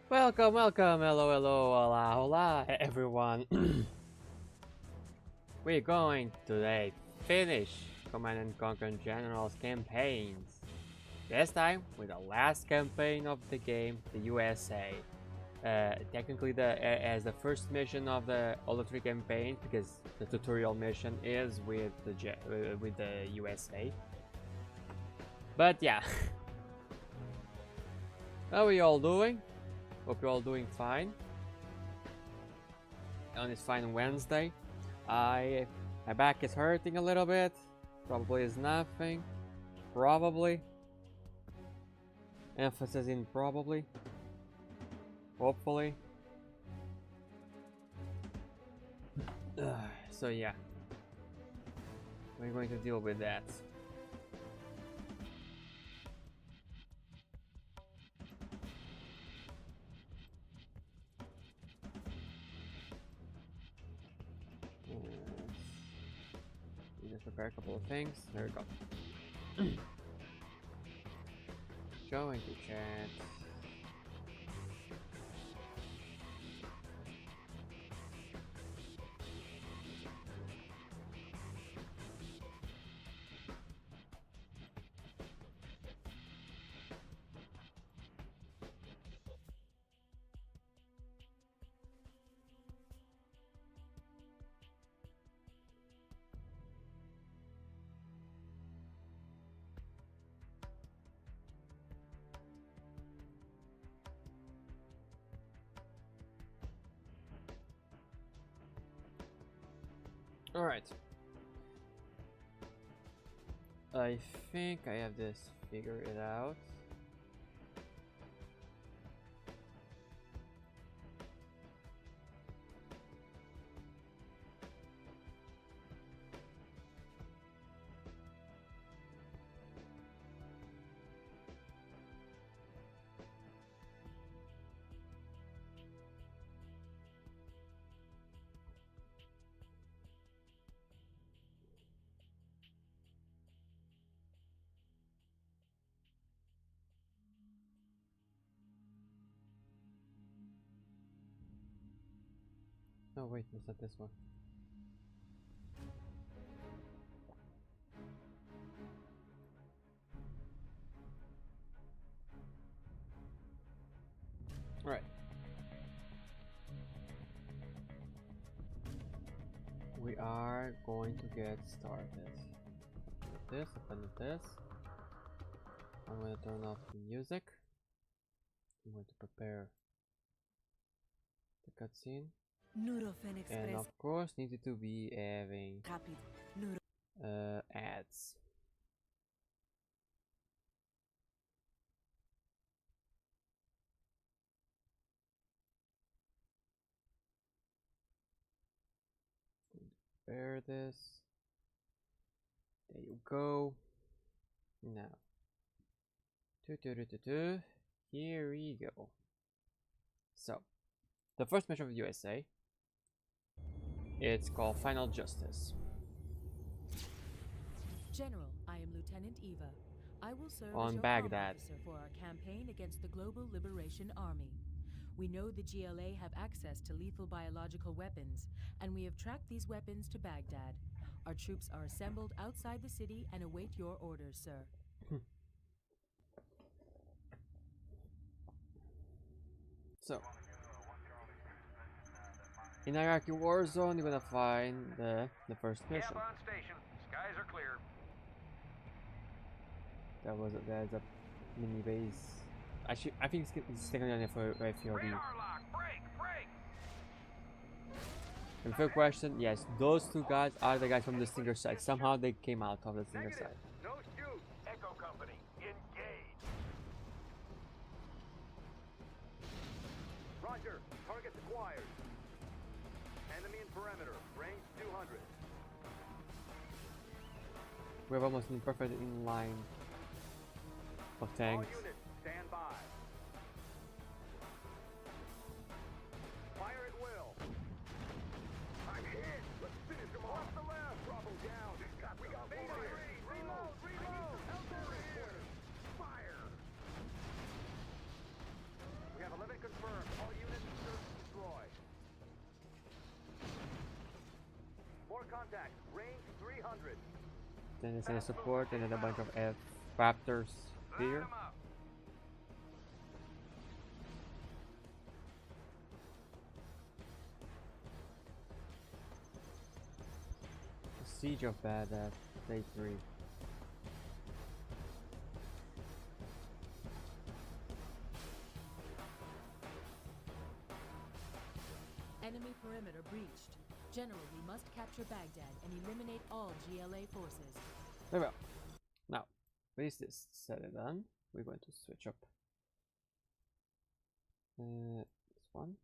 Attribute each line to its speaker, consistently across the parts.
Speaker 1: Welcome, welcome, hello, hello, hola, hola, everyone. We're going today finish Command and Conquer General's campaigns. This time with the last campaign of the game, the USA. Technically, as the first mission of all the three campaigns, because the tutorial mission is with the USA. But yeah, how are you all doing? Hope you're all doing fine. On this fine Wednesday. My back is hurting a little bit. Probably is nothing. Probably. Emphasis in probably. Hopefully. So yeah. We're going to deal with that. Just prepare a couple of things. There we go. Going to chat. Alright. I think I have this figured it out. Oh wait, it's not this one. Alright. We are going to get started. This, open this. I'm going to turn off the music. I'm going to prepare the cutscene. And of course needed to be having ads. Prepare this. There you go. Now, here we go. So, the first mission of the USA. It's called Final Justice.
Speaker 2: General, I am Lieutenant Eva. I will serve
Speaker 1: On
Speaker 2: as your
Speaker 1: Baghdad.
Speaker 2: officer for our campaign against the Global Liberation Army. We know the GLA have access to lethal biological weapons, and we have tracked these weapons to Baghdad. Our troops are assembled outside the city and await your orders, sir.
Speaker 1: So, in Iraqi war zone, you're gonna find the first mission.
Speaker 3: On station. Skies are clear.
Speaker 1: There's a mini base. Actually, I think it's taken on for FRD.
Speaker 3: Radar lock. Break.
Speaker 1: And for question, yes, those two guys are the guys from the Stinger side. Somehow they came out of the Stinger side.
Speaker 3: No shoot. Echo Company. Engage. Roger. Targets acquired. Enemy in perimeter. Range 200.
Speaker 1: We have almost in perfect in line of tanks.
Speaker 3: All units, stand by. Fire at will. I'm hit. Let's finish them off. Off the left. Bravo down. We got fire. Reload. Help over here. Fire. We have a limit confirmed. 600.
Speaker 1: Then it's in support, and then a bunch of F Raptors here. Siege of Baghdad, day 3.
Speaker 2: Enemy perimeter breached. General, we must capture Baghdad and eliminate all GLA forces.
Speaker 1: Very well. Now, with this said and done, we're going to switch up this one.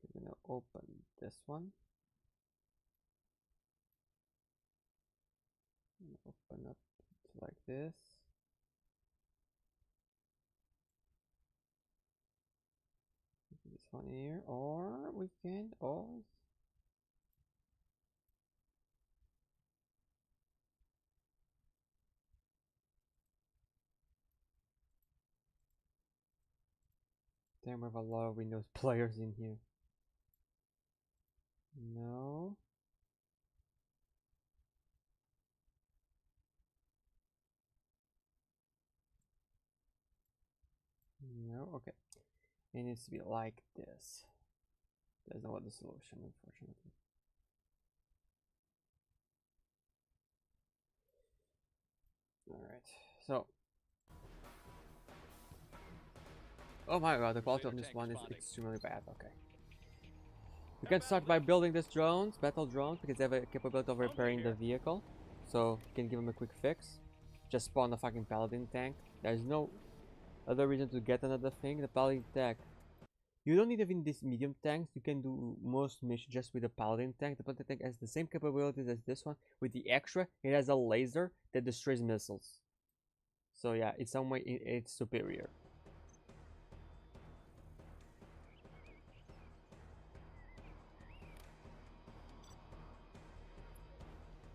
Speaker 1: We're going to open this one. Open up like this. This one here, or we can always damn, we have a lot of Windows players in here. No. No, okay. It needs to be like this. That's not the solution, unfortunately. Alright, so. Oh my god, the quality of this one is extremely bad, okay. We can start by building these drones, battle drones, because they have a capability of repairing the vehicle. So, you can give them a quick fix. Just spawn a fucking paladin tank. There's no other reason to get another thing. The paladin tank. You don't need even these medium tanks. You can do most missions just with the paladin tank. The paladin tank has the same capabilities as this one. With the extra, it has a laser that destroys missiles. So yeah, in some way it's superior.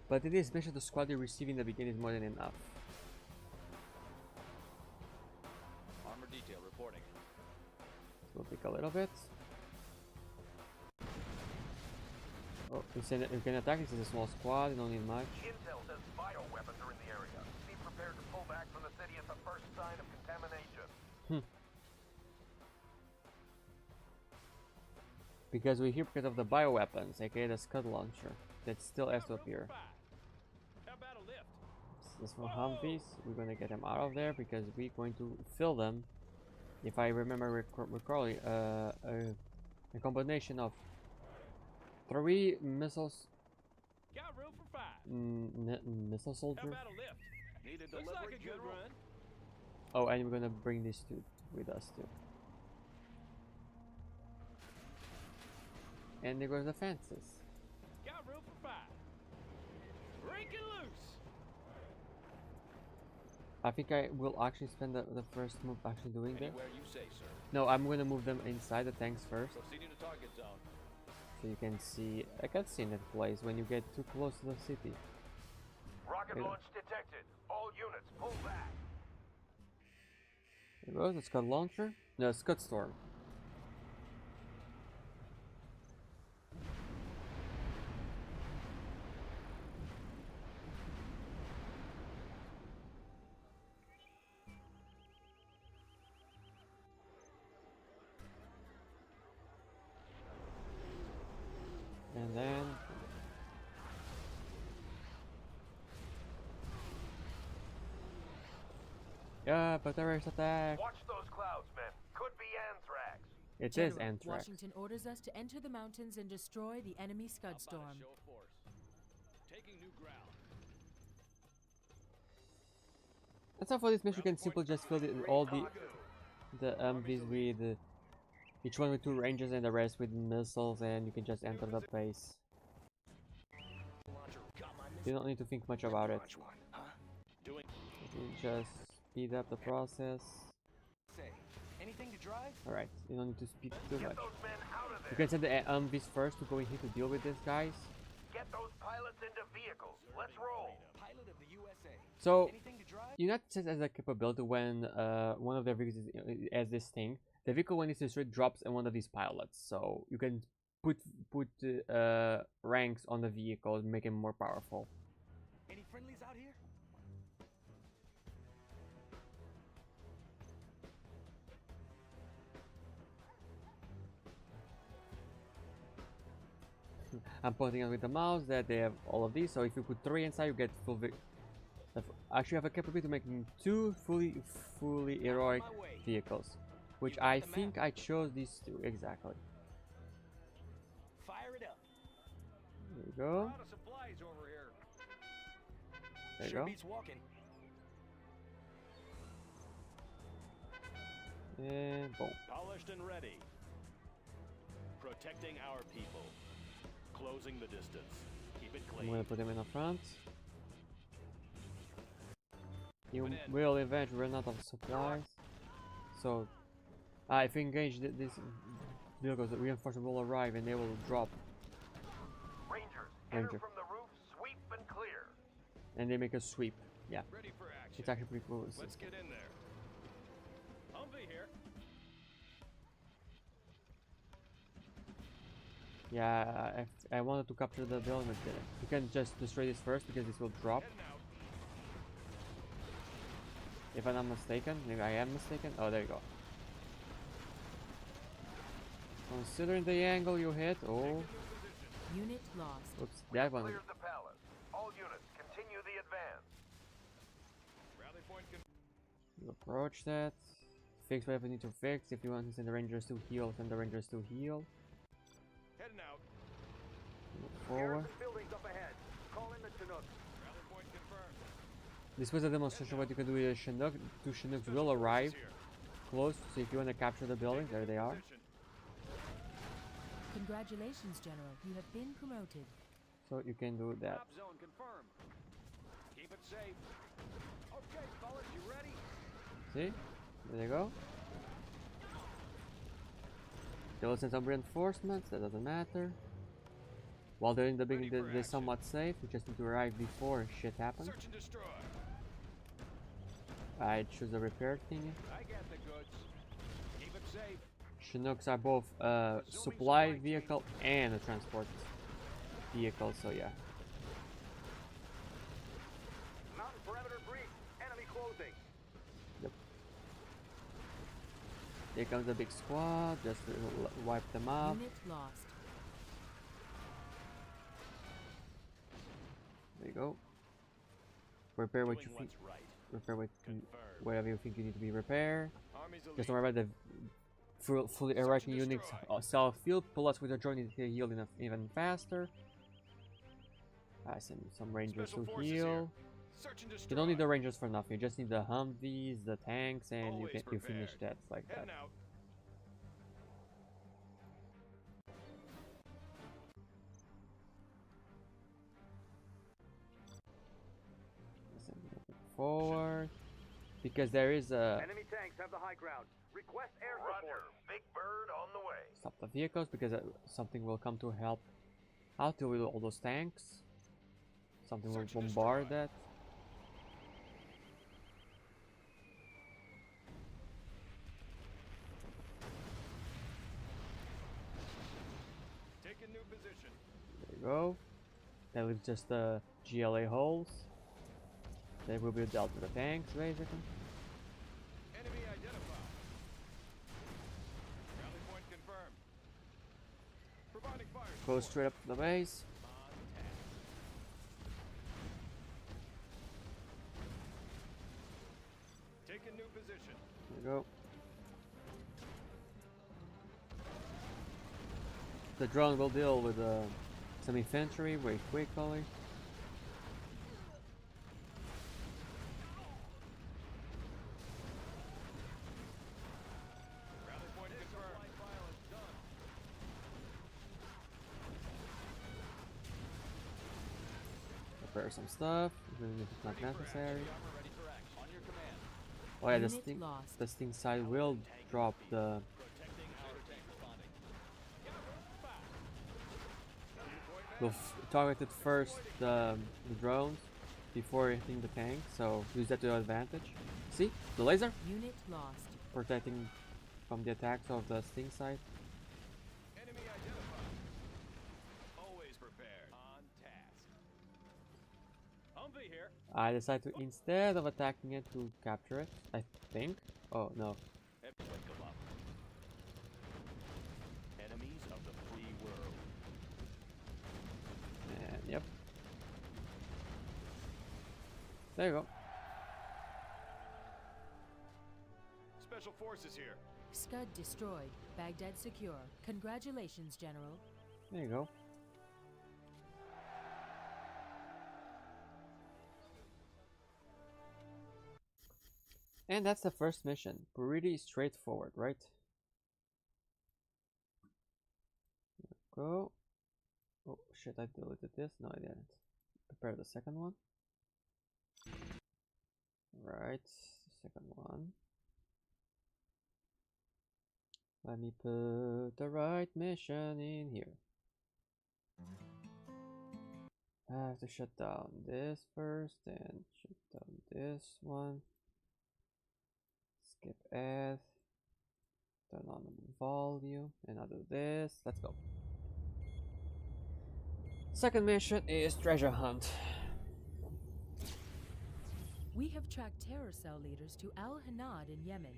Speaker 1: But it is, especially the squad you're receiving in the beginning is more than enough.
Speaker 3: Armor detail reporting.
Speaker 1: So we'll take a little bit. Oh, you can attack. This is a small squad. You don't need much.
Speaker 3: Intel says bioweapons are in the area. Be prepared to pull back from the city at the first sign of contamination.
Speaker 1: Because we're here because of the bioweapons, aka the Scud launcher, that still has to appear.
Speaker 3: How about a lift?
Speaker 1: This for Humvees, we're gonna get them out of there because we're going to fill them. If I remember correctly, a combination of 3 missiles.
Speaker 3: Got room for 5.
Speaker 1: Missile soldier.
Speaker 3: How about a lift? Need a delivery, looks like a good run.
Speaker 1: Oh, and we're gonna bring these 2 with us too. And there goes the fences.
Speaker 3: Got room for 5. Breaking loose.
Speaker 1: I think I will actually spend the first move actually doing that.
Speaker 3: Anywhere you say, sir.
Speaker 1: No, I'm gonna move them inside the tanks first.
Speaker 3: Proceeding to target zone.
Speaker 1: So you can see a cutscene that plays when you get too close to the city.
Speaker 3: Rocket launch detected. All units pull back.
Speaker 1: There goes the Scud launcher. No, Scud storm. And then yeah, but there is attack.
Speaker 3: Watch those clouds, men. Could be anthrax.
Speaker 1: It
Speaker 2: General,
Speaker 1: is anthrax.
Speaker 2: Washington orders us to enter the mountains and destroy the enemy Scud storm.
Speaker 3: Show of force. Taking new ground.
Speaker 1: And so for this mission, you can simply just fill all the MVs with each one with 2 ranges and the rest with missiles, and you can just enter the base. You don't need to think much about it.
Speaker 3: Doing.
Speaker 1: You just speed up the process.
Speaker 3: Anything to drive?
Speaker 1: Alright, you don't need to speed too much.
Speaker 3: Those men out of there.
Speaker 1: You can send the MVs first to go in here to deal with these guys.
Speaker 3: Get those pilots into vehicles. Let's roll.
Speaker 4: Pilot of the USA.
Speaker 1: So,
Speaker 4: Anything to drive?
Speaker 1: United States has a capability when one of their vehicles has this thing. The vehicle, when it's destroyed, drops in one of these pilots. So you can put ranks on the vehicle and make it more powerful.
Speaker 3: friendlies out here?
Speaker 1: I'm pointing out with the mouse that they have all of these, so if you put 3 inside, you get full. Actually, have a capability to making 2 fully heroic vehicles, which I think I chose these 2 exactly.
Speaker 3: Fire it up.
Speaker 1: There you go.
Speaker 3: Out of supplies over here.
Speaker 1: There you
Speaker 3: Sure
Speaker 1: go.
Speaker 3: beats walking.
Speaker 1: And boom.
Speaker 4: Polished and ready. Protecting our people. Closing the distance. Keep it
Speaker 1: I'm
Speaker 4: clean.
Speaker 1: gonna put them in the front. You will eventually run out of supplies. So, if you engage these vehicles, the reinforcement will arrive and they will drop.
Speaker 3: Rangers,
Speaker 1: Ranger.
Speaker 3: enter from the roof, sweep and clear.
Speaker 1: And they make a sweep. Yeah,
Speaker 4: Ready for action.
Speaker 1: it's actually pretty cool.
Speaker 4: Let's get in there. Humvee here.
Speaker 1: Yeah, I wanted to capture the building, but didn't. You can just destroy this first because this will drop.
Speaker 4: Heading out.
Speaker 1: If I'm not mistaken, maybe I am mistaken. Oh, there you go. Considering the angle you hit, oh,
Speaker 2: Unit lost.
Speaker 1: oops, that one.
Speaker 3: Cleared the palace. All units, continue the advance.
Speaker 4: Rally point
Speaker 1: You approach that. Fix whatever you need to fix. If you want to send the rangers to heal, send the rangers to heal.
Speaker 4: heading out.
Speaker 1: Move forward.
Speaker 3: Garrison buildings up ahead. Call in the Chinook.
Speaker 4: Rally point confirmed.
Speaker 1: This was a demonstration of what you can do with a Chinook. 2 Chinooks will arrive
Speaker 4: Here.
Speaker 1: close, so if you want to capture the building, there they are.
Speaker 4: Position.
Speaker 2: Congratulations, General. You have been promoted.
Speaker 1: So you can do that.
Speaker 3: Top zone confirmed. Keep it safe. Okay, fellas, you ready?
Speaker 1: See? There they go. They will send some reinforcements, that doesn't matter. While they're in the beginning,
Speaker 4: Ready for
Speaker 1: they're
Speaker 4: action.
Speaker 1: somewhat safe. We just need to arrive before shit happens.
Speaker 4: Search and destroy.
Speaker 1: I choose the repair thingy.
Speaker 3: I got the goods. Keep it safe.
Speaker 1: Chinooks are both a supply vehicle and a transport vehicle, so yeah.
Speaker 3: Mountain perimeter breach. Enemy closing.
Speaker 1: Here comes a big squad, just to wipe them out.
Speaker 2: Unit lost.
Speaker 1: There you go. Repair what you
Speaker 4: Doing
Speaker 1: think.
Speaker 4: what's right.
Speaker 1: Repair what
Speaker 4: Confirmed.
Speaker 1: whatever you think you need to be repaired.
Speaker 4: Army's
Speaker 1: Just
Speaker 4: elite.
Speaker 1: don't worry about the fully heroic units self-heal. Pull us with your joint to heal even faster. I send some rangers
Speaker 4: Special
Speaker 1: to
Speaker 4: forces
Speaker 1: heal.
Speaker 4: here. Search and destroy.
Speaker 1: You don't need the rangers for nothing. You just need the Humvees, the tanks, and
Speaker 4: Always
Speaker 1: you finish
Speaker 4: prepared.
Speaker 1: that like that.
Speaker 4: Heading out.
Speaker 1: Send them forward, because there is a
Speaker 3: Enemy tanks have the high ground. Request air support. Big Bird on the way.
Speaker 1: stop the vehicles because something will come to help out deal with all those tanks. Something will
Speaker 4: Search and
Speaker 1: bombard
Speaker 4: destroy.
Speaker 1: that.
Speaker 4: Taking new position.
Speaker 1: There you go. That leaves just the GLA holes. They will be dealt with the tanks basically.
Speaker 4: Enemy identified. Rally point confirmed. Providing fire.
Speaker 1: Go
Speaker 4: support.
Speaker 1: straight up to the base.
Speaker 4: On task. Taking new position.
Speaker 1: There you go. The drone will deal with some infantry very quickly.
Speaker 4: Rally point confirmed.
Speaker 1: Repair some stuff, even if it's not necessary.
Speaker 4: Armor ready for action. On your command.
Speaker 1: Oh yeah,
Speaker 2: Unit lost.
Speaker 1: the sting side will drop the.
Speaker 4: Protecting our tank responding.
Speaker 1: Will target it first the drones before hitting the tank, so use that to your advantage. See the laser
Speaker 2: Unit lost.
Speaker 1: protecting from the attacks of the sting side.
Speaker 4: Enemy identified. Always prepared. On task. Humvee here.
Speaker 1: I decide to, instead of attacking it, to capture it, I think. Oh, no.
Speaker 4: Wake 'em up. Enemies of the free world.
Speaker 1: And, yep. There you go.
Speaker 4: Special forces here.
Speaker 2: Scud destroyed. Baghdad secure. Congratulations, General.
Speaker 1: There you go. And that's the first mission. Pretty straightforward, right? There we go. Oh shit, I deleted this. No, I didn't. Prepare the second one. Right, second one. Let me put the right mission in here. I have to shut down this first and shut down this one. Skip add. Turn on the volume and I'll do this. Let's go. Second mission is treasure hunt.
Speaker 2: We have tracked terror cell leaders to Al-Hanad in Yemen.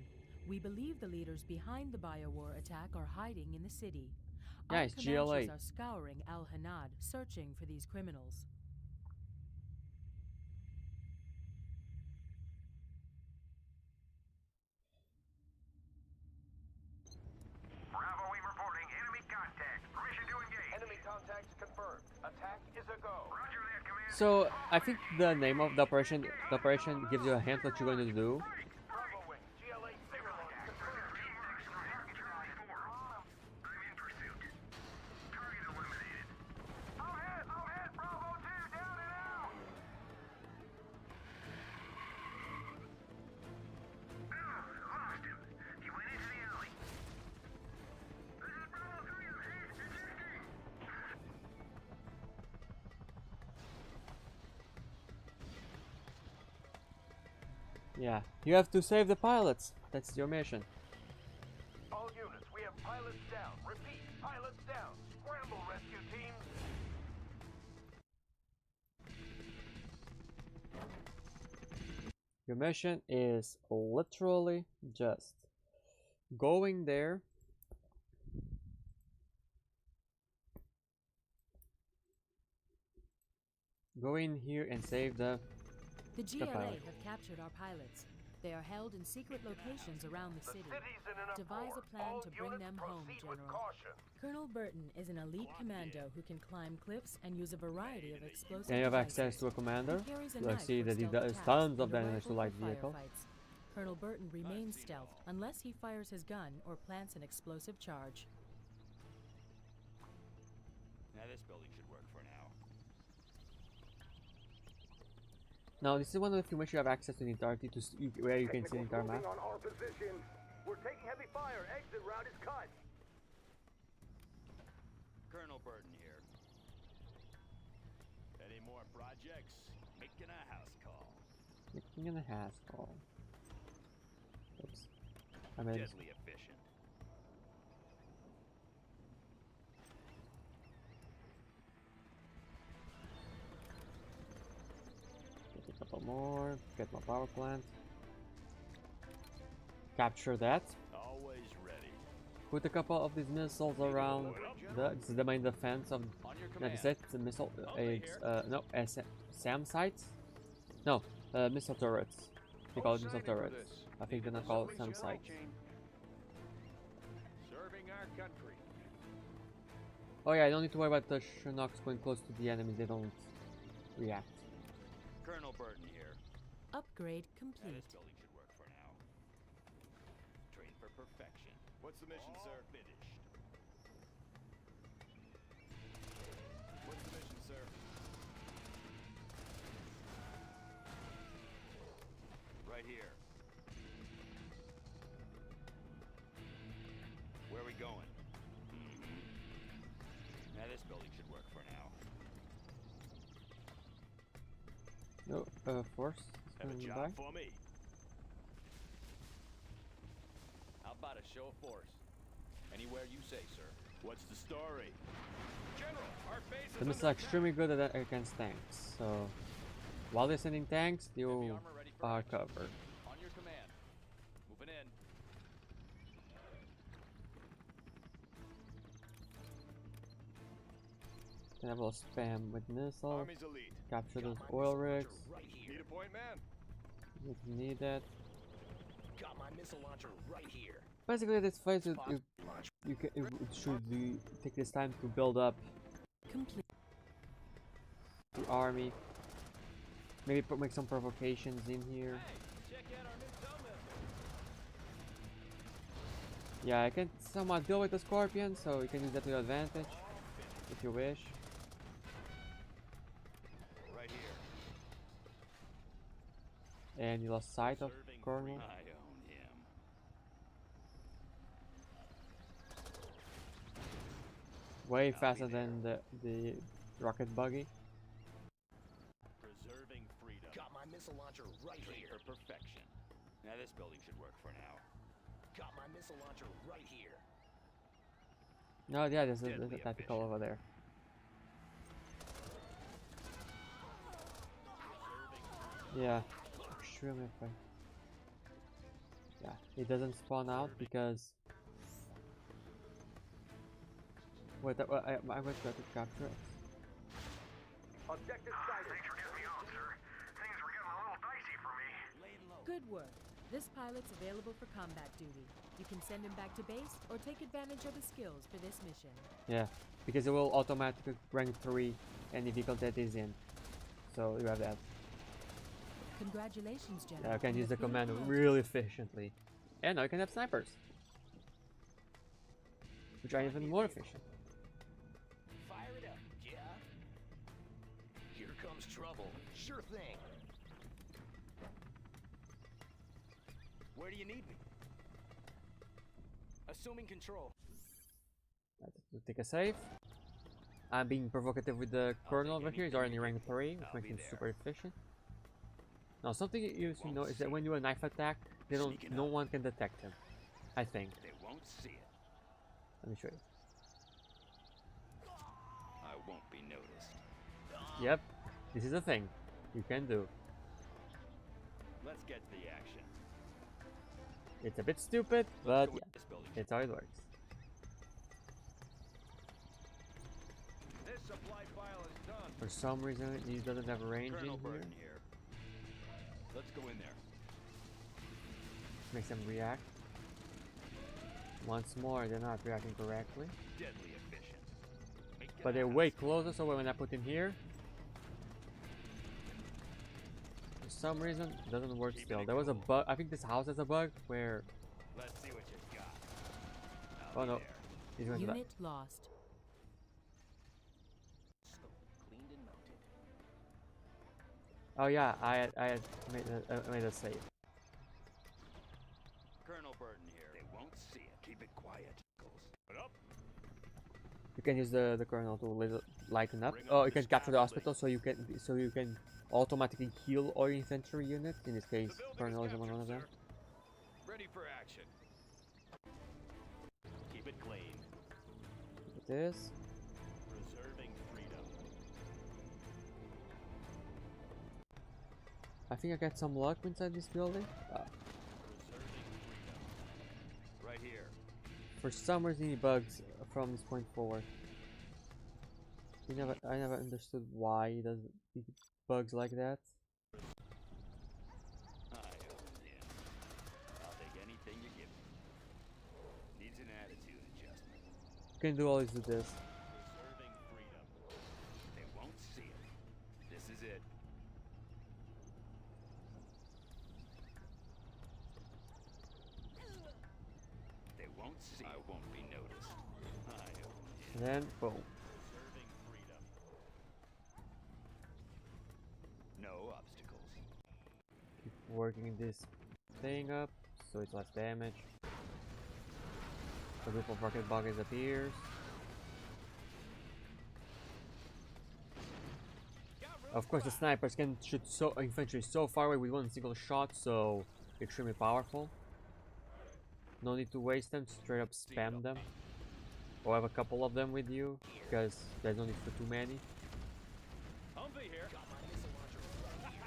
Speaker 2: We believe the leaders behind the biowar attack are hiding in the city.
Speaker 1: Yeah,
Speaker 2: Our
Speaker 1: it's
Speaker 2: Comanches
Speaker 1: GLA.
Speaker 2: are scouring Al-Hanad, searching for these criminals.
Speaker 3: Bravo, we reporting enemy contact. Permission to engage. Enemy contact confirmed. Attack is a go. Roger that, command.
Speaker 1: So I think the name of the operation gives you a hint what you're going to do.
Speaker 3: Bravo wing. GLA signal confirmed. I'm in pursuit. Target eliminated. I'll hit, Bravo 2, down and out. Lost him. He went into the alley. This is Bravo 3, I'm hit. Ejecting.
Speaker 1: Yeah, you have to save the pilots. That's your mission.
Speaker 3: All units, we have pilots down. Repeat, pilots down. Scramble, rescue teams.
Speaker 1: Your mission is literally just going there, go in here and save the
Speaker 2: The GLA
Speaker 1: pilot.
Speaker 2: have captured our pilots. They are held in secret locations around the city.
Speaker 3: City's in an
Speaker 2: Devise a
Speaker 3: accord.
Speaker 2: plan
Speaker 3: All
Speaker 2: to bring
Speaker 3: units
Speaker 2: them home,
Speaker 3: proceed with
Speaker 2: General.
Speaker 3: caution.
Speaker 2: Colonel Burton is an elite commando who can climb cliffs and use a variety of explosive
Speaker 1: And you have
Speaker 2: devices.
Speaker 1: access to a commander.
Speaker 2: He carries a
Speaker 1: So I
Speaker 2: knife
Speaker 1: see
Speaker 2: for
Speaker 1: that he
Speaker 2: stealth
Speaker 1: does
Speaker 2: attacks
Speaker 1: tons of
Speaker 2: and a
Speaker 1: damage to
Speaker 2: rifle
Speaker 1: light
Speaker 2: for
Speaker 1: vehicles.
Speaker 2: firefights. Colonel Burton remains stealthed unless he fires his gun or plants an explosive charge.
Speaker 4: Now this building should work for now.
Speaker 1: Now this is one of the few missions you have access to the entirety where you can see the entire map.
Speaker 3: on our position. We're taking heavy fire. Exit route is cut.
Speaker 4: Colonel Burton here. Any more projects? Making a house call.
Speaker 1: Making in a house call. Oops. I mean,
Speaker 4: Deadly efficient.
Speaker 1: get a couple more. Get my power plant. Capture that.
Speaker 4: Always ready.
Speaker 1: Put a couple of these missiles around this is the main defense of
Speaker 4: On your
Speaker 1: like I
Speaker 4: command.
Speaker 1: said, it's a missile
Speaker 4: Over
Speaker 1: it's
Speaker 4: here.
Speaker 1: no SAM sites? No, missile turrets. They call it missile turrets. I think they're not called SAM sites.
Speaker 4: Serving our country.
Speaker 1: Oh yeah, I don't need to worry about the Chinooks going close to the enemies, they don't react.
Speaker 4: Colonel Burton here.
Speaker 2: Upgrade
Speaker 4: Now
Speaker 2: complete.
Speaker 4: this building should work for now. Train for perfection. What's the mission, sir? Finished. What's the mission, sir? Right here. Where are we going? Now this building should work for now.
Speaker 1: No, force is
Speaker 4: Have a
Speaker 1: coming
Speaker 4: job
Speaker 1: by.
Speaker 4: for me. How about a show of force? Anywhere you say, sir. What's the story? General, our base
Speaker 1: The missiles are extremely good at against tanks, so While they're sending tanks,
Speaker 4: Heavy
Speaker 1: you
Speaker 4: armor ready for
Speaker 1: are
Speaker 4: action.
Speaker 1: covered.
Speaker 4: On your command. Moving in.
Speaker 1: Then I will spam with missiles.
Speaker 3: Army's elite.
Speaker 1: Capture
Speaker 5: Got
Speaker 1: those
Speaker 5: my
Speaker 1: oil
Speaker 5: missile launcher
Speaker 1: rigs.
Speaker 5: right here.
Speaker 3: Need a point, man?
Speaker 1: If you need that.
Speaker 5: Got my missile launcher right here.
Speaker 1: Basically, this phase you,
Speaker 5: Spot
Speaker 1: you,
Speaker 5: launch.
Speaker 1: you can, it should be, take this time to build up
Speaker 2: Complete.
Speaker 1: the army. Maybe make some provocations in here.
Speaker 4: Hey, check out our new tow missile.
Speaker 1: Yeah, I can somewhat deal with the scorpion, so you can use that to your advantage if you wish.
Speaker 3: Right here.
Speaker 1: And you lost sight of
Speaker 4: Serving
Speaker 1: Colonel.
Speaker 4: I own him.
Speaker 1: Way
Speaker 4: I'll
Speaker 1: faster
Speaker 4: be
Speaker 1: than the rocket buggy.
Speaker 4: Preserving freedom.
Speaker 5: Got my missile launcher right
Speaker 4: Trained
Speaker 5: here.
Speaker 4: for perfection. Now this building should work for now.
Speaker 5: Got my missile launcher right here.
Speaker 1: No, yeah, there's a
Speaker 4: Deadly
Speaker 1: tactical
Speaker 4: efficient.
Speaker 1: over there. Yeah, extremely fast. Yeah, it doesn't spawn out because. Wait, I went to capture it.
Speaker 3: Objective sighted. Thanks for getting me on, sir. Things were getting a little dicey for me.
Speaker 2: Good work. This pilot's available for combat duty. You can send him back to base or take advantage of his skills for this mission.
Speaker 1: Yeah, because it will automatically rank 3 any vehicle that is in. So you have that.
Speaker 2: Congratulations, General.
Speaker 1: Yeah, I can
Speaker 2: on
Speaker 1: use the
Speaker 2: your field
Speaker 1: command
Speaker 2: promotion.
Speaker 1: really efficiently. And now I can have snipers, which are even more efficient.
Speaker 5: Fire it up, yeah? Here comes trouble. Sure thing. Where do you need me? Assuming control.
Speaker 1: Let's take a save. I'm being provocative with the colonel over here. He's already rank 3, which
Speaker 4: I'll
Speaker 1: makes
Speaker 4: be
Speaker 1: him
Speaker 4: there.
Speaker 1: super efficient. Now, something you should know is that when you do a knife attack,
Speaker 4: Sneaking
Speaker 1: no
Speaker 4: up.
Speaker 1: one can detect him. I think.
Speaker 4: They won't see it.
Speaker 1: Let me show you.
Speaker 4: I won't be noticed.
Speaker 1: Yep, this is a thing you can do.
Speaker 4: Let's get to the action.
Speaker 1: It's a bit stupid,
Speaker 4: Let's
Speaker 1: but
Speaker 4: go
Speaker 1: yeah,
Speaker 4: with this building.
Speaker 1: it's how it works.
Speaker 3: This supply file is done.
Speaker 1: For some reason, he doesn't have range in
Speaker 4: Colonel
Speaker 1: here.
Speaker 4: Burton here. Let's go in there.
Speaker 1: Makes them react. Once more, they're not reacting correctly.
Speaker 4: Deadly efficient. Make it
Speaker 1: But they're
Speaker 4: happen.
Speaker 1: way closer, so when I put in here, for some reason, it doesn't work
Speaker 4: Keeping
Speaker 1: still.
Speaker 4: it
Speaker 1: There was a
Speaker 4: cool.
Speaker 1: bug. I think this house has a bug where.
Speaker 4: Let's see what you got.
Speaker 1: Oh
Speaker 4: I'll be
Speaker 1: no,
Speaker 4: there.
Speaker 1: he's going to die.
Speaker 2: Unit lost.
Speaker 5: Cleaned and mounted.
Speaker 1: Oh yeah, I had made a save.
Speaker 4: Colonel Burton here. They won't see it. Keep it quiet. Put up.
Speaker 1: You can use the colonel to lighten up.
Speaker 4: Bring
Speaker 1: Oh,
Speaker 4: up
Speaker 1: you
Speaker 4: the
Speaker 1: can capture the
Speaker 4: scaffolding.
Speaker 1: hospital, so you can automatically heal all your infantry units. In this case,
Speaker 4: The building
Speaker 1: colonel is
Speaker 4: is
Speaker 1: one of them.
Speaker 4: captured, sir. Ready for action. Keep it clean.
Speaker 1: It is.
Speaker 4: Preserving freedom.
Speaker 1: I think I got some luck inside this building.
Speaker 4: Preserving freedom. Right here.
Speaker 1: For some reason, he bugs from this point forward. I never understood why he does bugs like that.
Speaker 4: I own him. I'll take anything you give me. Needs an attitude adjustment.
Speaker 1: You can do always do this.
Speaker 4: Preserving freedom. They won't see it. This is it. They won't see. I won't be noticed. I own him.
Speaker 1: And then boom.
Speaker 4: Preserving freedom. No obstacles.
Speaker 1: Keep working this thing up so it's less damage. The group of rocket buggers appears. Of course, the snipers can shoot infantry so far away with one single shot, so extremely powerful. No need to waste them, straight up spam them. Or have a couple of them with you, because there's no need for too many.
Speaker 4: Humvee here.
Speaker 5: Got my missile launcher right here.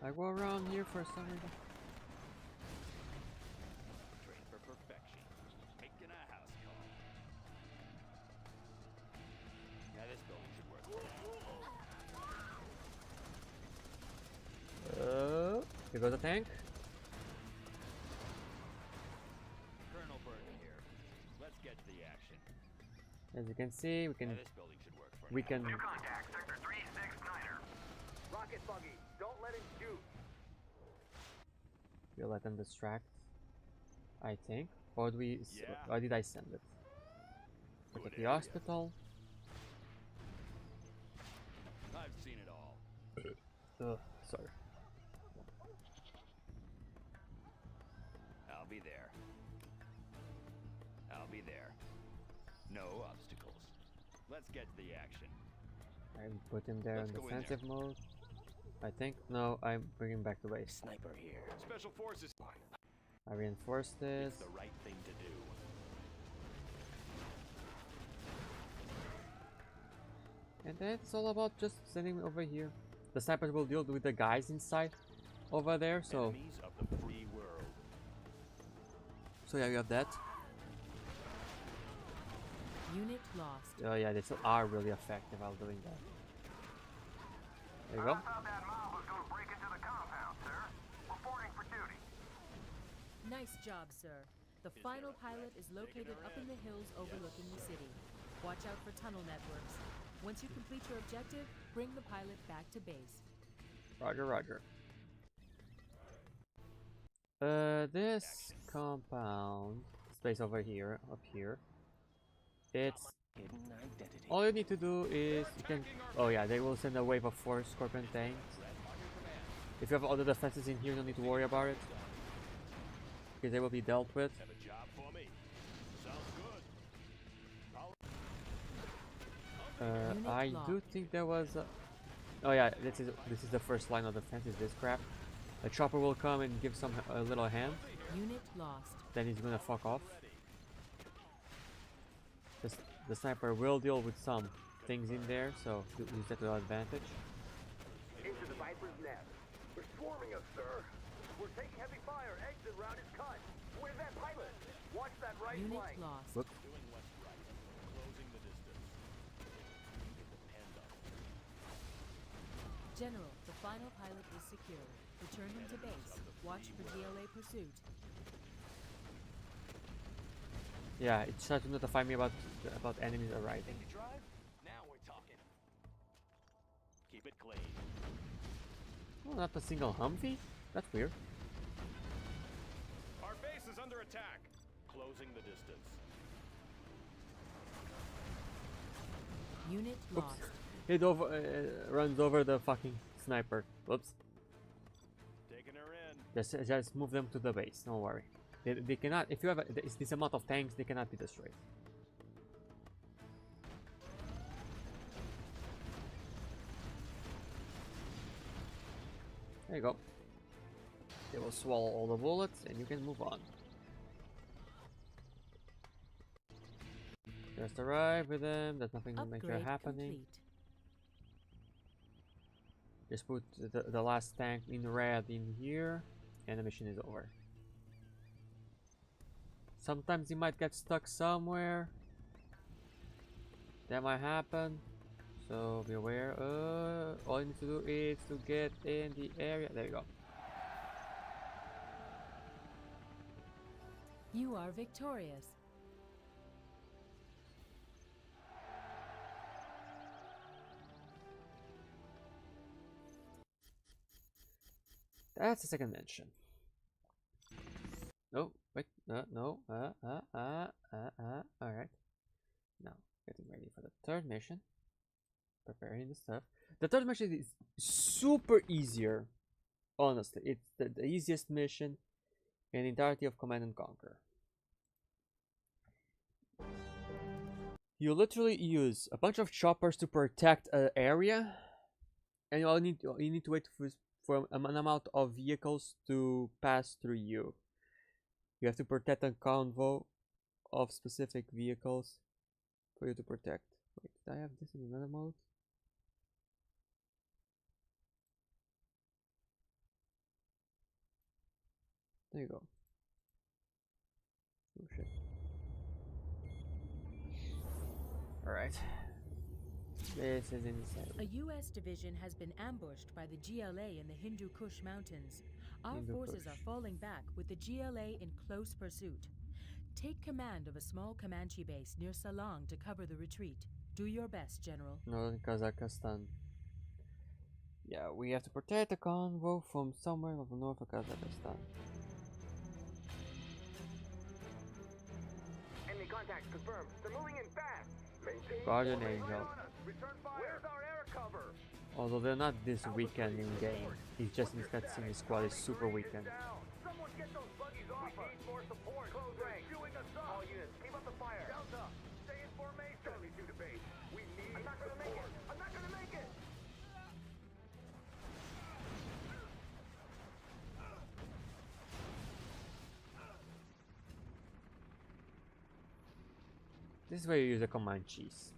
Speaker 1: I go around here for some reason.
Speaker 4: Train for perfection. Making a house call. Now this building should work for now.
Speaker 1: Here goes the tank.
Speaker 4: Colonel Burton here. Let's get to the action.
Speaker 1: As you can see,
Speaker 4: Now this building should work for
Speaker 1: we
Speaker 4: now.
Speaker 1: can
Speaker 3: New contact, sector 369er. Rocket buggy, don't let him shoot.
Speaker 1: we'll let them distract. I think. Or do we?
Speaker 4: Yeah.
Speaker 1: Or did I send it? Protect
Speaker 4: Good
Speaker 1: the
Speaker 4: area.
Speaker 1: hospital.
Speaker 4: I've seen it all.
Speaker 1: Ugh, sorry.
Speaker 4: I'll be there. I'll be there. No obstacles. Let's get to the action.
Speaker 1: I put him there
Speaker 4: Let's
Speaker 1: in
Speaker 4: go in there.
Speaker 1: defensive mode. I think. No, I'm bringing back the base.
Speaker 5: Sniper here.
Speaker 4: Special forces.
Speaker 1: I reinforced this.
Speaker 4: It's the right thing to do.
Speaker 1: And then it's all about just sending over here. The snipers will deal with the guys inside over there, so
Speaker 4: Enemies of the free world.
Speaker 1: yeah, you have that.
Speaker 2: Unit lost.
Speaker 1: Oh yeah, they still are really effective while doing that. There you go.
Speaker 3: I thought that mob was gonna break into the compound, sir. Reporting for duty.
Speaker 2: Nice job, sir. The final pilot is located up in the hills overlooking the city. Watch out for tunnel networks. Once you complete your objective, bring the pilot back to base.
Speaker 1: Roger, roger. This compound space over here, up here. It's
Speaker 5: Hidden identity.
Speaker 1: all you need to do is you can. Oh yeah, they will send a wave of 4 Scorpion tanks. If you have all the defenses in here, you don't need to worry about it, because they will be dealt with.
Speaker 4: Have a job for me. Sounds good.
Speaker 2: Unit
Speaker 1: I do
Speaker 2: locked.
Speaker 1: think there was. Oh yeah, this is the first line of defense. Is this crap? A chopper will come and give some a little hand.
Speaker 2: Unit lost.
Speaker 1: Then he's gonna fuck off. The sniper will deal with some things in there, so use that to our advantage.
Speaker 3: Into the Viper's nest. They're swarming us, sir. We're taking heavy fire. Exit route is cut. Where's that pilot? Watch that right
Speaker 2: Unit
Speaker 3: flank.
Speaker 2: lost.
Speaker 1: Whoop.
Speaker 4: Doing what's right. Closing the distance. Depend on it.
Speaker 2: General, the final pilot is secure. Return him to base. Watch for GLA pursuit.
Speaker 1: Yeah, it starts to notify me about enemies arriving.
Speaker 5: You drive? Now we're talking.
Speaker 4: Keep it clean.
Speaker 1: Oh, not a single Humvee? That's weird.
Speaker 4: Our base is under attack. Closing the distance.
Speaker 2: Unit
Speaker 1: Oops.
Speaker 2: lost.
Speaker 1: It runs over the fucking sniper. Whoops.
Speaker 4: Taking her in.
Speaker 1: Just move them to the base. Don't worry. They cannot. If you have this amount of tanks, they cannot be destroyed. There you go. They will swallow all the bullets, and you can move on. Just arrive with them. There's nothing major
Speaker 2: Upgrade
Speaker 1: happening.
Speaker 2: complete.
Speaker 1: Just put the last tank in red in here, and the mission is over. Sometimes you might get stuck somewhere. That might happen. So be aware. All you need to do is to get in the area. There you go.
Speaker 2: You are victorious.
Speaker 1: That's the second mention. No, wait, no, alright. Now, getting ready for the third mission. Preparing the stuff. The third mission is super easier. Honestly, it's the easiest mission in the entirety of Command and Conquer. You literally use a bunch of choppers to protect an area, and you need to wait for an amount of vehicles to pass through you. You have to protect a convoy of specific vehicles for you to protect. Wait, did I have this in another mode? There you go. Oh shit. Alright. This is insane.
Speaker 2: A U.S. division has been ambushed by the GLA in the Hindu Kush Mountains. Our
Speaker 1: Hindu
Speaker 2: forces
Speaker 1: Kush.
Speaker 2: are falling back with the GLA in close pursuit. Take command of a small Comanche base near Salang to cover the retreat. Do your best, General.
Speaker 1: Northern Kazakhstan. Yeah, we have to protect the convoy from somewhere of the north of Kazakhstan.
Speaker 3: Enemy contacts confirmed. They're moving in fast. Maintain
Speaker 1: Guardian
Speaker 3: formation.
Speaker 1: Angel.
Speaker 3: Right on us. Return fire. Where's our air cover?
Speaker 1: Although they're not this weekend in game. It's just in this cutscene, the squad is super weekend.
Speaker 3: Someone get those buggies off us. We need more support. Close range. Doing us up. All units, keep up the fire. Delta, stay in formation. Charlie 2 to base. We need I'm not gonna make it. I'm not gonna make it.
Speaker 1: This is where you use the Comanches.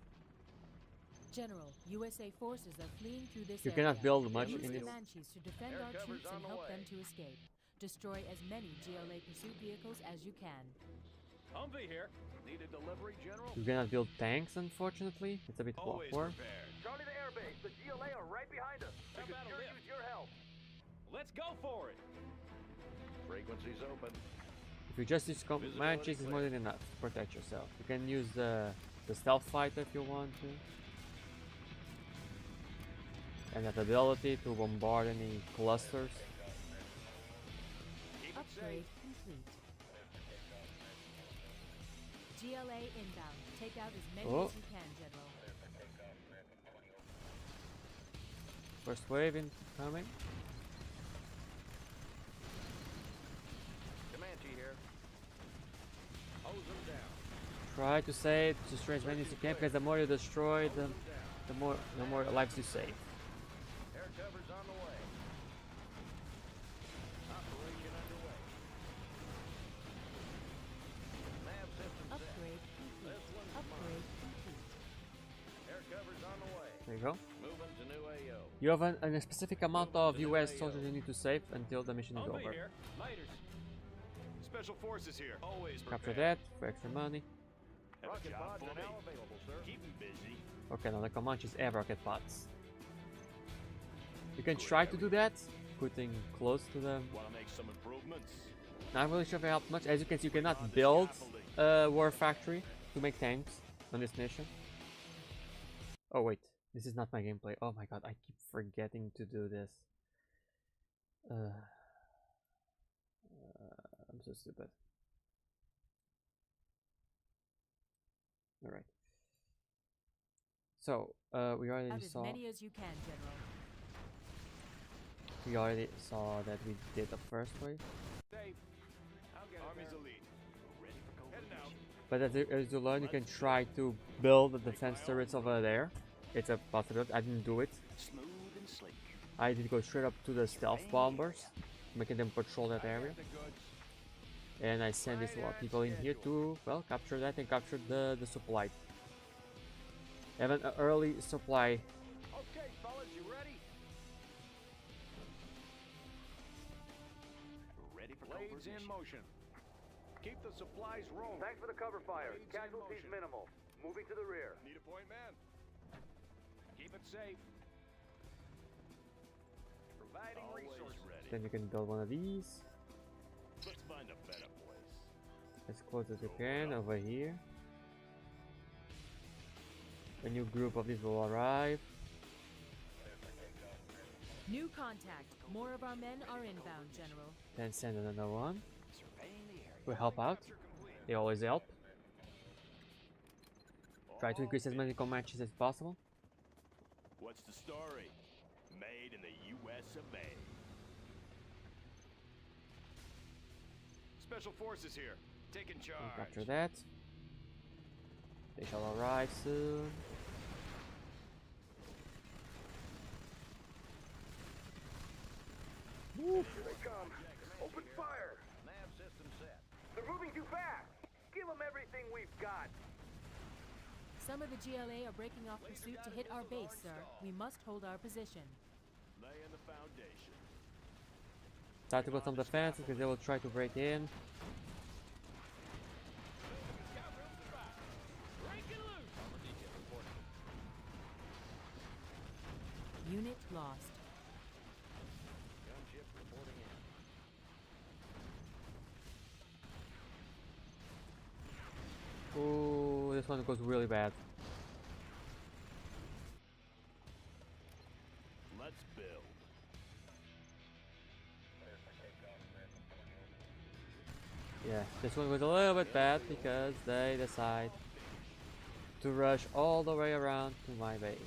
Speaker 2: General, USA forces are fleeing through this
Speaker 1: You
Speaker 2: area.
Speaker 1: cannot build much
Speaker 2: Use
Speaker 1: in this.
Speaker 2: Comanches to defend
Speaker 3: Air
Speaker 2: our
Speaker 3: cover's
Speaker 2: troops
Speaker 3: on
Speaker 2: and
Speaker 3: the
Speaker 2: help
Speaker 3: way.
Speaker 2: them to escape. Destroy as many GLA pursuit vehicles as you can.
Speaker 5: Humvee here. Need a delivery, General?
Speaker 1: You cannot build tanks, unfortunately. It's a bit
Speaker 5: Always
Speaker 1: awkward.
Speaker 5: prepared.
Speaker 3: Charlie the airbase. The GLA are right behind us. We
Speaker 5: How
Speaker 3: could
Speaker 5: about a
Speaker 3: sure
Speaker 5: lift?
Speaker 3: use your help.
Speaker 5: Let's go for it. Frequency's open.
Speaker 1: If you just use Comanches, it's more than enough to protect yourself. You can use the stealth fighter if you want to. And that ability to bombard any clusters.
Speaker 5: Keep it
Speaker 2: Upgrade
Speaker 5: safe.
Speaker 2: complete. GLA inbound. Take out as many
Speaker 1: Oh.
Speaker 2: as you can, General.
Speaker 1: First wave incoming.
Speaker 5: Comanche here. Hose them down.
Speaker 1: Try to save, destroy as many as you can, because the more you destroy, the more lives you save.
Speaker 5: Air cover's on the way. Operation underway. Nav system set.
Speaker 2: Upgrade complete.
Speaker 5: This one's
Speaker 2: Upgrade complete.
Speaker 5: Air cover's on the way.
Speaker 1: There you go.
Speaker 5: Moving to new AO.
Speaker 1: You have a specific amount of US soldiers you need to save until the mission is
Speaker 5: Humvee
Speaker 1: over.
Speaker 5: here. Lighters. Special forces here. Always
Speaker 1: Capture
Speaker 5: prepared.
Speaker 1: that for extra money.
Speaker 5: Have a
Speaker 3: Rocket
Speaker 5: job
Speaker 3: pods
Speaker 5: for
Speaker 3: are
Speaker 5: me.
Speaker 3: now available, sir.
Speaker 5: Keep 'em busy.
Speaker 1: Okay, now the Comanches have rocket pods. You can try to do that, putting close to them.
Speaker 5: Want to make some improvements?
Speaker 1: Not really sure if it helps much. As you can see, you cannot build a war factory to make tanks on this mission. Oh wait, this is not my gameplay. Oh my god, I keep forgetting to do this. I'm so stupid. Alright. So, we already
Speaker 2: Out as
Speaker 1: saw.
Speaker 2: many as you can, General.
Speaker 1: We already saw that we did the first wave.
Speaker 5: Safe. I'll get Army's elite. Ready for heading out.
Speaker 1: But as you learn, you can try to build the defense turrets over there. It's a possibility. I didn't do it.
Speaker 5: Smooth and sleek.
Speaker 1: I did go straight up to the stealth bombers, making them patrol that area.
Speaker 5: The goods.
Speaker 1: And I sent these lot of people in here to, well, capture that and capture the supply. Have an early supply.
Speaker 5: Okay, fellas, you ready? Ready for blades in motion. Keep the supplies rolling.
Speaker 3: Thanks for the cover fire.
Speaker 5: Blades in
Speaker 3: Casualties
Speaker 5: motion.
Speaker 3: minimal. Moving to the rear.
Speaker 5: Need a point, man. Keep it safe. Providing resources. Ready.
Speaker 1: Then you can build one of these
Speaker 5: Let's find a better place.
Speaker 1: as close as you can over here. A new group of these will arrive.
Speaker 2: New contact. More of our men are inbound, General.
Speaker 1: Then send another one.
Speaker 5: Surveying the area.
Speaker 1: Will help out. They always help. Try to increase as many Comanches as possible.
Speaker 5: What's the story? Made in the U.S. of A. Special forces here, taking
Speaker 1: And
Speaker 5: charge.
Speaker 1: capture that. They shall arrive soon.
Speaker 3: Here they come. Open fire.
Speaker 5: Nav system set.
Speaker 3: They're moving too fast. Give them everything we've got.
Speaker 2: Some of the GLA are breaking off pursuit to hit our base, sir. We must hold our position.
Speaker 5: Laying the foundation.
Speaker 1: Time to put some defenses because they will try to break in.
Speaker 2: Unit lost.
Speaker 5: Gunship reporting in.
Speaker 1: Ooh, this one goes really bad.
Speaker 4: Let's build.
Speaker 1: Yeah, this one was a little bit bad because they decide to rush all the way around to my base.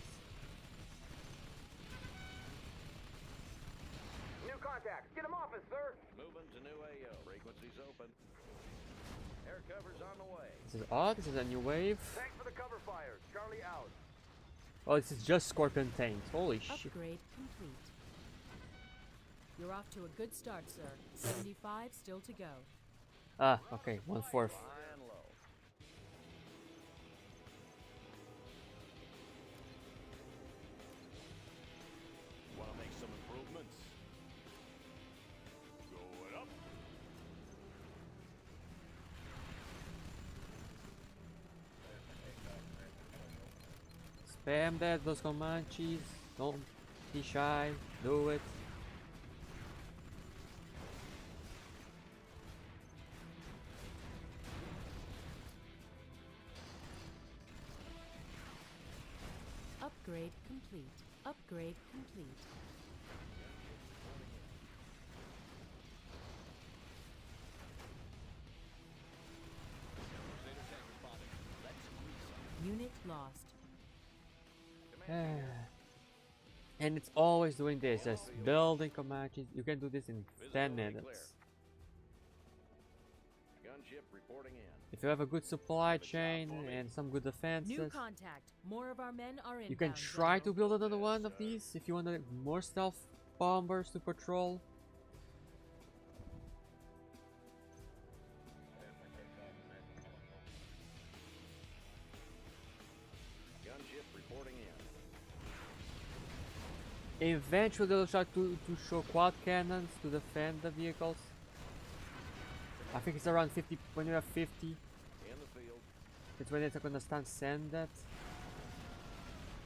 Speaker 3: New contacts. Get them off us, sir.
Speaker 5: Moving to new AO. Frequencies open. Air cover's on the way.
Speaker 1: This is odd, this is a new wave.
Speaker 3: Thanks for the cover fire. Charlie out.
Speaker 1: Oh, this is just Scorpion tanks. Holy shit.
Speaker 2: Upgrade complete. You're off to a good start, sir. 75 still to go.
Speaker 1: Ah, okay, 1/4.
Speaker 5: Flying low.
Speaker 4: Want to make some improvements? Going up.
Speaker 1: Spam that, those Comanches. Don't be shy. Do it.
Speaker 2: Upgrade complete. Upgrade complete. Unit lost.
Speaker 1: And it's always doing this, just building Comanches. You can do this in 10 minutes.
Speaker 5: Gunship reporting in.
Speaker 1: If you have a good supply chain and some good
Speaker 2: New
Speaker 1: defenses,
Speaker 2: contact. More of our men are inbound.
Speaker 1: you can try to
Speaker 2: General.
Speaker 1: build another one of these if you want more stealth bombers to patrol.
Speaker 5: Gunship reporting in.
Speaker 1: Eventually they'll try to show quad cannons to defend the vehicles. I think it's around 50, when you have 50,
Speaker 5: In the field.
Speaker 1: it's when they're gonna start send that.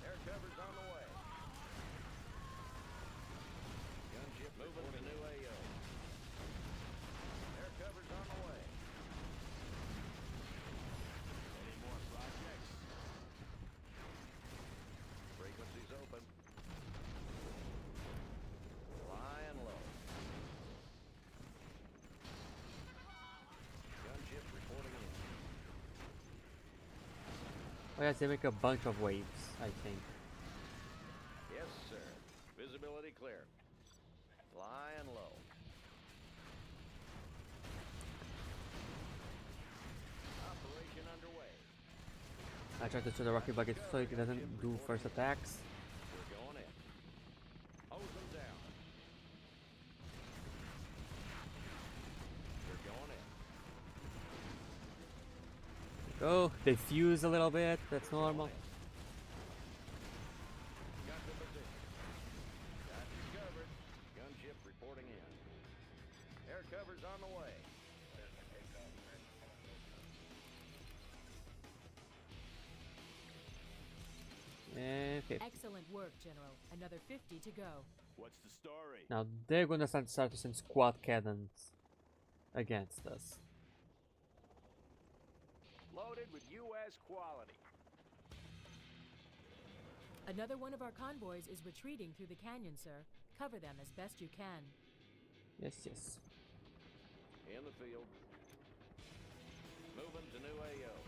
Speaker 5: Air cover's on the way. Gunship moving to new AO. Air cover's on the way.
Speaker 4: Any more projects?
Speaker 5: Frequencies open. Flying low. Gunship reporting in.
Speaker 1: Oh yes, they make a bunch of waves, I think.
Speaker 5: Yes, sir. Visibility clear. Flying low. Operation underway.
Speaker 1: I tried to show the rocket bucket so it doesn't do first attacks.
Speaker 5: We're going in. Hose them down. We're going in.
Speaker 1: Go, they fuse a little bit, that's normal.
Speaker 5: Got the position. Got you covered. Gunship reporting in. Air cover's on the way.
Speaker 1: And 50.
Speaker 2: Excellent work, General. Another 50 to go.
Speaker 4: What's the story?
Speaker 1: Now they're gonna start to send squad cannons against us.
Speaker 5: Loaded with U.S. quality.
Speaker 2: Another one of our convoys is retreating through the canyon, sir. Cover them as best you can.
Speaker 1: Yes, yes.
Speaker 5: In the field. Moving to new AO.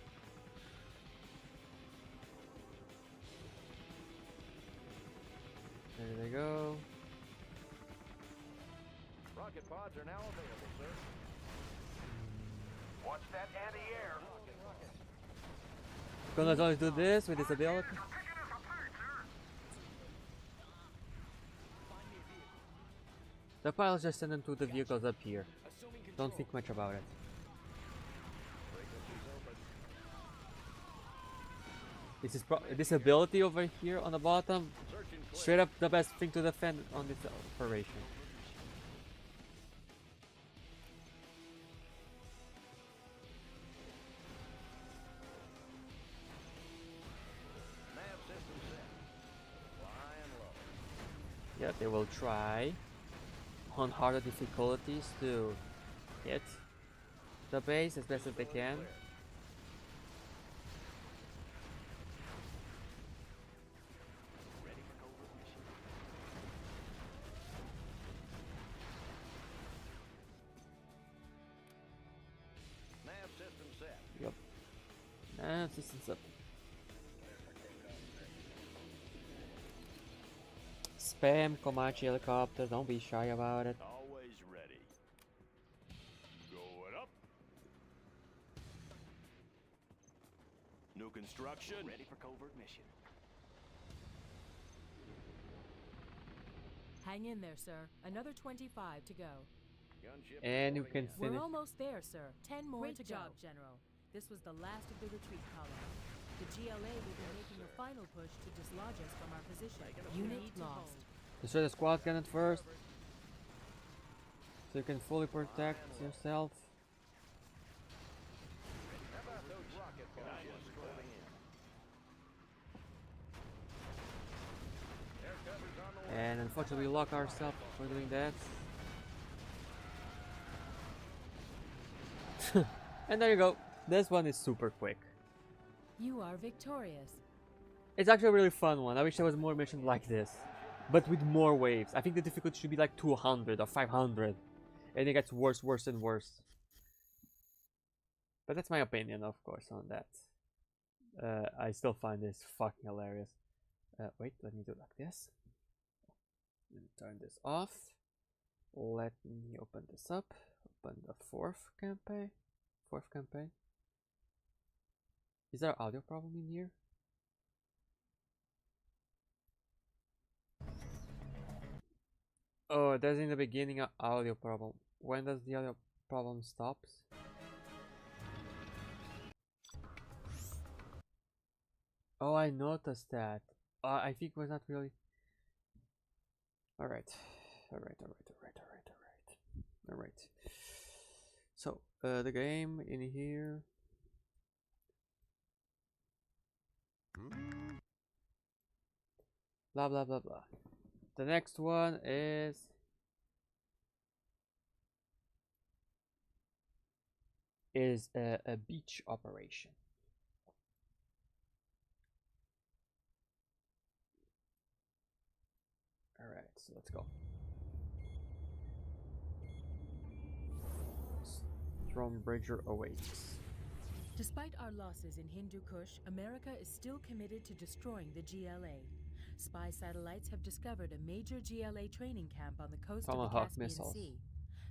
Speaker 1: There they go.
Speaker 5: Rocket pods are now available, sir.
Speaker 3: Watch that anti-air.
Speaker 1: Gonna always do this with his ability. The pilots just send them to the vehicles up here. Don't think much about it.
Speaker 5: Frequencies open.
Speaker 1: This ability over here on the bottom,
Speaker 5: Search and clear.
Speaker 1: straight up the best thing to defend on this operation. that they will try on harder difficulties to hit the base as best as they can.
Speaker 4: Ready for covert mission.
Speaker 5: Nav system set.
Speaker 1: Yep. And systems up. Spam Comanche helicopter, don't be shy about it.
Speaker 4: Always ready. Going up. New construction. Ready for covert mission.
Speaker 2: Hang in there, sir. Another 25 to go.
Speaker 5: Gunship
Speaker 1: And you
Speaker 5: reporting
Speaker 1: can
Speaker 5: in.
Speaker 2: We're
Speaker 1: finish.
Speaker 2: almost there, sir. 10 more
Speaker 6: Great
Speaker 2: to
Speaker 6: job,
Speaker 2: go. General. This was the last of the retreat column. The GLA will be making a final push to dislodge us from our position. Unit lost.
Speaker 1: Destroy the squad cannon first, so you can fully protect yourself.
Speaker 5: How about those rocket gunships rolling in? Air cover's on the way.
Speaker 1: And unfortunately we lock ourselves for doing that. And there you go. This one is super quick.
Speaker 2: You are victorious.
Speaker 1: It's actually a really fun one. I wish there was more missions like this, but with more waves. I think the difficulty should be like 200 or 500, and it gets worse, worse, and worse. But that's my opinion, of course, on that. I still find this fucking hilarious. Wait, let me do it like this. Let me turn this off. Let me open this up. Open the fourth campaign. Is there an audio problem in here? Oh, there's in the beginning an audio problem. When does the audio problem stops? Oh, I noticed that. I think it was not really. Alright. So, the game in here. Blah blah blah blah. The next one is a beach operation. All right, so let's go. Stormbridger awaits.
Speaker 2: Despite our losses in Hindu Kush, America is still committed to destroying the GLA. Spy satellites have discovered a major GLA training camp on the coast of the
Speaker 1: Tomahawk
Speaker 2: Caspian
Speaker 1: missiles.
Speaker 2: Sea.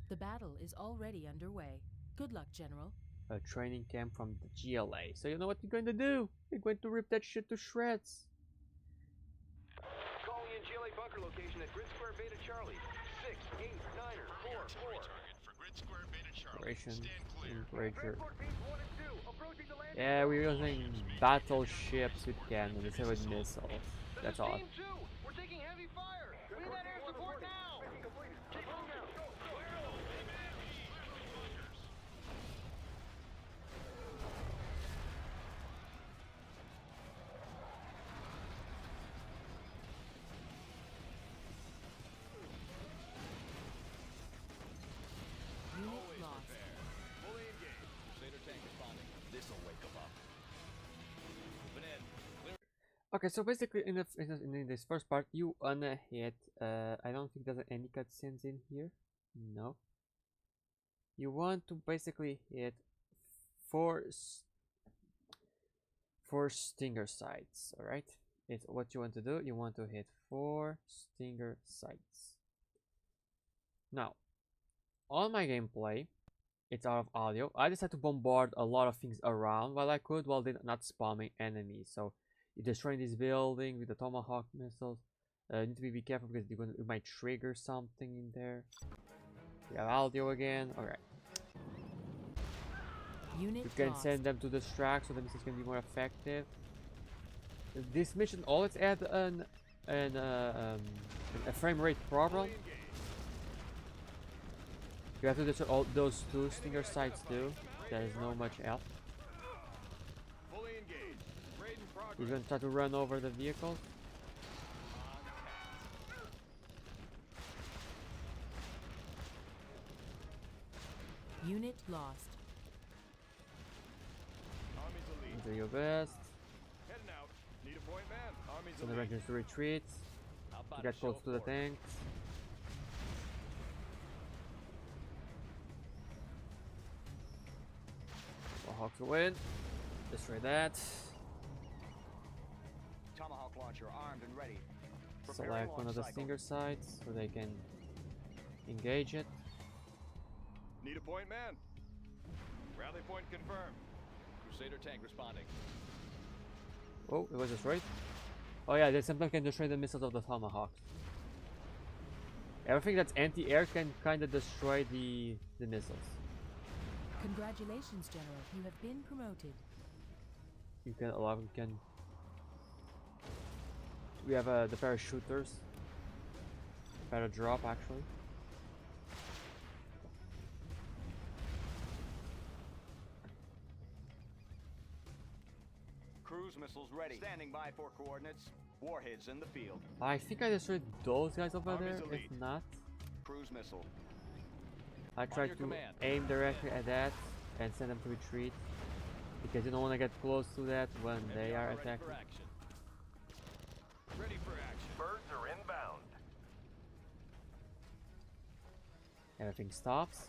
Speaker 2: The battle is already underway. Good luck, General.
Speaker 1: A training camp from the GLA. So you know what you're going to do? You're going to rip that shit to shreds.
Speaker 3: Calling in GLA bunker location at Grid Square Beta Charlie. 689er 44.
Speaker 1: Operation Stormbridger.
Speaker 3: Transport teams 1 and 2 approaching the landing.
Speaker 1: Yeah, we're using battleships with cannons instead with missiles. That's all.
Speaker 3: Team 2, we're taking heavy fire. We need that air support now. Keep on now.
Speaker 2: Unit lost.
Speaker 5: Fully engaged. Crusader tank responding. This'll wake them up. Moving in. Clear.
Speaker 1: Okay, so basically in this first part you wanna hit I don't think there's any cutscenes in here. No. You want to basically hit four stinger sites, alright? It's what you want to do. You want to hit 4 stinger sites. Now, on my gameplay, it's out of audio. I decided to bombard a lot of things around while I could, while not spamming enemies. So you're destroying this building with the Tomahawk missiles. You need to be careful because you might trigger something in there. We have audio again. Alright.
Speaker 2: Unit
Speaker 1: You can
Speaker 2: lost.
Speaker 1: send them to distract so the missiles can be more effective. This mission always add a frame rate problem. You have to destroy all those 2 stinger sites too. There is no much else.
Speaker 5: Fully engaged. Raid in progress.
Speaker 1: You're gonna try to run over the vehicles.
Speaker 2: Unit lost.
Speaker 5: Army's elite.
Speaker 1: Do your best.
Speaker 5: Heading out. Need a point man. Army's
Speaker 1: Send the
Speaker 5: elite.
Speaker 1: Rangers to retreat.
Speaker 5: How about
Speaker 1: To
Speaker 5: a
Speaker 1: get
Speaker 5: show
Speaker 1: close
Speaker 5: of
Speaker 1: to the
Speaker 5: force?
Speaker 1: tanks. Warhawks will win. Destroy that.
Speaker 3: Tomahawk launcher armed and ready. Preparing
Speaker 1: Select one
Speaker 3: launch
Speaker 1: of the
Speaker 3: cycle.
Speaker 1: stinger sites so they can engage it.
Speaker 5: Need a point man. Rally point confirmed. Crusader tank responding.
Speaker 1: Oh, it was destroyed. Oh yeah, they sometimes can destroy the missiles of the Tomahawks. Everything that's anti-air can kind of destroy the missiles.
Speaker 2: Congratulations, General. You have been promoted.
Speaker 1: You can allow can. We have the parachuters. Better drop actually.
Speaker 3: Cruise missiles ready. Standing by for coordinates. Warheads in the field.
Speaker 1: I think I destroyed those guys over
Speaker 5: Army's
Speaker 1: there.
Speaker 5: elite.
Speaker 1: If not,
Speaker 3: Cruise missile.
Speaker 1: I tried
Speaker 5: your
Speaker 1: to
Speaker 5: command.
Speaker 1: aim directly at that and send them to retreat because you don't want to get close to that when
Speaker 5: Heavy
Speaker 1: they are
Speaker 5: armor ready
Speaker 1: attacking.
Speaker 5: for action. Ready for action.
Speaker 3: Birds are inbound.
Speaker 1: Everything stops.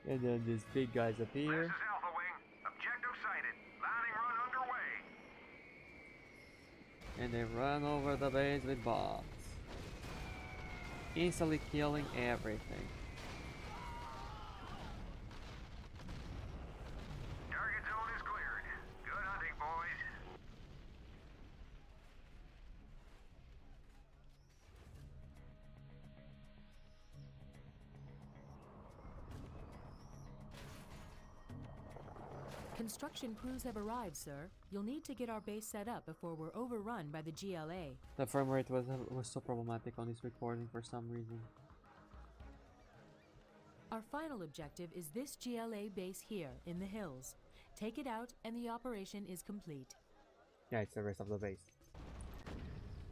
Speaker 1: And then these big guys appear.
Speaker 3: Alpha Wing. Objective sighted. Landing run underway.
Speaker 1: And they run over the base with bombs. Instantly killing everything.
Speaker 3: Target zone is cleared. Good hunting, boys.
Speaker 2: Construction crews have arrived, sir. You'll need to get our base set up before we're overrun by the GLA.
Speaker 1: The frame rate was so problematic on this recording for some reason.
Speaker 2: Our final objective is this GLA base here in the hills. Take it out and the operation is complete.
Speaker 1: Yeah, it's the rest of the base.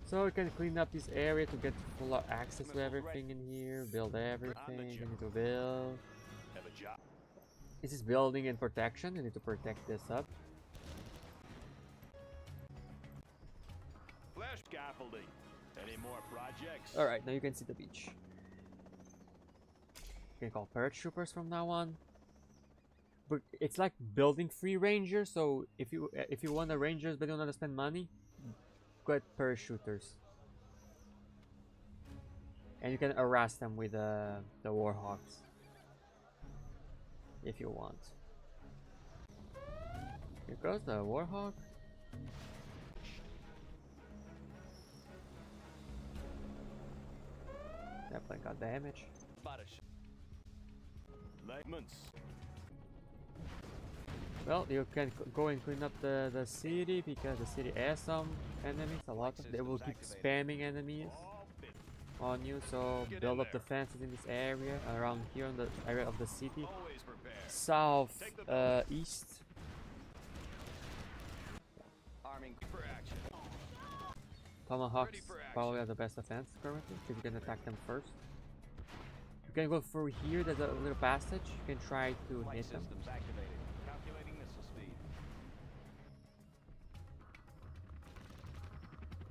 Speaker 1: So we can clean up this area to get full access to everything in here, build everything we need to build.
Speaker 5: Have a job.
Speaker 1: This is building and protection. You need to protect this up.
Speaker 5: Flash scaffolding. Any more projects?
Speaker 1: Alright, now you can see the beach. You can call paratroopers from now on. But it's like building free rangers, so if you want the rangers but you don't want to spend money, get parachuters. And you can harass them with the Warhawks. If you want. Here goes the Warhawk. That plane got damaged.
Speaker 5: Lights.
Speaker 1: Well, you can go and clean up the city because the city has some enemies. A lot of they will keep spamming enemies on you. So build up defenses in this area around here in the area of the city.
Speaker 5: Always prepared.
Speaker 1: South, east.
Speaker 3: Arming.
Speaker 5: For action.
Speaker 1: Tomahawks
Speaker 5: Ready for action.
Speaker 1: probably are the best defense currently because you can attack them first. You can go through here. There's a little passage. You can try to
Speaker 3: Flight
Speaker 1: hit them.
Speaker 3: systems activated. Calculating missile speed.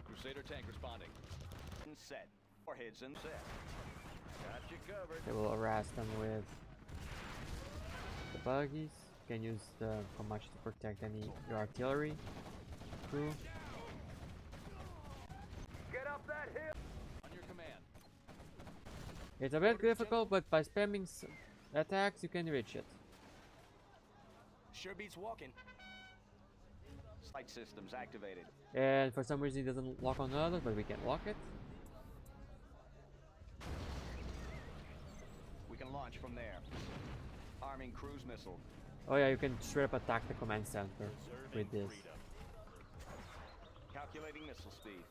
Speaker 5: Crusader tank responding.
Speaker 3: And set. Warheads and set.
Speaker 5: Got you covered.
Speaker 1: They will harass them with the buggies. You can use the Comanche to protect your artillery crew.
Speaker 3: Get up that hill.
Speaker 5: On your command.
Speaker 1: It's a bit difficult, but by spamming attacks, you can reach it.
Speaker 3: Sure beats walking. Flight systems activated.
Speaker 1: And for some reason, it doesn't lock on others, but we can lock it.
Speaker 3: We can launch from there. Arming cruise missile.
Speaker 1: Oh yeah, you can straight up attack the command center with this.
Speaker 3: Calculating missile speed.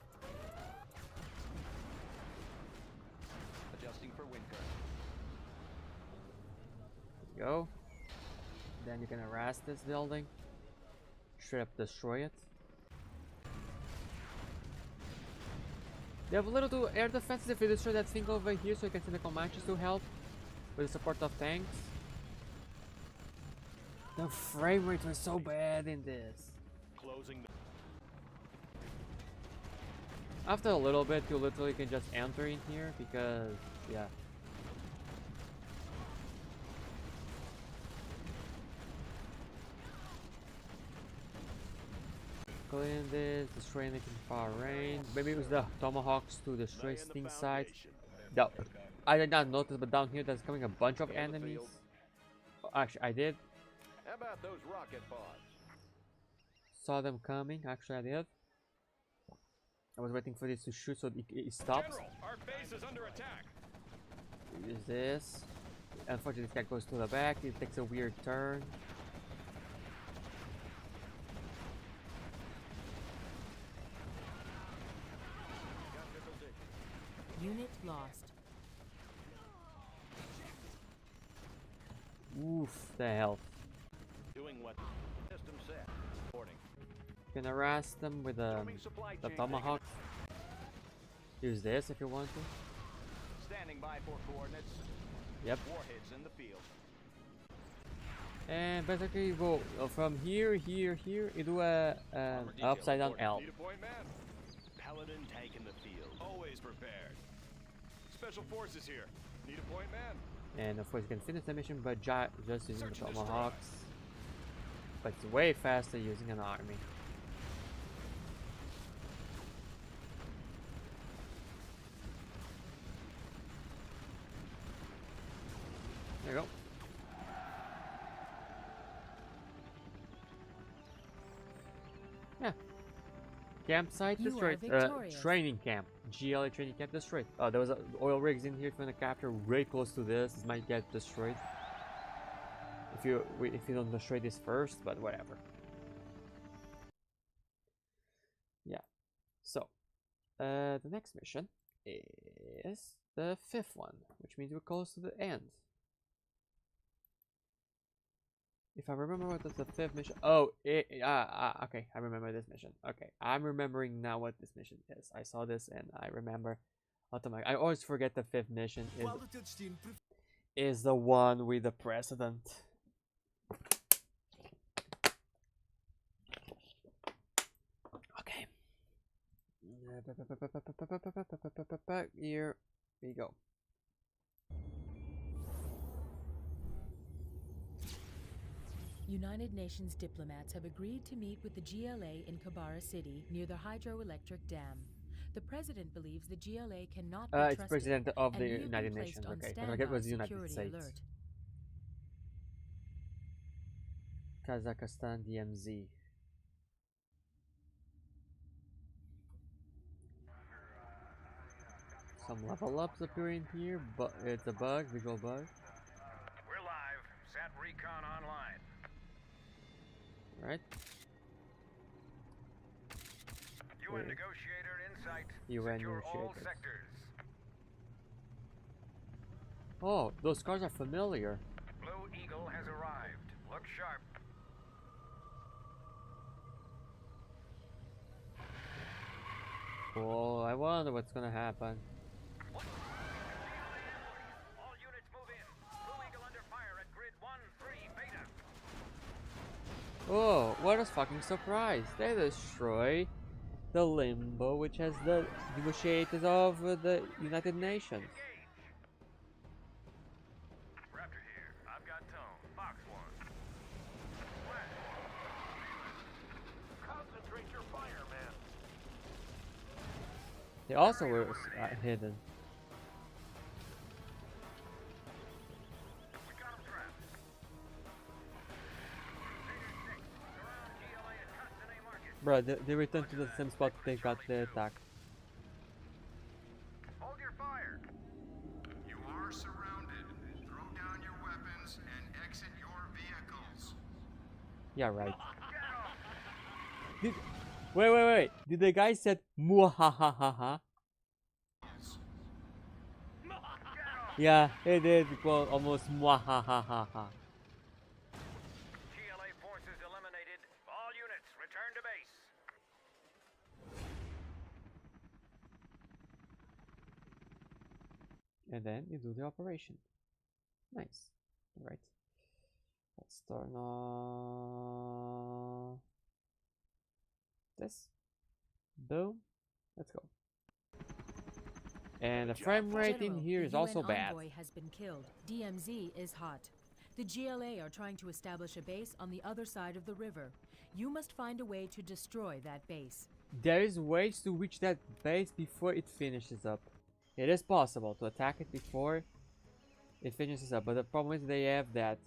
Speaker 3: Adjusting for wind current.
Speaker 1: There you go. Then you can harass this building. Straight up destroy it. They have a little to air defenses if you destroy that thing over here, so you can send the Comanches to help with the support of tanks. The frame rate was so bad in this.
Speaker 5: Closing the
Speaker 1: After a little bit, you literally can just enter in here because, yeah. Clean this, destroying it in far range. Maybe it was the tomahawks to destroy
Speaker 5: laying the
Speaker 1: sting sites.
Speaker 5: foundation.
Speaker 1: I did not notice, but down here there's coming a bunch of
Speaker 5: Know the
Speaker 1: enemies.
Speaker 5: field.
Speaker 1: Oh, actually, I did.
Speaker 5: How about those rocket pods?
Speaker 1: Saw them coming. Actually, I did. I was waiting for this to shoot so it stops.
Speaker 5: General, our base is under attack.
Speaker 1: Use this. Unfortunately, this guy goes to the back. It takes a weird turn.
Speaker 5: Got your position.
Speaker 2: Unit lost.
Speaker 1: Oof, the health.
Speaker 5: Doing what? System set. Reporting.
Speaker 1: You can harass them with
Speaker 5: Zooming supply
Speaker 1: the
Speaker 5: chain
Speaker 1: tomahawk. Use this if you want to.
Speaker 5: Standing by for coordinates.
Speaker 1: Yep.
Speaker 5: Warheads in the field.
Speaker 1: And basically you go from here, here, here. You do a
Speaker 5: Armor detail
Speaker 1: upside down
Speaker 5: reporting.
Speaker 1: L.
Speaker 5: Need a point man. Paladin tank in the field. Always prepared. Special forces here. Need a point man.
Speaker 1: And of course you can finish the mission by just using the
Speaker 5: Search and destroy.
Speaker 1: tomahawks. But it's way faster using an army. There you go. Yeah. Campsite
Speaker 2: You are
Speaker 1: destroyed.
Speaker 2: victorious.
Speaker 1: Training camp. GLA training camp destroyed. Oh, there was oil rigs in here if you want to capture. Way close to this. This might get destroyed. If you don't destroy this first, but whatever. Yeah. So, the next mission is the 5th one, which means we're close to the end. If I remember what was the 5th mission. Oh, okay. I remember this mission. Okay, I'm remembering now what this mission is. I saw this and I remember. I always forget the 5th mission is the one with the president. Okay. Here we go.
Speaker 2: United Nations diplomats have agreed to meet with the GLA in Kabara City near the hydroelectric dam. The president believes the GLA cannot be
Speaker 1: It's
Speaker 2: trusted,
Speaker 1: president of
Speaker 2: and
Speaker 1: the
Speaker 2: we have been
Speaker 1: United
Speaker 2: placed
Speaker 1: Nations.
Speaker 2: on
Speaker 1: Okay, but
Speaker 2: standby
Speaker 1: it was the United
Speaker 2: security
Speaker 1: States.
Speaker 2: alert.
Speaker 1: Kazakhstan, DMZ. Some level ups appearing here, but it's a bug, visual bug.
Speaker 3: We're live. Sat recon online.
Speaker 1: Right?
Speaker 3: UN
Speaker 1: Okay.
Speaker 3: negotiator in sight.
Speaker 1: UN
Speaker 3: Secure all
Speaker 1: negotiators.
Speaker 3: sectors.
Speaker 1: Oh, those cars are familiar.
Speaker 3: Blue Eagle has arrived. Look sharp.
Speaker 1: Oh, I wonder what's gonna happen.
Speaker 3: All units move in. Blue Eagle under fire at grid 1-3 beta.
Speaker 1: Oh, what a fucking surprise! They destroy the Limbo, which has the negotiators of the United Nations.
Speaker 3: Raptor here. I've got tone. Fox 1. Concentrate your fire, man.
Speaker 1: They also were hidden.
Speaker 3: We got him trapped. Ranger 6, surround GLA at Custom Market.
Speaker 1: Bro, they returned to the same spot they got the attack.
Speaker 3: Hold your fire.
Speaker 6: You are surrounded. Throw down your weapons and exit your vehicles.
Speaker 1: Yeah, right.
Speaker 3: Get off.
Speaker 1: Wait. Did the guy said muahahaha? Yeah, he did. Well, almost muahahaha.
Speaker 3: GLA forces eliminated. All units return to base.
Speaker 1: and then you do the operation. Nice. All right. Let's turn on this. Boom. Let's go. And the frame rate in here is also bad.
Speaker 2: The UN envoy has been killed. DMZ is hot. The GLA are trying to establish a base on the other side of the river. You must find a way to destroy that base.
Speaker 1: There is ways to reach that base before it finishes up. It is possible to attack it before it finishes up, but the problem is they have that.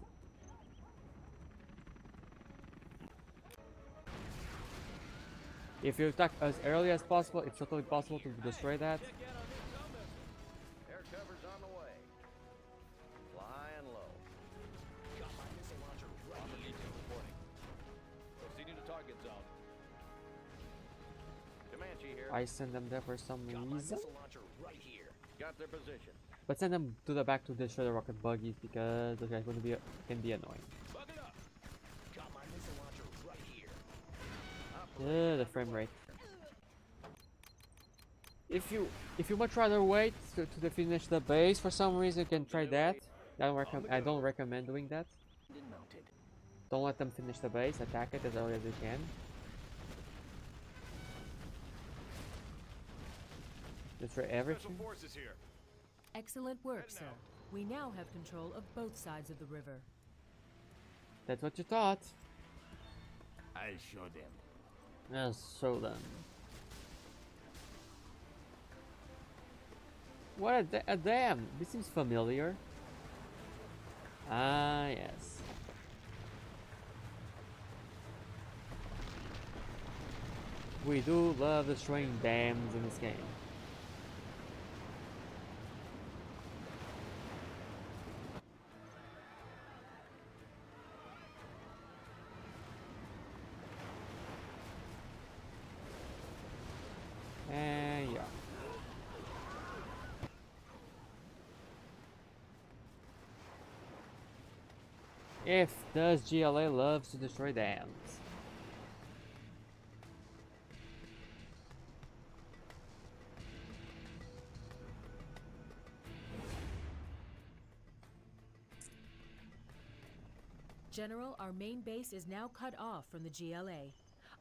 Speaker 1: If you attack as early as possible, it's totally possible to destroy that.
Speaker 5: Air cover's on the way. Flying low.
Speaker 4: Got my missile launcher right on the detail reporting. Proceeding to target zone.
Speaker 5: Comanche here.
Speaker 1: I send them there for some
Speaker 4: Got my
Speaker 1: reason,
Speaker 4: missile launcher right here.
Speaker 5: Got their position.
Speaker 1: but send them to the back to destroy the rocket buggies because those guys can be annoying.
Speaker 4: Bug it up. Got my missile launcher right here.
Speaker 1: The frame rate. If you much rather wait to finish the base for some reason, you can try that. I don't recommend doing that.
Speaker 4: Mounted.
Speaker 1: Don't let them finish the base. Attack it as early as you can. Destroy everything.
Speaker 4: Forces here.
Speaker 2: Excellent work, sir. We now have control of both sides of the river.
Speaker 1: That's what you thought.
Speaker 4: I'll show them.
Speaker 1: Yes, show them. What a damn! This seems familiar. Ah, yes. We do love destroying dams in this game. And yeah. If does GLA loves to destroy dams.
Speaker 2: General, our main base is now cut off from the GLA.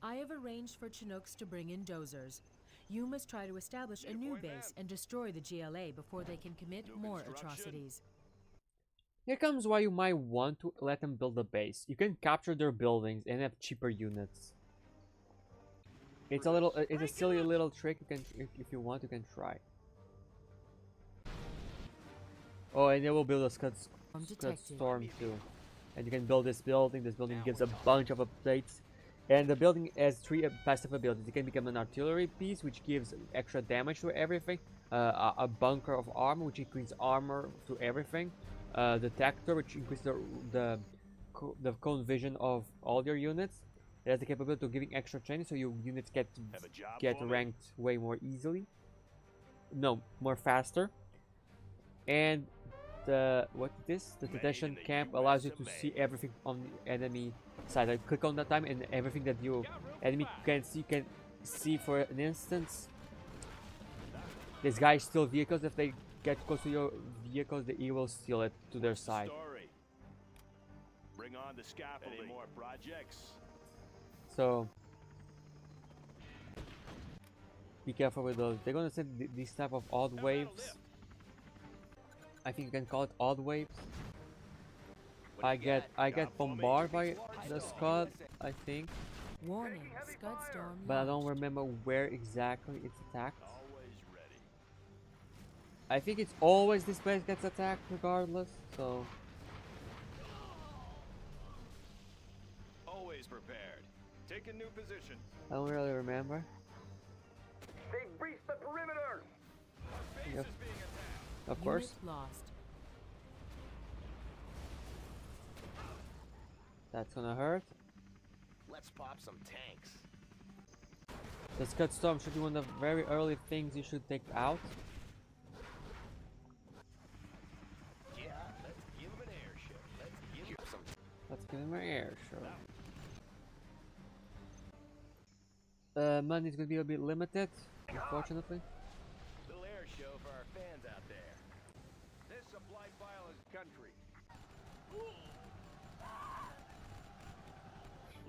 Speaker 2: I have arranged for Chinooks to bring in dozers. You must try to establish a new base and destroy the GLA before they can commit more atrocities.
Speaker 1: Here comes why you might want to let them build a base. You can capture their buildings and have cheaper units. It's a silly little trick. You can, if you want, you can try. Oh, and they will build a Scud Storm too. And you can build this building. This building gives a bunch of updates. And the building has 3 passive abilities. It can become an artillery piece, which gives extra damage to everything. A bunker of armor, which increases armor to everything. Detector, which increases the cone vision of all your units. It has the capability of giving extra training, so your units get ranked way more easily. No, more faster. And the detention camp allows you to see everything on the enemy side. I click on that time, and everything that your enemy can see for an instance. This guy steals vehicles. If they get close to your vehicles, he will steal it to their side.
Speaker 4: Bring on the scaffolding. Any more projects?
Speaker 1: So be careful with those. They're gonna send these type of odd waves. I think you can call it odd waves. I get bombarded by the Scud, I think,
Speaker 2: Warning, Scud Storm
Speaker 1: but I don't
Speaker 2: launched.
Speaker 1: remember where exactly it's attacked. I think it's always this base gets attacked regardless, so
Speaker 4: Always prepared. Take a new position.
Speaker 1: I don't really remember.
Speaker 3: They breached the perimeter!
Speaker 1: Yep. Of course.
Speaker 2: Unit lost.
Speaker 1: That's gonna hurt.
Speaker 5: Let's pop some tanks.
Speaker 1: The Scud Storm should be one of the very early things you should take out.
Speaker 5: Yeah, let's give him an airship. Let's give him some.
Speaker 1: Let's give him an air show. Money's gonna be a bit limited, unfortunately.
Speaker 5: Little air show for our fans out there.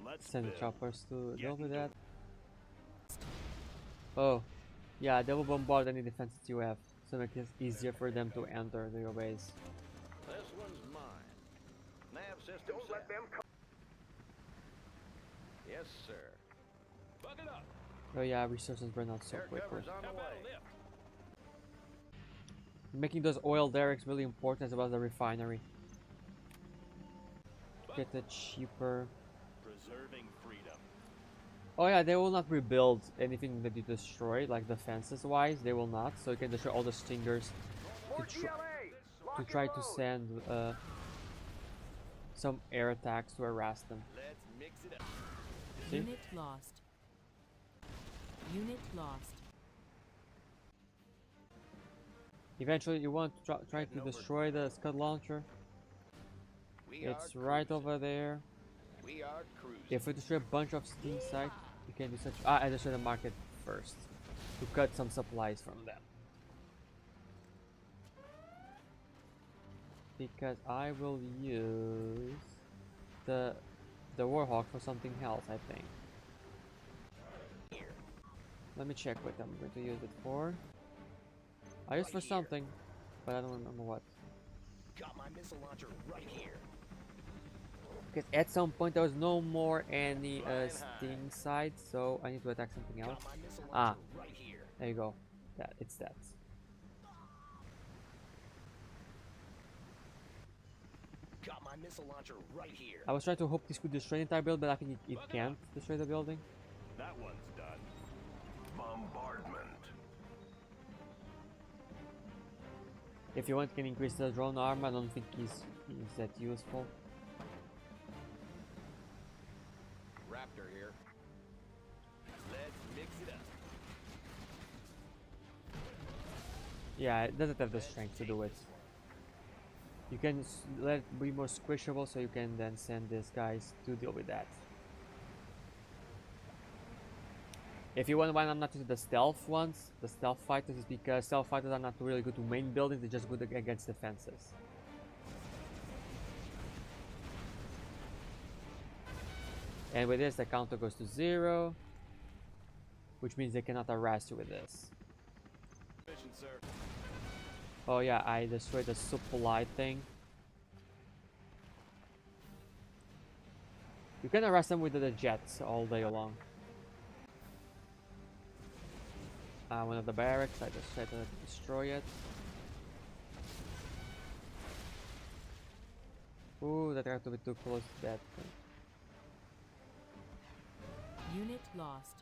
Speaker 4: Let's
Speaker 1: Send the
Speaker 4: build.
Speaker 1: choppers to deal
Speaker 4: Getting
Speaker 1: with
Speaker 4: to
Speaker 1: that. Oh, yeah, they will bombard any defenses you have, so make it easier for them to enter your base.
Speaker 5: This one's mine. Nav system
Speaker 3: Don't
Speaker 5: set.
Speaker 3: let them come.
Speaker 5: Yes, sir.
Speaker 4: Bucket up.
Speaker 1: Oh yeah, resources burn out so
Speaker 5: Air
Speaker 1: quickly.
Speaker 5: cover's on
Speaker 4: How
Speaker 5: the
Speaker 4: about
Speaker 5: way.
Speaker 4: a lift?
Speaker 1: Making those oil derricks really important as well as the refinery. Get it cheaper.
Speaker 4: Preserving freedom.
Speaker 1: Oh yeah, they will not rebuild anything that you destroy, like defenses wise, they will not. So you can destroy all the stingers
Speaker 3: More
Speaker 1: to,
Speaker 3: GLA. Lock
Speaker 1: to
Speaker 3: and
Speaker 1: try to
Speaker 3: load.
Speaker 1: send some air attacks to harass them.
Speaker 4: Let's mix it up.
Speaker 1: See?
Speaker 2: Unit lost. Unit lost.
Speaker 1: Eventually you want to try to destroy the Scud launcher.
Speaker 5: We are
Speaker 1: It's right
Speaker 5: cruising.
Speaker 1: over there.
Speaker 5: We are cruising.
Speaker 1: If we destroy a bunch of steam sites, you can do such. I destroy the market first to cut some supplies from them. Because I will use the Warhawk for something else, I think. Let me check what I'm going to use it for. I use for something, but I don't remember what.
Speaker 5: Got my missile launcher right here.
Speaker 1: Because at some point there was no more any
Speaker 5: Flying
Speaker 1: sting
Speaker 5: high.
Speaker 1: sides, so I need to attack something else.
Speaker 5: Got my missile
Speaker 1: Ah,
Speaker 5: launcher right here.
Speaker 1: there you go. It's that.
Speaker 5: Got my missile launcher right here.
Speaker 1: I was trying to hope this could destroy the entire building, but I think it can't destroy the building.
Speaker 4: That one's done.
Speaker 6: Bombardment.
Speaker 1: If you want, you can increase the drone armor. I don't think he's that useful.
Speaker 5: Raptor here.
Speaker 4: Let's mix it up.
Speaker 1: Yeah, it doesn't have the strength to do it. You can let it be more squishable, so you can then send these guys to deal with that. If you want, why I'm not using the stealth ones, the stealth fighters, is because stealth fighters are not really good to main buildings, they're just good against defenses. And with this, the counter goes to 0, which means they cannot harass you with this.
Speaker 4: Mission, sir.
Speaker 1: Oh yeah, I destroyed the supply thing. You can harass them with the jets all day long. One of the barracks, I just tried to destroy it. Ooh, that had to be too close to that thing.
Speaker 2: Unit lost.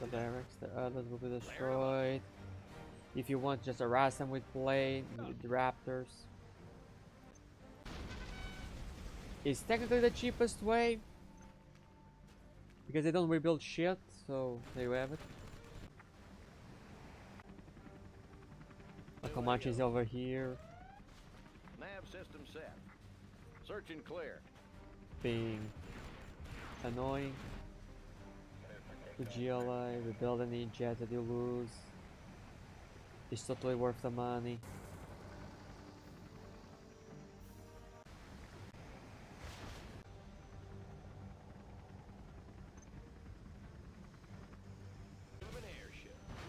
Speaker 1: The barracks, the others will be destroyed. If you want, just harass them with plane, with raptors. It's technically the cheapest way because they don't rebuild shit, so there you have it. The Comanche is over here,
Speaker 5: Nav system set. Search and clear.
Speaker 1: being annoying. The GLA, rebuild any jets that you lose. It's totally worth the money.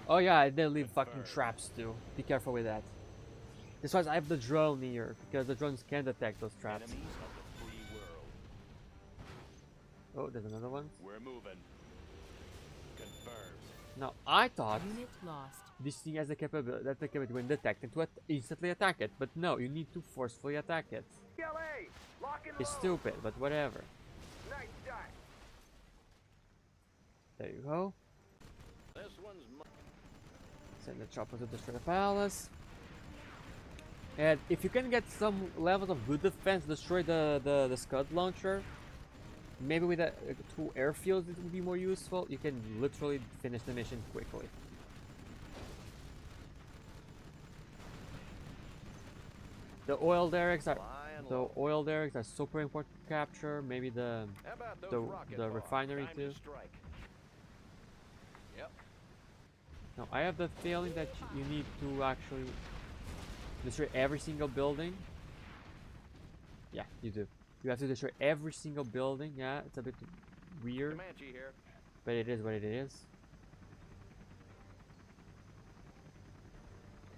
Speaker 1: Oh yeah, they leave fucking traps too. Be careful with that. That's why I have the drone here, because the drones can detect those traps.
Speaker 4: Enemies of the free world.
Speaker 1: Oh, there's another one.
Speaker 4: We're moving. Confirmed.
Speaker 1: Now, I thought
Speaker 2: Unit lost.
Speaker 1: this thing has the capability when detected to instantly attack it, but no, you need to forcefully attack it.
Speaker 3: GLA. Lock and
Speaker 1: It's
Speaker 3: load.
Speaker 1: stupid, but whatever.
Speaker 3: Nice shot.
Speaker 1: There you go.
Speaker 5: This one's mine.
Speaker 1: Send the chopper to destroy the palace. And if you can get some levels of good defense, destroy the Scud launcher, maybe with 2 airfields it would be more useful. You can literally finish the mission quickly. The oil derricks are super important to capture. Maybe the
Speaker 5: How about those
Speaker 1: the-
Speaker 5: rocket
Speaker 1: the
Speaker 5: bombs?
Speaker 1: refinery
Speaker 5: Time
Speaker 1: too.
Speaker 5: to strike. Yep.
Speaker 1: Now, I have the feeling that you need to actually destroy every single building. Yeah, you do. You have to destroy every single building. Yeah, it's a bit weird,
Speaker 5: Comanche here.
Speaker 1: but it is what it is.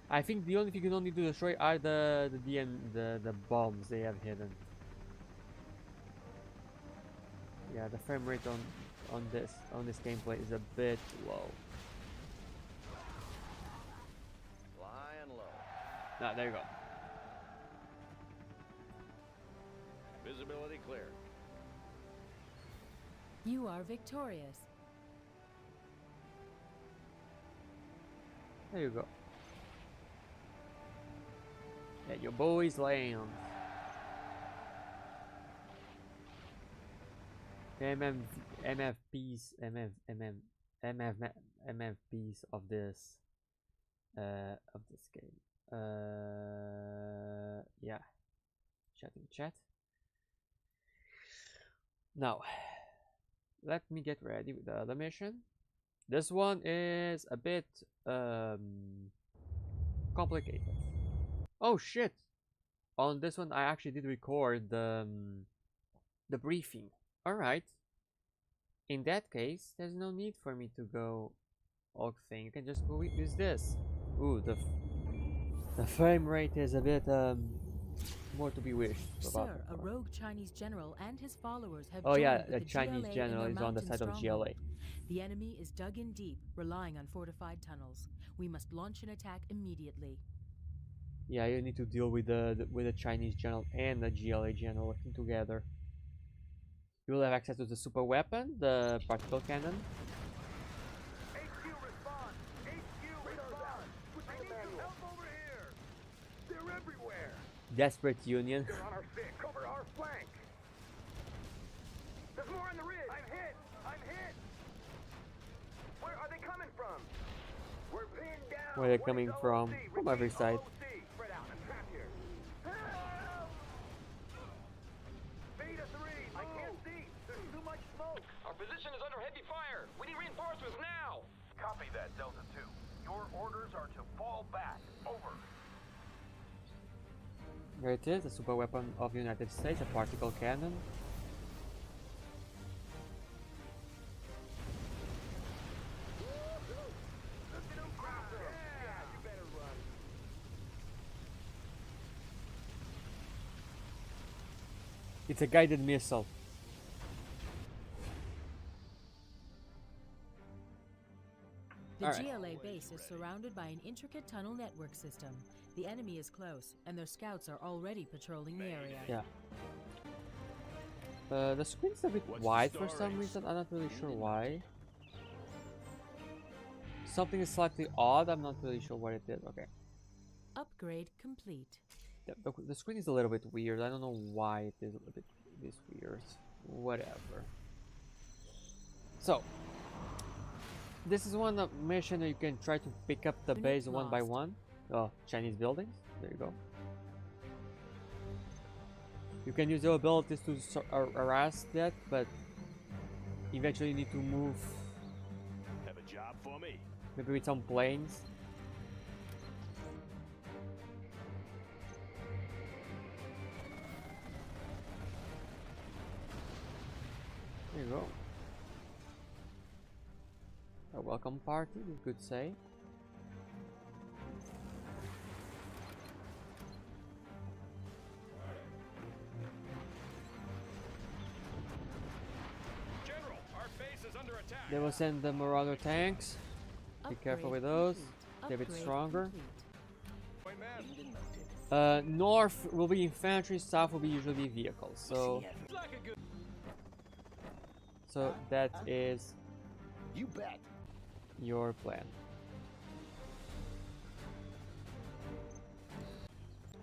Speaker 1: I think the only thing you don't need to destroy are the bombs they have hidden. Yeah, the frame rate on this gameplay is a bit low.
Speaker 5: Flying low.
Speaker 1: Ah, there you go.
Speaker 5: Visibility clear.
Speaker 2: You are victorious.
Speaker 1: There you go. Yeah, your boys land. MFPs of this game. Yeah. Chatting chat. Now, let me get ready with the other mission. This one is a bit complicated. Oh shit! On this one, I actually did record the briefing. All right. In that case, there's no need for me to go og thing. You can just go use this. Ooh, the frame rate is a bit more to be wished.
Speaker 2: Sir, a rogue Chinese general and his followers have
Speaker 1: Oh
Speaker 2: joined
Speaker 1: yeah,
Speaker 2: with
Speaker 1: the
Speaker 2: the
Speaker 1: Chinese
Speaker 2: GLA
Speaker 1: general
Speaker 2: in
Speaker 1: is
Speaker 2: their
Speaker 1: on the
Speaker 2: mountain
Speaker 1: side of GLA.
Speaker 2: stronghold. The enemy is dug in deep, relying on fortified tunnels. We must launch an attack immediately.
Speaker 1: Yeah, you need to deal with the Chinese general and the GLA general working together. You will have access to the super weapon, the particle cannon.
Speaker 3: HQ respond! HQ respond! I need some help over here! They're everywhere!
Speaker 1: Desperate Union.
Speaker 3: They're on our six. Cover our flank! There's more on the ridge! I'm hit! I'm hit! Where are they coming from? We're pinned down!
Speaker 1: Where they're coming from every side.
Speaker 3: Spread out. I'm trapped here. Help! Beta 3! I can't see! There's too much smoke!
Speaker 7: Our position is under heavy fire. We need reinforcements now.
Speaker 3: Copy that, Delta 2. Your orders are to fall back. Over.
Speaker 1: There it is, the super weapon of the United States, a particle cannon. It's a guided missile.
Speaker 2: The
Speaker 1: All right.
Speaker 2: GLA base is surrounded by an intricate tunnel network system. The enemy is close, and their scouts are already patrolling the area.
Speaker 1: Yeah. The screen's a bit wide for some reason. I'm not really sure why. Something is slightly odd. I'm not really sure what it is. Okay.
Speaker 2: Upgrade complete.
Speaker 1: The screen is a little bit weird. I don't know why it is a little bit this weird. Whatever. So, this is one mission that you can try to pick up the
Speaker 2: Unit
Speaker 1: base one by
Speaker 2: lost.
Speaker 1: one. Oh, Chinese buildings. There you go. You can use your abilities to harass that, but eventually you need to move
Speaker 5: Have a job for me.
Speaker 1: maybe with some planes. There you go. A welcome party, you could say.
Speaker 5: General, our base is under attack.
Speaker 1: They will send the Marauder tanks. Be careful with those. They're a bit
Speaker 2: Upgrade
Speaker 1: stronger.
Speaker 2: complete.
Speaker 5: Point man.
Speaker 1: North will be infantry, south will be usually vehicles. So that is
Speaker 5: You bet.
Speaker 1: your plan.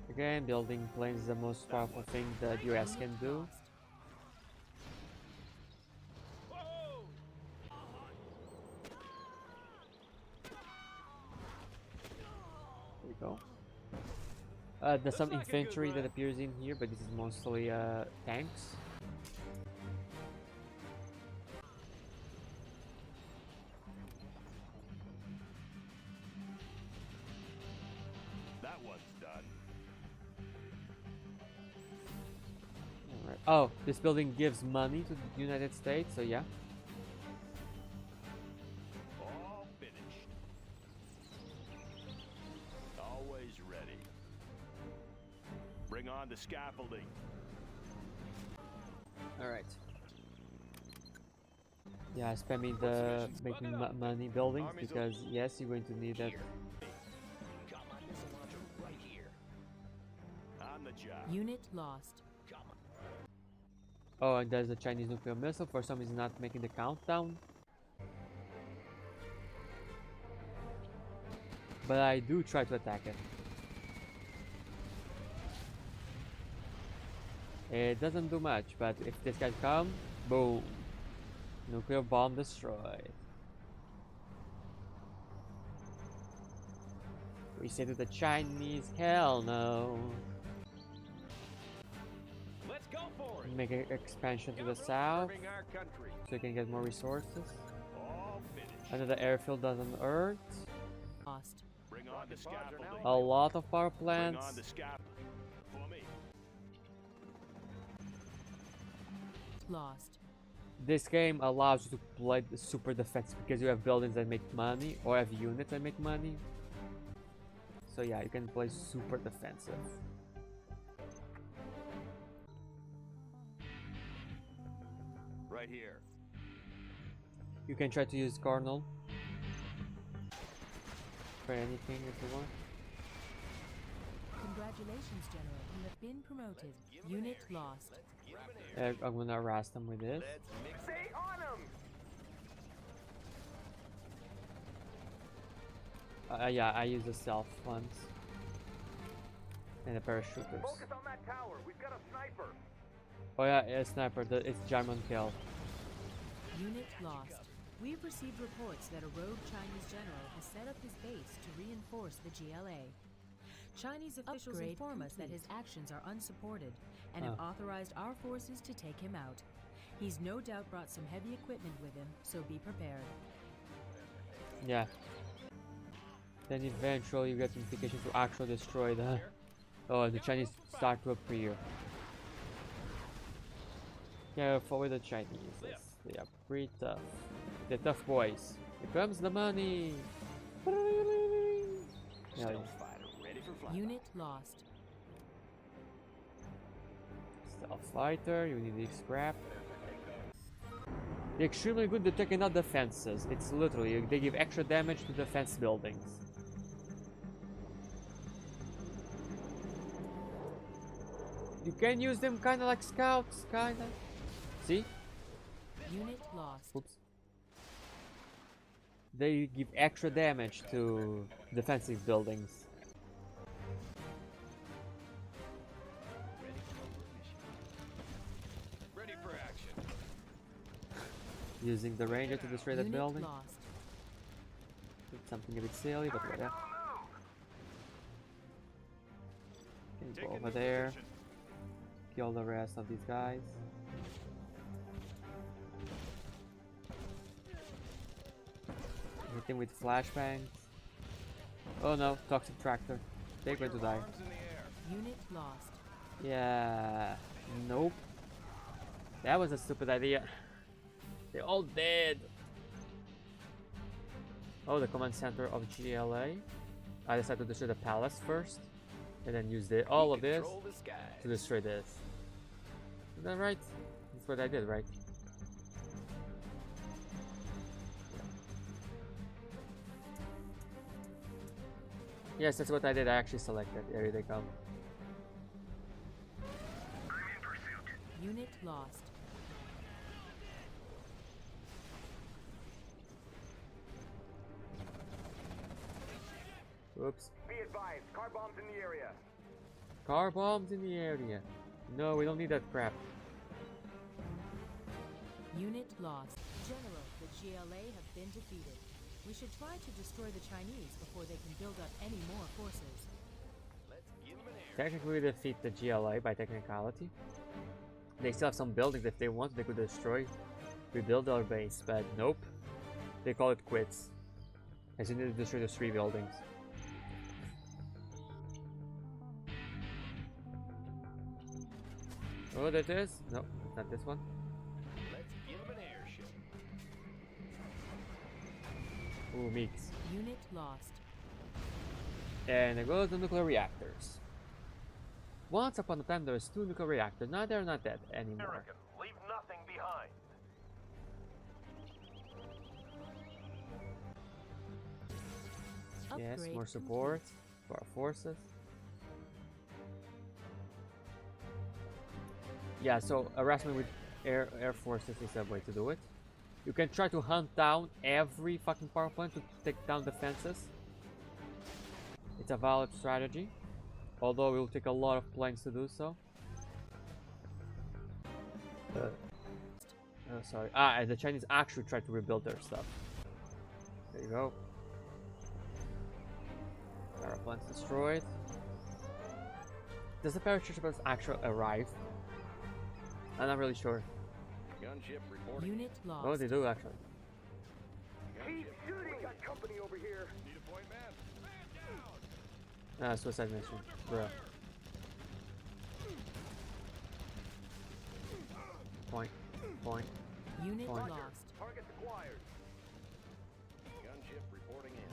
Speaker 1: Again, building planes is the most powerful thing the US can do. There you go. There's some infantry that appears in here, but this is mostly tanks.
Speaker 5: one's done.
Speaker 1: Alright. Oh, this building gives money to the United States, so yeah.
Speaker 5: All finished. Always ready. Bring on the scaffolding.
Speaker 1: Alright. Yeah, spamming the making money buildings because yes, you're going to need that.
Speaker 4: Got my missile launcher right here.
Speaker 5: On the job.
Speaker 2: Unit lost.
Speaker 4: Got my
Speaker 1: Oh, and there's a Chinese nuclear missile. For some reason, not making the countdown. But I do try to attack it. It doesn't do much, but if this guy come, boom. Nuclear bomb destroyed. We say to the Chinese, hell no.
Speaker 5: Let's go for it.
Speaker 1: Make an expansion to the south
Speaker 5: Serving our country.
Speaker 1: so you can get more resources.
Speaker 5: All finished.
Speaker 1: Another airfield on Earth.
Speaker 2: Lost.
Speaker 5: Bring on the scaffolding.
Speaker 1: A lot of power
Speaker 5: Bring
Speaker 1: plants.
Speaker 5: on the scaffolding. For me.
Speaker 2: Lost.
Speaker 1: This game allows you to play the super defense because you have buildings that make money or have units that make money. So yeah, you can play super defensive.
Speaker 5: Right here.
Speaker 1: You can try to use Cardinal for anything if you want.
Speaker 2: Congratulations, General. You have been promoted. Unit lost.
Speaker 1: I'm gonna harass them with this.
Speaker 3: Stay on him!
Speaker 1: Yeah, I use the self ones and the parachuters.
Speaker 3: Focus on that tower. We've got a sniper.
Speaker 1: Oh yeah, a sniper. It's German kill.
Speaker 2: Unit lost. We've received reports that a rogue Chinese general has set up his base to reinforce the GLA. Chinese officials inform us that his actions are unsupported and have authorized our forces to take him out. He's no doubt brought some heavy equipment with him, so be prepared.
Speaker 1: Yeah. Then eventually you get notification to actually destroy the... Oh, the Chinese start to appear. Yeah, follow the Chinese. They are pretty tough. They're tough boys. Here comes the money! Yeah,
Speaker 2: Unit lost.
Speaker 1: stealth fighter, you need the scrap. They're extremely good at taking out defenses. It's literally, they give extra damage to defense buildings. You can use them kinda like scouts, kinda. See?
Speaker 2: Unit lost.
Speaker 1: Oops. They give extra damage to defensive buildings.
Speaker 5: Ready for action.
Speaker 1: Using the ranger to destroy that
Speaker 2: Unit
Speaker 1: building.
Speaker 2: lost.
Speaker 1: It's something a bit silly, but whatever. Can go
Speaker 5: Taking
Speaker 1: over
Speaker 5: new
Speaker 1: there.
Speaker 5: position.
Speaker 1: Kill the rest of these guys. Hit him with flashbangs. Oh no, toxic tractor. They're going to die.
Speaker 5: Arms in the air.
Speaker 2: Unit lost.
Speaker 1: Yeah. Nope. That was a stupid idea. They're all dead. Oh, the command center of GLA. I decided to destroy the palace first, and then use all of this
Speaker 4: Control the skies.
Speaker 1: to destroy this. Is that right? That's what I did, right? Yes, that's what I did. I actually selected. There they come.
Speaker 2: Unit lost.
Speaker 1: Oops.
Speaker 3: Be advised, car bombs in the area.
Speaker 1: Car bombs in the area. No, we don't need that crap.
Speaker 2: Unit lost. General, the GLA have been defeated. We should try to destroy the Chinese before they can build up any more forces.
Speaker 4: Let's give them an air.
Speaker 1: Technically, we defeat the GLA by technicality. They still have some buildings if they want. They could destroy, rebuild our base, but nope. They call it quits. As you need to destroy those 3 buildings. Oh, that is? No, not this one.
Speaker 5: Let's give him an air show.
Speaker 1: Ooh, mix.
Speaker 2: Unit lost.
Speaker 1: And it goes the nuclear reactors. Once upon a time there was 2 nuclear reactors. Now they're not that anymore.
Speaker 3: American, leave nothing behind.
Speaker 1: Yes,
Speaker 2: Upgrade
Speaker 1: more
Speaker 2: complete.
Speaker 1: support for our forces. Yeah, so harassment with air forces is a way to do it. You can try to hunt down every fucking power plant to take down defenses. It's a valid strategy, although it will take a lot of planes to do so. Oh, sorry. And the Chinese actually tried to rebuild their stuff. There you go. Power plants destroyed. Does the parachute actually arrive? I'm not really sure.
Speaker 5: Gunship reporting.
Speaker 2: Unit lost.
Speaker 1: Oh, they do actually.
Speaker 3: Keep shooting. We got company over here.
Speaker 5: Need a point, man.
Speaker 1: Suicide mission. Bruh. Point.
Speaker 2: Unit
Speaker 1: Point.
Speaker 2: lost.
Speaker 3: Target acquired.
Speaker 5: Gunship reporting in.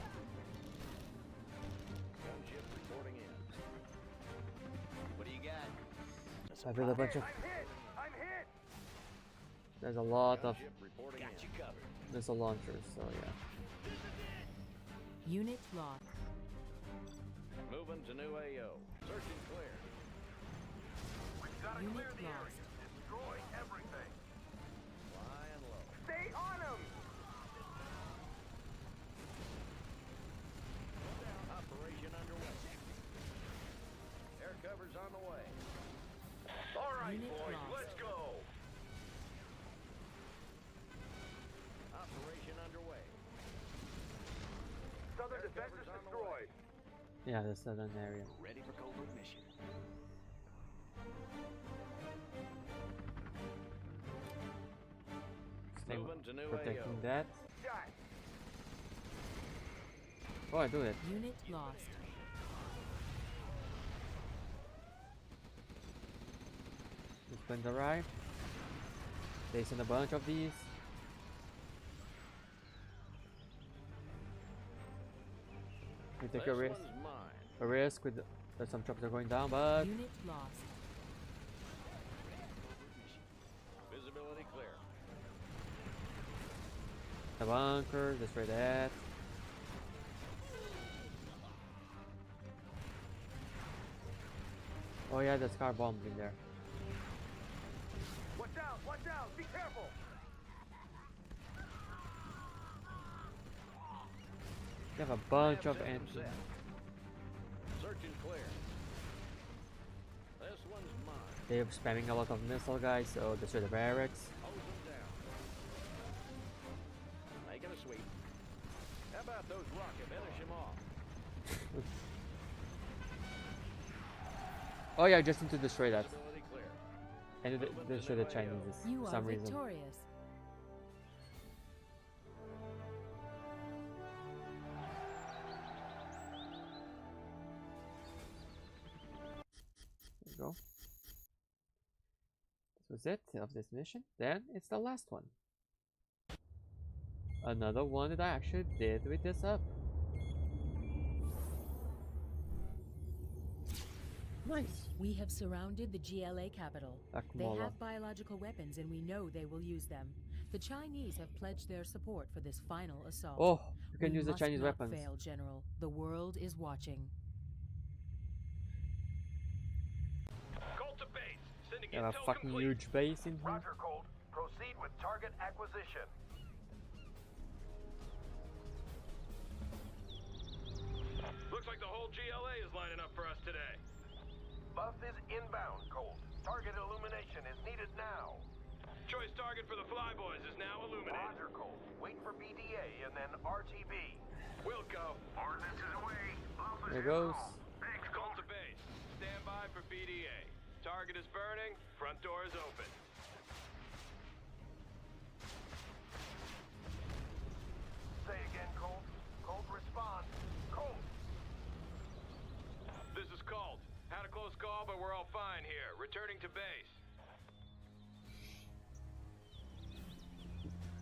Speaker 5: Gunship reporting in. What do you got?
Speaker 1: I built a bunch of.
Speaker 3: I'm hit. I'm hit.
Speaker 1: There's a lot of
Speaker 5: Gunship reporting
Speaker 4: Got
Speaker 5: in.
Speaker 4: you covered.
Speaker 1: missile launchers, so yeah.
Speaker 2: Unit lost.
Speaker 5: Moving to new AO. Search and clear.
Speaker 3: We've got to
Speaker 2: Unit
Speaker 3: clear the area.
Speaker 2: lost.
Speaker 3: Destroy everything.
Speaker 5: Flying low.
Speaker 3: Stay on him.
Speaker 5: Operation underway. Air cover's on the way.
Speaker 3: All right,
Speaker 2: Unit
Speaker 3: boys,
Speaker 2: lost.
Speaker 3: let's go.
Speaker 5: Operation underway.
Speaker 3: Southern
Speaker 5: Air
Speaker 3: defense is
Speaker 5: cover's on the way.
Speaker 3: destroyed.
Speaker 1: Yeah, the southern area.
Speaker 4: Ready for covert mission.
Speaker 1: Stay
Speaker 5: Moving to new
Speaker 1: protecting
Speaker 5: AO.
Speaker 1: that.
Speaker 3: Shot.
Speaker 1: Oh, I do it.
Speaker 2: Unit lost.
Speaker 1: These planes arrive. They send a bunch of these. We take
Speaker 5: This
Speaker 1: a risk.
Speaker 5: one's mine.
Speaker 1: A risk with that some troops are going down, but
Speaker 2: Unit lost.
Speaker 5: Visibility clear.
Speaker 1: the bunker, destroy that. Oh yeah, there's car bombs in there.
Speaker 3: Watch out, be careful.
Speaker 1: You have a bunch of
Speaker 5: System
Speaker 1: engines.
Speaker 5: set. Search and clear. This one's mine.
Speaker 1: They're spamming a lot of missile guys, so destroy the barracks.
Speaker 5: Hose them down. Making a sweep. How about those rockets? Finish him off.
Speaker 1: Oh yeah, just need to destroy that.
Speaker 5: Visibility clear.
Speaker 1: And destroy the Chinese
Speaker 2: You
Speaker 1: for
Speaker 2: are
Speaker 1: some reason.
Speaker 2: victorious.
Speaker 1: There you go. This was it of this mission. Then it's the last one. Another one that I actually did with this up. Nice.
Speaker 2: We have surrounded the GLA capital. They
Speaker 1: Akmola.
Speaker 2: have biological weapons and we know they will use them. The Chinese have pledged their support for this final assault.
Speaker 1: Oh, you can
Speaker 2: We
Speaker 1: use the
Speaker 2: must
Speaker 1: Chinese
Speaker 2: not
Speaker 1: weapons.
Speaker 2: fail, General. The world is watching.
Speaker 7: Call to base. Sending
Speaker 1: They have a
Speaker 7: intel
Speaker 1: fucking
Speaker 7: complete.
Speaker 1: huge base in here.
Speaker 3: Roger, Colt. Proceed with target acquisition.
Speaker 7: Looks like the whole GLA is lining up for us today.
Speaker 3: Buff is inbound, Colt. Target illumination is needed now.
Speaker 7: Choice target for the Flyboys is now illuminated.
Speaker 3: Roger, Colt. Wait for BDA and then RTB.
Speaker 7: We'll go.
Speaker 3: Ordnance is away. Alpha's
Speaker 1: There
Speaker 3: in
Speaker 1: goes.
Speaker 3: home. Thanks,
Speaker 7: Call
Speaker 3: Colt.
Speaker 7: to base. Stand by for BDA. Target is burning. Front door is open.
Speaker 3: Say again, Colt. Colt, respond. Colt.
Speaker 7: This is Colt. Had a close call, but we're all fine here. Returning to base.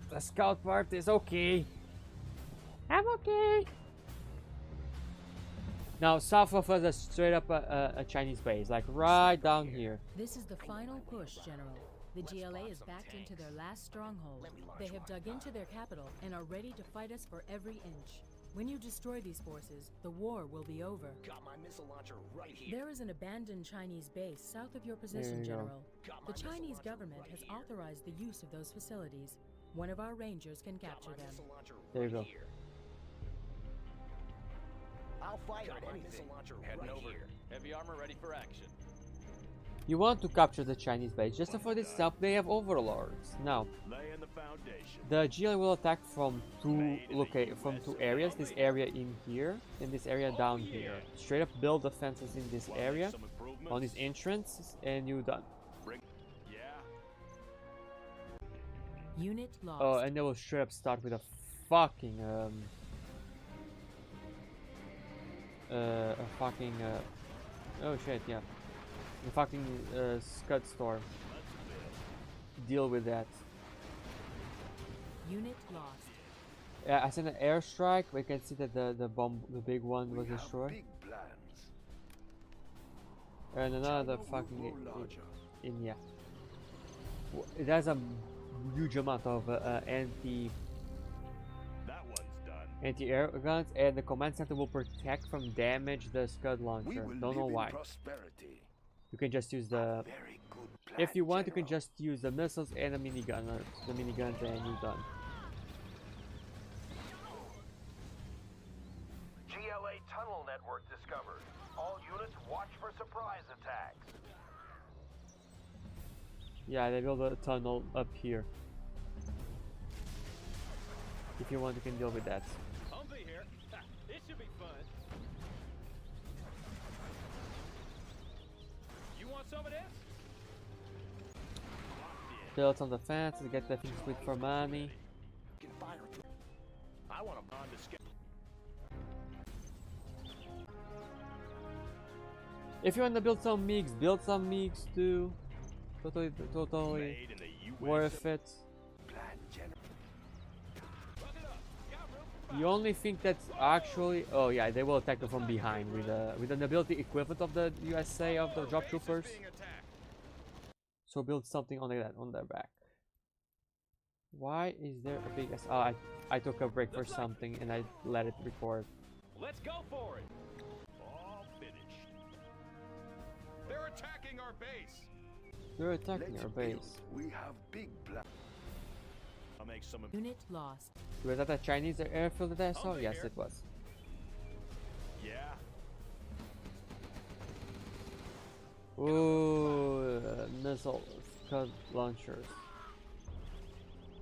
Speaker 1: The scout part is okay. I'm okay. Now, south of us is straight up a Chinese base, like right down here.
Speaker 2: This is the final push, General. The GLA is backed into their last stronghold. They have dug into their capital and are ready to fight us for every inch. When you destroy these forces, the war will be over.
Speaker 5: Got my missile launcher right here.
Speaker 2: There is an abandoned Chinese base south of your position, General. The Chinese government has authorized the use of those facilities. One of our rangers can capture them.
Speaker 1: There you go.
Speaker 5: I'll fire at anything.
Speaker 4: Heading over. Heavy armor ready for action.
Speaker 1: You want to capture the Chinese base. Just for this stuff, they have overlords. Now,
Speaker 5: Laying the foundation.
Speaker 1: the GLA will attack from two areas. This area in here, and this area down here. Straight up build defenses in this area,
Speaker 5: Some improvements.
Speaker 1: on this entrance, and you done.
Speaker 5: Yeah.
Speaker 2: Unit lost.
Speaker 1: Oh, and they will straight up start with a fucking oh shit, yeah, a fucking scud storm. Deal with that.
Speaker 2: Unit lost.
Speaker 1: Yeah, I sent an airstrike. We can see that the big one was destroyed,
Speaker 6: Big plans.
Speaker 1: and another fucking yeah. It has a huge amount of
Speaker 5: That one's done.
Speaker 1: anti-air guns, and the command center will protect from damage the scud
Speaker 6: We
Speaker 1: launcher.
Speaker 6: will
Speaker 1: Don't know
Speaker 6: live in
Speaker 1: why.
Speaker 6: prosperity.
Speaker 1: You can just use the.
Speaker 6: Very good plan,
Speaker 1: If you want, you can
Speaker 6: General.
Speaker 1: just use the missiles and the minigun, the miniguns, and you're done.
Speaker 3: GLA tunnel network discovered. All units watch for surprise attacks.
Speaker 1: Yeah, they build a tunnel up here. If you want, you can deal with that.
Speaker 7: Humvee here. This should be fun. You want some of this?
Speaker 1: Build some defense to get the things with for money.
Speaker 5: Can fire it. I want a bond to scale.
Speaker 1: If you want to build some MiGs too. Totally
Speaker 5: Made in the USA.
Speaker 1: worth it.
Speaker 6: Plan, General.
Speaker 1: The only thing that's actually, oh yeah, they will attack you from behind with an ability equivalent of the USA of the drop troopers. So build something on that on their back. Why is there a big? Oh, I took a break for something and I let it record.
Speaker 7: Let's go for it.
Speaker 5: All finished.
Speaker 7: They're attacking our base.
Speaker 1: They're attacking
Speaker 6: Let's
Speaker 1: our
Speaker 6: build.
Speaker 1: base.
Speaker 6: We have big plans.
Speaker 5: I'll make some.
Speaker 2: Unit lost.
Speaker 1: Was that a Chinese airfield that I saw?
Speaker 7: Over
Speaker 1: Yes,
Speaker 7: here.
Speaker 1: it was.
Speaker 5: Yeah.
Speaker 1: Ooh, missile scud launchers.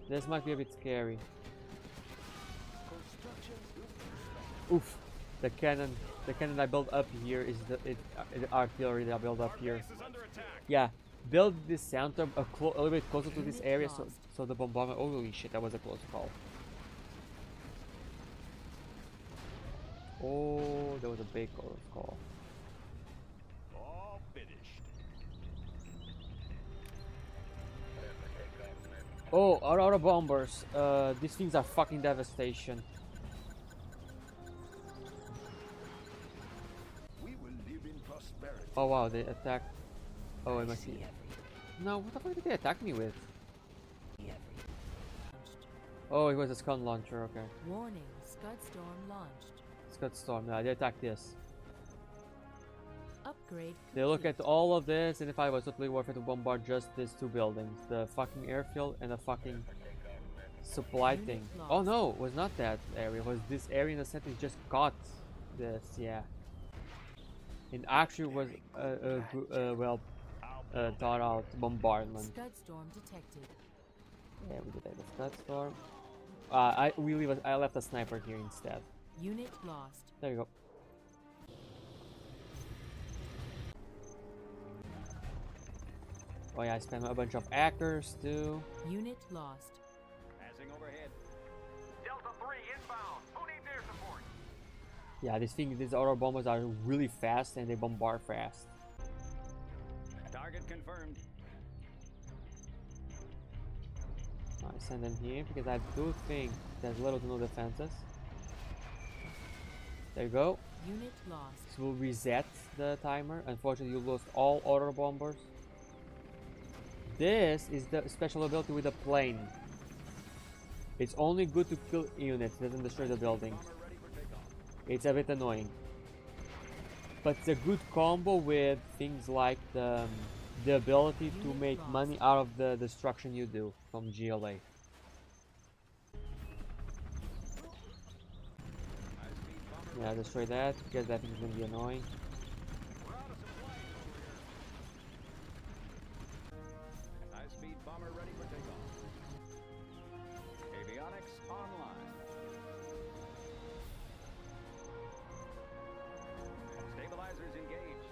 Speaker 1: This might be a bit scary. Oof, the cannon I built up here is the artillery that I built up here.
Speaker 7: Base is under attack.
Speaker 1: Yeah, build this center a little bit closer to this area so the bombardment. Holy shit, that was a close call. Oh, that was a big close call.
Speaker 5: All finished.
Speaker 1: Oh, auto bombers. These things are fucking devastation.
Speaker 6: We will live in prosperity.
Speaker 1: Oh wow, they attacked. Oh, I must see. No, what the fuck did they attack me with? Oh, it was a scud launcher. Okay,
Speaker 2: Warning, Scud Storm launched.
Speaker 1: scud storm. Yeah, they attacked this.
Speaker 2: Upgrade
Speaker 1: They look
Speaker 2: complete.
Speaker 1: at all of this, and if I was totally worth it to bombard just these two buildings, the fucking airfield and the fucking supply
Speaker 2: Unit
Speaker 1: thing.
Speaker 2: lost.
Speaker 1: Oh no, it was not that area. It was this area in the center. Just got this. Yeah. It actually was well thought out bombardment.
Speaker 2: Scud Storm detected.
Speaker 1: Yeah, we did that. The scud storm. I left a sniper here instead.
Speaker 2: Unit lost.
Speaker 1: There you go. Oh yeah, I spent a bunch of acres too.
Speaker 2: Unit lost.
Speaker 4: Passing overhead.
Speaker 3: Delta 3 inbound. Who needs air support?
Speaker 1: Yeah, these auto bombers are really fast and they bombard fast.
Speaker 4: Target confirmed.
Speaker 1: I send them here because I do think there's little to no defenses. There you go.
Speaker 2: Unit lost.
Speaker 1: This will reset the timer. Unfortunately, you lost all auto bombers. This is the special ability with the plane. It's only good to kill units, doesn't destroy the buildings. It's a bit annoying. But it's a good combo with things like the ability to make money out of the destruction you do from GLA. Yeah, destroy that because that thing is gonna be annoying.
Speaker 5: High-speed bomber ready for takeoff. Avionics online. Stabilizers engaged.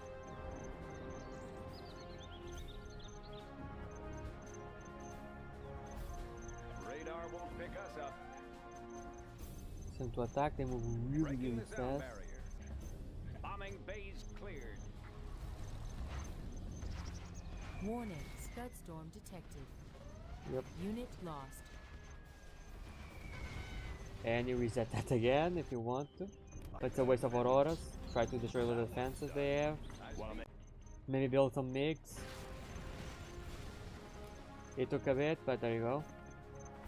Speaker 5: Radar won't pick us up.
Speaker 1: Send to attack, they move really,
Speaker 5: Breaking
Speaker 1: really
Speaker 5: the sound
Speaker 1: fast.
Speaker 5: barrier. Bombing bays cleared.
Speaker 2: Warning, Scud storm detected.
Speaker 1: Yep.
Speaker 2: Unit lost.
Speaker 1: And you reset that again if you want to. But it's a waste of auroras. Try to destroy the defenses they have. Maybe build some MiGs. It took a bit, but there you go.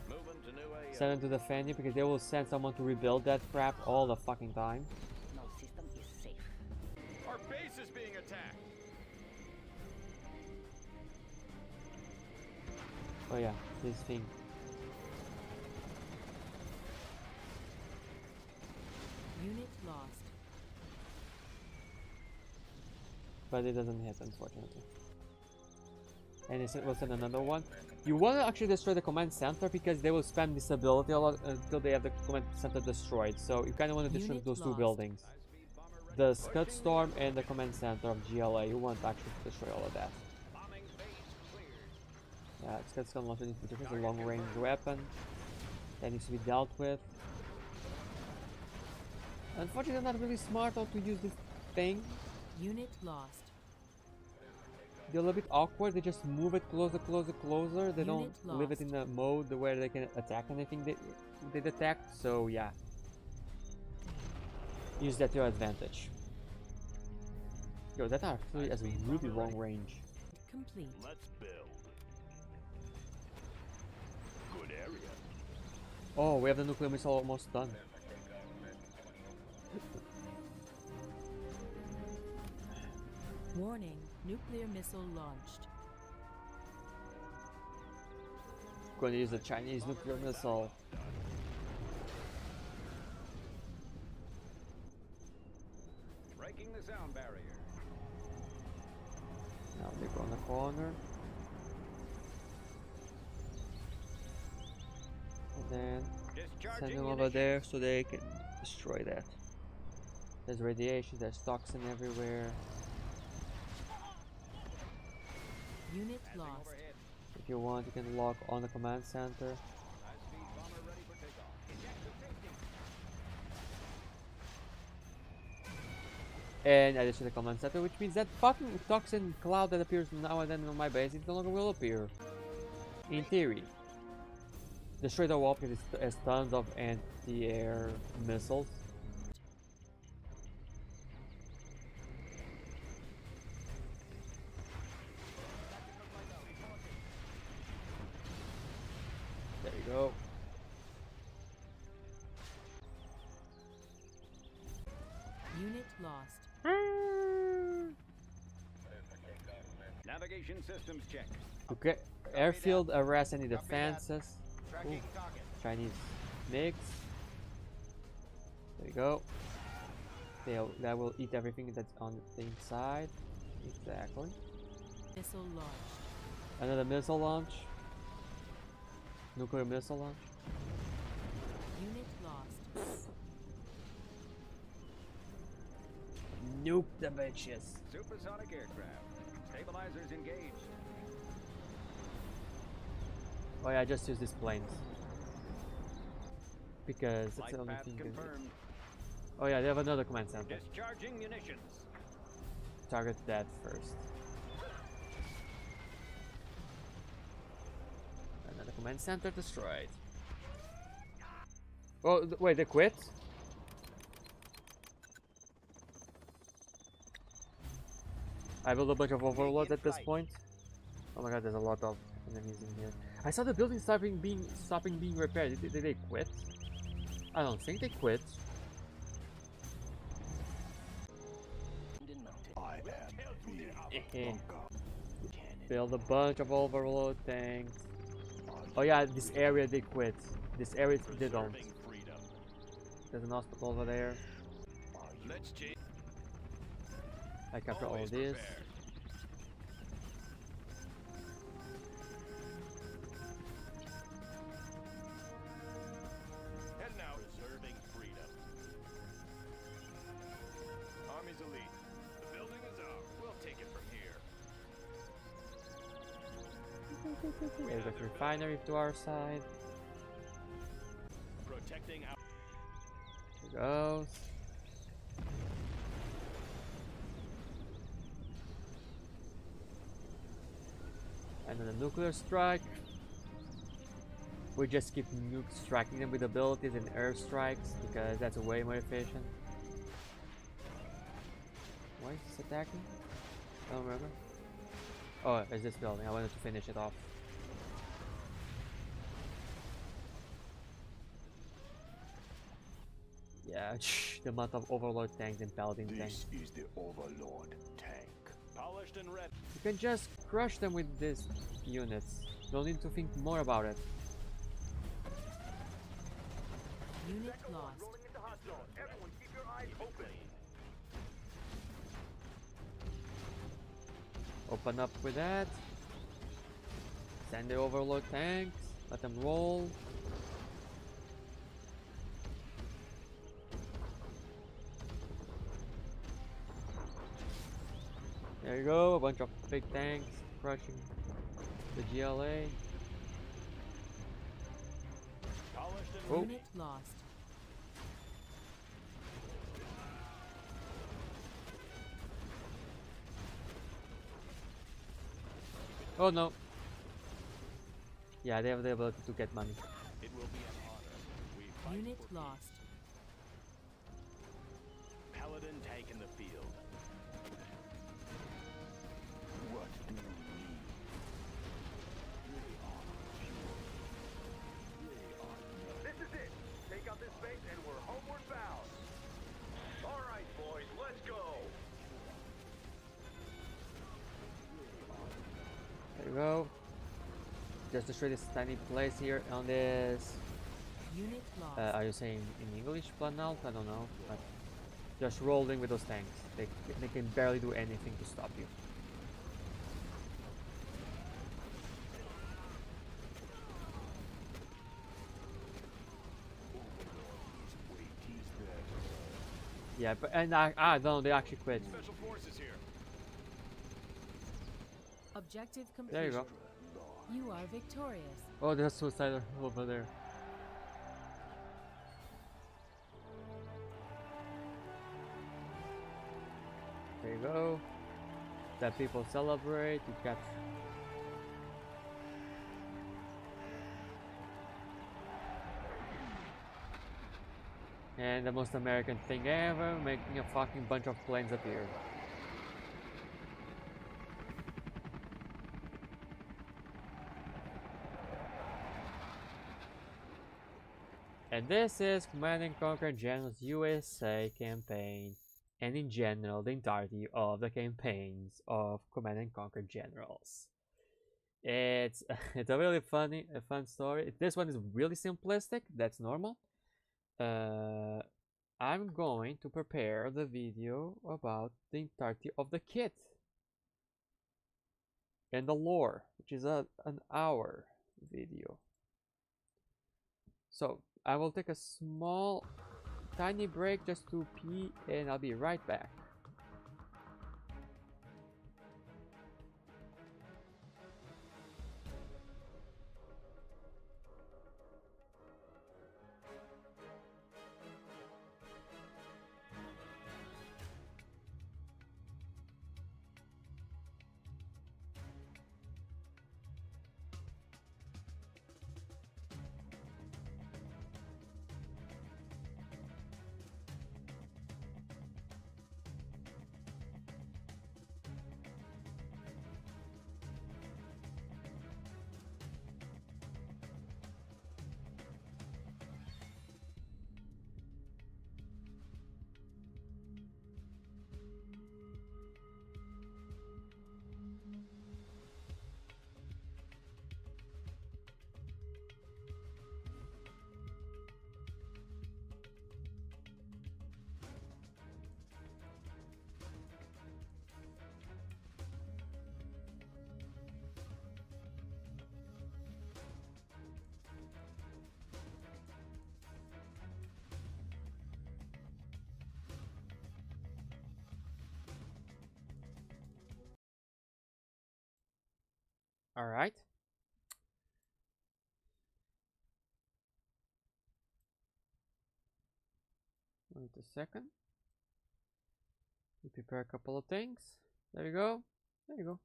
Speaker 5: Moving to new AO.
Speaker 1: Send them to defend you because they will send someone to rebuild that crap all the fucking time.
Speaker 8: No system is safe.
Speaker 5: Our base is being attacked.
Speaker 1: Oh yeah, this thing.
Speaker 2: Unit lost.
Speaker 1: But it doesn't hit, unfortunately. And it will send another one. You want to actually destroy the command center because they will spam this ability a lot until they have the command center destroyed. So you kind of want to destroy
Speaker 2: Unit
Speaker 1: those two
Speaker 2: lost.
Speaker 1: buildings. The Scud Storm and the command center of GLA. You want to actually destroy all of that.
Speaker 5: Bombing bays cleared.
Speaker 1: Yeah, Scud Storm launcher needs to be different. It's a long range weapon that needs to be dealt with. Unfortunately, they're not really smart how to use this thing.
Speaker 2: Unit lost.
Speaker 1: They're a little bit awkward. They just move it closer, closer, closer. They don't
Speaker 2: Unit
Speaker 1: leave it in a mode where they can attack anything they detect. So yeah, use that to your advantage. Yo, that actually has a really long range.
Speaker 2: Complete.
Speaker 4: Let's build. Good area.
Speaker 1: Oh, we have the nuclear missile almost done.
Speaker 2: Warning, nuclear missile launched.
Speaker 1: Going to use the Chinese nuclear missile.
Speaker 5: Breaking the sound barrier.
Speaker 1: Now they go in the corner. And then send them over there so they can destroy that. There's radiation, there's toxin everywhere.
Speaker 2: Unit lost.
Speaker 5: Overhead.
Speaker 1: If you want, you can log on the command center.
Speaker 5: High-speed bomber ready for takeoff. Ejector safety.
Speaker 1: And add it to the command center, which means that fucking toxin cloud that appears now and then on my base, it no longer will appear. In theory. Destroy the wall because it has tons of anti-air missiles. There you go.
Speaker 2: Unit lost.
Speaker 5: Navigation systems check.
Speaker 1: Okay, airfield arrest any defenses.
Speaker 5: Tracking target.
Speaker 1: Chinese mix. There you go. That will eat everything that's on the inside. Exactly.
Speaker 2: Missile launched.
Speaker 1: Another missile launch. Nuclear missile launch.
Speaker 2: Unit lost.
Speaker 1: Nuke the bitches.
Speaker 5: Supersonic aircraft. Stabilizers engaged.
Speaker 1: Oh yeah, I just use these planes. Because it's
Speaker 5: Flight
Speaker 1: the only
Speaker 5: path
Speaker 1: thing you can do.
Speaker 5: confirmed.
Speaker 1: Oh yeah, they have another command center.
Speaker 5: Discharging munitions.
Speaker 1: Target that first. Another command Command center destroyed. Oh, wait, they quit? I built a bunch of overlords at this point. Oh my god, there's a lot of enemies in here. I saw the building stopping being repaired. Did they quit? I don't think they quit. Build a bunch of overload tanks. Oh yeah, this area they quit. This area they don't. There's an hospital over there. I capture all this.
Speaker 5: Heading out. Preserving freedom. Army's elite. The building is ours. We'll take it from here.
Speaker 1: There's a refinery to our side.
Speaker 5: Protecting our...
Speaker 1: There goes. And then a nuclear strike. We just keep striking them with abilities and air strikes because that's way more efficient. Why is this attacking? I don't remember. Oh, it's this building. I wanted to finish it off. Yeah, the amount of Overlord tanks and Paladin tanks.
Speaker 5: This is the Overlord tank. Polished and red.
Speaker 1: You can just crush them with these units. Don't need to think more about it.
Speaker 2: Unit lost.
Speaker 3: Rolling into hot zone. Everyone keep your eyes open.
Speaker 1: Open up with that. Send the Overlord tanks. Let them roll. There you go, a bunch of big tanks crushing the GLA. Oh.
Speaker 2: Unit lost.
Speaker 1: Oh no. Yeah, they have the ability to get money.
Speaker 5: It will be an honor. We fight
Speaker 2: Unit
Speaker 5: for
Speaker 2: lost.
Speaker 5: peace. Paladin tank in the field. What do you need?
Speaker 3: This is it. Take out this base and we're homeward bound. All right, boys, let's go.
Speaker 1: There you go. Just destroy this tiny place here on this.
Speaker 2: Unit lost.
Speaker 1: Are you saying in English, Planaut? I don't know. But just rolling with those tanks. They can barely do anything to stop you. Yeah, but and no, they actually quit.
Speaker 5: Special forces here.
Speaker 2: Objective complete.
Speaker 1: There you go.
Speaker 2: You are victorious.
Speaker 1: Oh, there's a suicider over there. There you go. That people celebrate. You got. And the most American thing ever, making a fucking bunch of planes appear. And this is Command & Conquer Generals USA campaign, and in general the entirety of the campaigns of Command & Conquer Generals. It's a really fun story. This one is really simplistic, that's normal. I'm going to prepare the video about the entirety of the kit and the lore, which is an hour video. So I will take a small tiny break just to pee and I'll be right back. All right. Wait a second. We prepare a couple of things. There you go. There you go.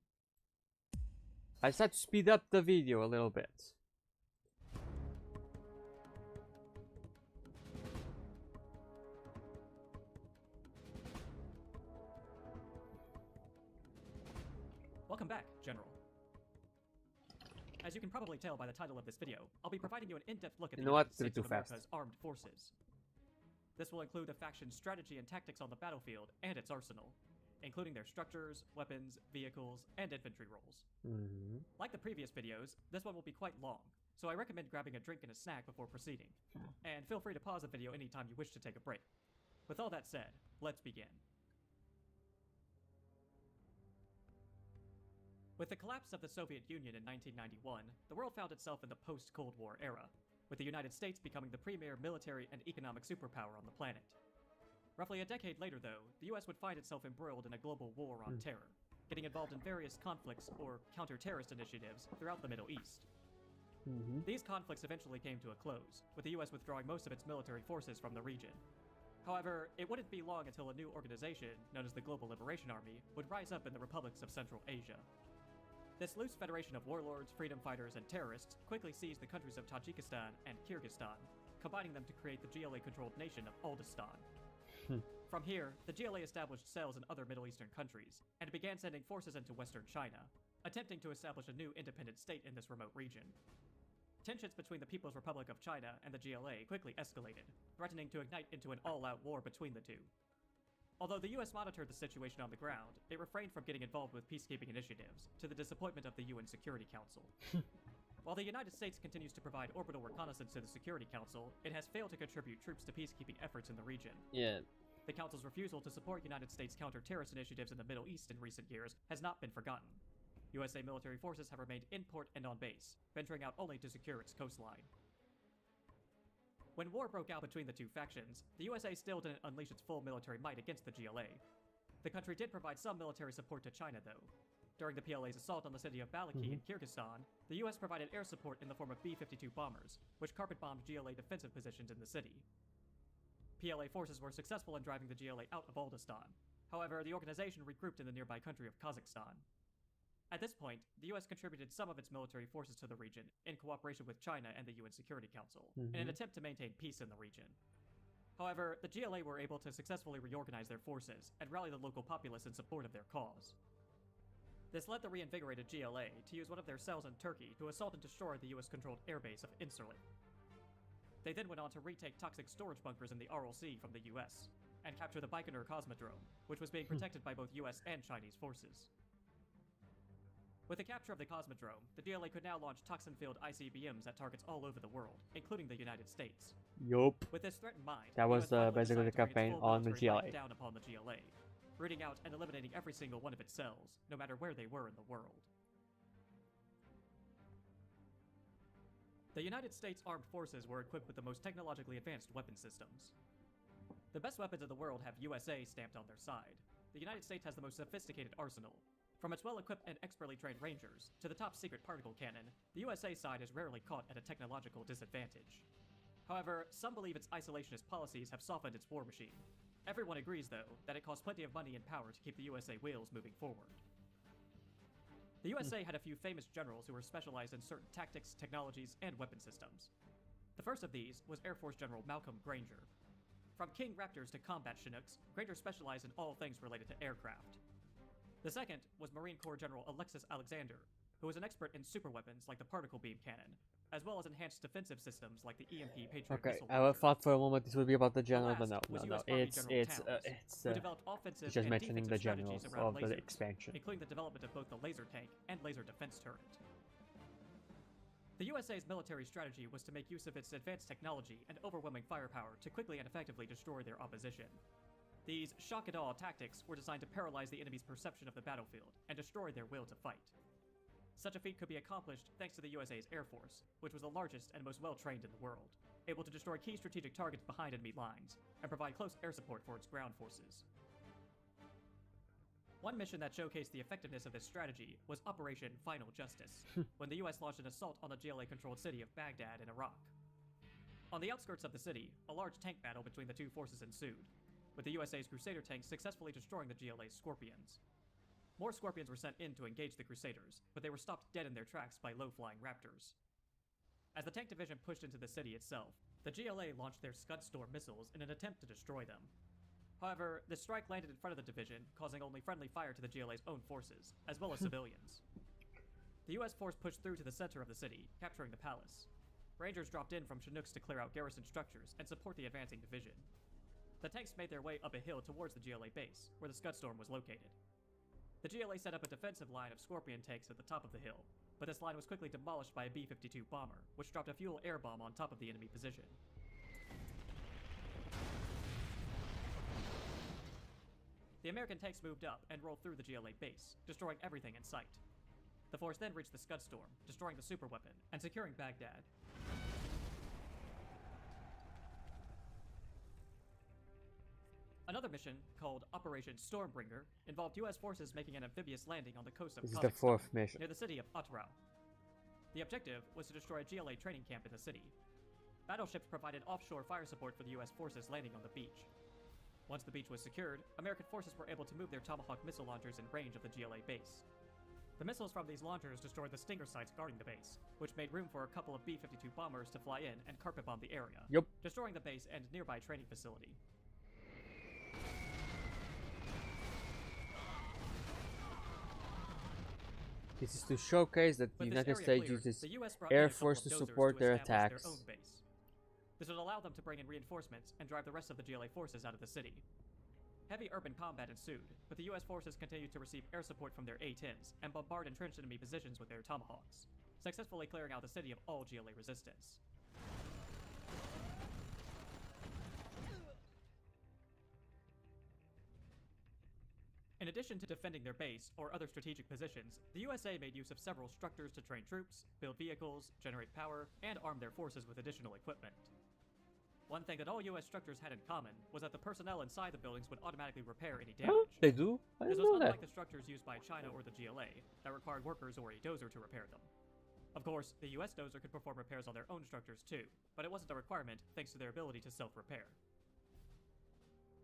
Speaker 1: I decided to speed up the video a little bit.
Speaker 9: Welcome back, General. As you can probably tell by the title of this video, I'll be providing you an in-depth look at the United States of America's armed forces. This will include the faction's strategy and tactics on the battlefield and its arsenal, including their structures, weapons, vehicles, and infantry roles. Like the previous videos, this one will be quite long, so I recommend grabbing a drink and a snack before proceeding. And feel free to pause the video anytime you wish to take a break. With all that said, let's begin. With the collapse of the Soviet Union in 1991, the world found itself in the post-Cold War era, with the United States becoming the premier military and economic superpower on the planet. Roughly a decade later, though, the US would find itself embroiled in a global war on terror, getting involved in various conflicts or counter-terrorist initiatives throughout the Middle East. These conflicts eventually came to a close, with the US withdrawing most of its military forces from the region. However, it wouldn't be long until a new organization, known as the Global Liberation Army, would rise up in the republics of Central Asia. This loose federation of warlords, freedom fighters, and terrorists quickly seized the countries of Tajikistan and Kyrgyzstan, combining them to create the GLA-controlled nation of Aldistan. From here, the GLA established cells in other Middle Eastern countries, and began sending forces into Western China, attempting to establish a new independent state in this remote region. Tensions between the People's Republic of China and the GLA quickly escalated, threatening to ignite into an all-out war between the two. Although the US monitored the situation on the ground, it refrained from getting involved with peacekeeping initiatives, to the disappointment of the UN Security Council. While the United States continues to provide orbital reconnaissance to the Security Council, it has failed to contribute troops to peacekeeping efforts in the region. The Council's refusal to support United States counter-terrorist initiatives in the Middle East in recent years has not been forgotten. USA military forces have remained in port and on base, venturing out only to secure its coastline. When war broke out between the two factions, the USA still didn't unleash its full military might against the GLA. The country did provide some military support to China, though. During the PLA's assault on the city of Balaki in Kyrgyzstan, the US provided air support in the form of B-52 bombers, which carpet-bombed GLA defensive positions in the city. PLA forces were successful in driving the GLA out of Aldistan. However, the organization regrouped in the nearby country of Kazakhstan. At this point, the US contributed some of its military forces to the region, in cooperation with China and the UN Security Council, in an attempt to maintain peace in the region. However, the GLA were able to successfully reorganize their forces and rally the local populace in support of their cause. This led the reinvigorated GLA to use one of their cells in Turkey to assault and destroy the US-controlled airbase of Incirlik. They then went on to retake toxic storage bunkers in the Aral Sea from the US, and capture the Baikonur Cosmodrome, which was being protected by both US and Chinese forces. With the capture of the Cosmodrome, the GLA could now launch toxin-filled ICBMs at targets all over the world, including the United States. With this threat in mind,
Speaker 1: that was basically the
Speaker 9: decided to bring its
Speaker 1: campaign
Speaker 9: full
Speaker 1: on the
Speaker 9: military
Speaker 1: GLA.
Speaker 9: might down upon the GLA, rooting out and eliminating every single one of its cells, no matter where they were in the world. The United States Armed Forces were equipped with the most technologically advanced weapon systems. The best weapons in the world have USA stamped on their side. The United States has the most sophisticated arsenal. From its well-equipped and expertly trained Rangers to the top-secret particle cannon, the USA side is rarely caught at a technological disadvantage. However, some believe its isolationist policies have softened its war machine. Everyone agrees, though, that it costs plenty of money and power to keep the USA wheels moving forward. The USA had a few famous generals who were specialized in certain tactics, technologies, and weapon systems. The first of these was Air Force General Malcolm Granger. From King Raptors to combat Chinooks, Granger specialized in all things related to aircraft. The second was Marine Corps General Alexis Alexander, who was an expert in superweapons like the particle beam cannon, as well as enhanced defensive systems like the EMP Patriot missile
Speaker 1: I
Speaker 9: launcher.
Speaker 1: thought for a moment this would be about the general,
Speaker 9: Last
Speaker 1: but no.
Speaker 9: was US Army General Towns, who developed offensive
Speaker 1: it's just
Speaker 9: and
Speaker 1: mentioning the
Speaker 9: defensive
Speaker 1: generals
Speaker 9: strategies around
Speaker 1: of the
Speaker 9: lasers,
Speaker 1: expansion.
Speaker 9: including the development of both the laser tank and laser defense turret. The USA's military strategy was to make use of its advanced technology and overwhelming firepower to quickly and effectively destroy their opposition. These shock-and-awe tactics were designed to paralyze the enemy's perception of the battlefield and destroy their will to fight. Such a feat could be accomplished thanks to the USA's Air Force, which was the largest and most well-trained in the world, able to destroy key strategic targets behind enemy lines, and provide close air support for its ground forces. One mission that showcased the effectiveness of this strategy was Operation Final Justice, when the US launched an assault on the GLA-controlled city of Baghdad in Iraq. On the outskirts of the city, a large tank battle between the two forces ensued, with the USA's Crusader tanks successfully destroying the GLA's Scorpions. More Scorpions were sent in to engage the Crusaders, but they were stopped dead in their tracks by low-flying Raptors. As the tank division pushed into the city itself, the GLA launched their Scud Storm missiles in an attempt to destroy them. However, the strike landed in front of the division, causing only friendly fire to the GLA's own forces, as well as civilians. The US force pushed through to the center of the city, capturing the palace. Rangers dropped in from Chinooks to clear out garrison structures and support the advancing division. The tanks made their way up a hill towards the GLA base, where the Scud Storm was located. The GLA set up a defensive line of Scorpion tanks at the top of the hill, but this line was quickly demolished by a B-52 bomber, which dropped a fuel air bomb on top of the enemy position. The American tanks moved up and rolled through the GLA base, destroying everything in sight. The force then reached the Scud Storm, destroying the superweapon and securing Baghdad. Another mission, called Operation Stormbringer, involved US forces making an amphibious landing on the coast of
Speaker 1: This is the
Speaker 9: Kazakhstan,
Speaker 1: 4th mission.
Speaker 9: near the city of Atrau. The objective was to destroy a GLA training camp in the city. Battleships provided offshore fire support for the US forces landing on the beach. Once the beach was secured, American forces were able to move their Tomahawk missile launchers in range of the GLA base. The missiles from these launchers destroyed the Stinger sites guarding the base, which made room for a couple of B-52 bombers to fly in and carpet bomb the area,
Speaker 1: Yup.
Speaker 9: destroying the base and nearby training facility.
Speaker 1: This is to showcase that the
Speaker 9: With
Speaker 1: United
Speaker 9: this area
Speaker 1: States
Speaker 9: cleared,
Speaker 1: uses
Speaker 9: the US brought
Speaker 1: Air
Speaker 9: in a couple
Speaker 1: Force
Speaker 9: of
Speaker 1: to
Speaker 9: dozers
Speaker 1: support their
Speaker 9: establish
Speaker 1: attacks.
Speaker 9: own base. This would allow them to bring in reinforcements and drive the rest of the GLA forces out of the city. Heavy urban combat ensued, but the US forces continued to receive air support from their A-10s and bombard entrenched enemy positions with their Tomahawks, successfully clearing out the city of all GLA resistance. In addition to defending their base or other strategic positions, the USA made use of several structures to train troops, build vehicles, generate power, and arm their forces with additional equipment. One thing that all US structures had in common was that the personnel inside the buildings would automatically repair any
Speaker 1: Huh?
Speaker 9: damage.
Speaker 1: They do? I
Speaker 9: This
Speaker 1: didn't
Speaker 9: was
Speaker 1: know that.
Speaker 9: unlike the structures used by China or the GLA, that required workers or a dozer to repair them. Of course, the US dozer could perform repairs on their own structures too, but it wasn't a requirement thanks to their ability to self-repair.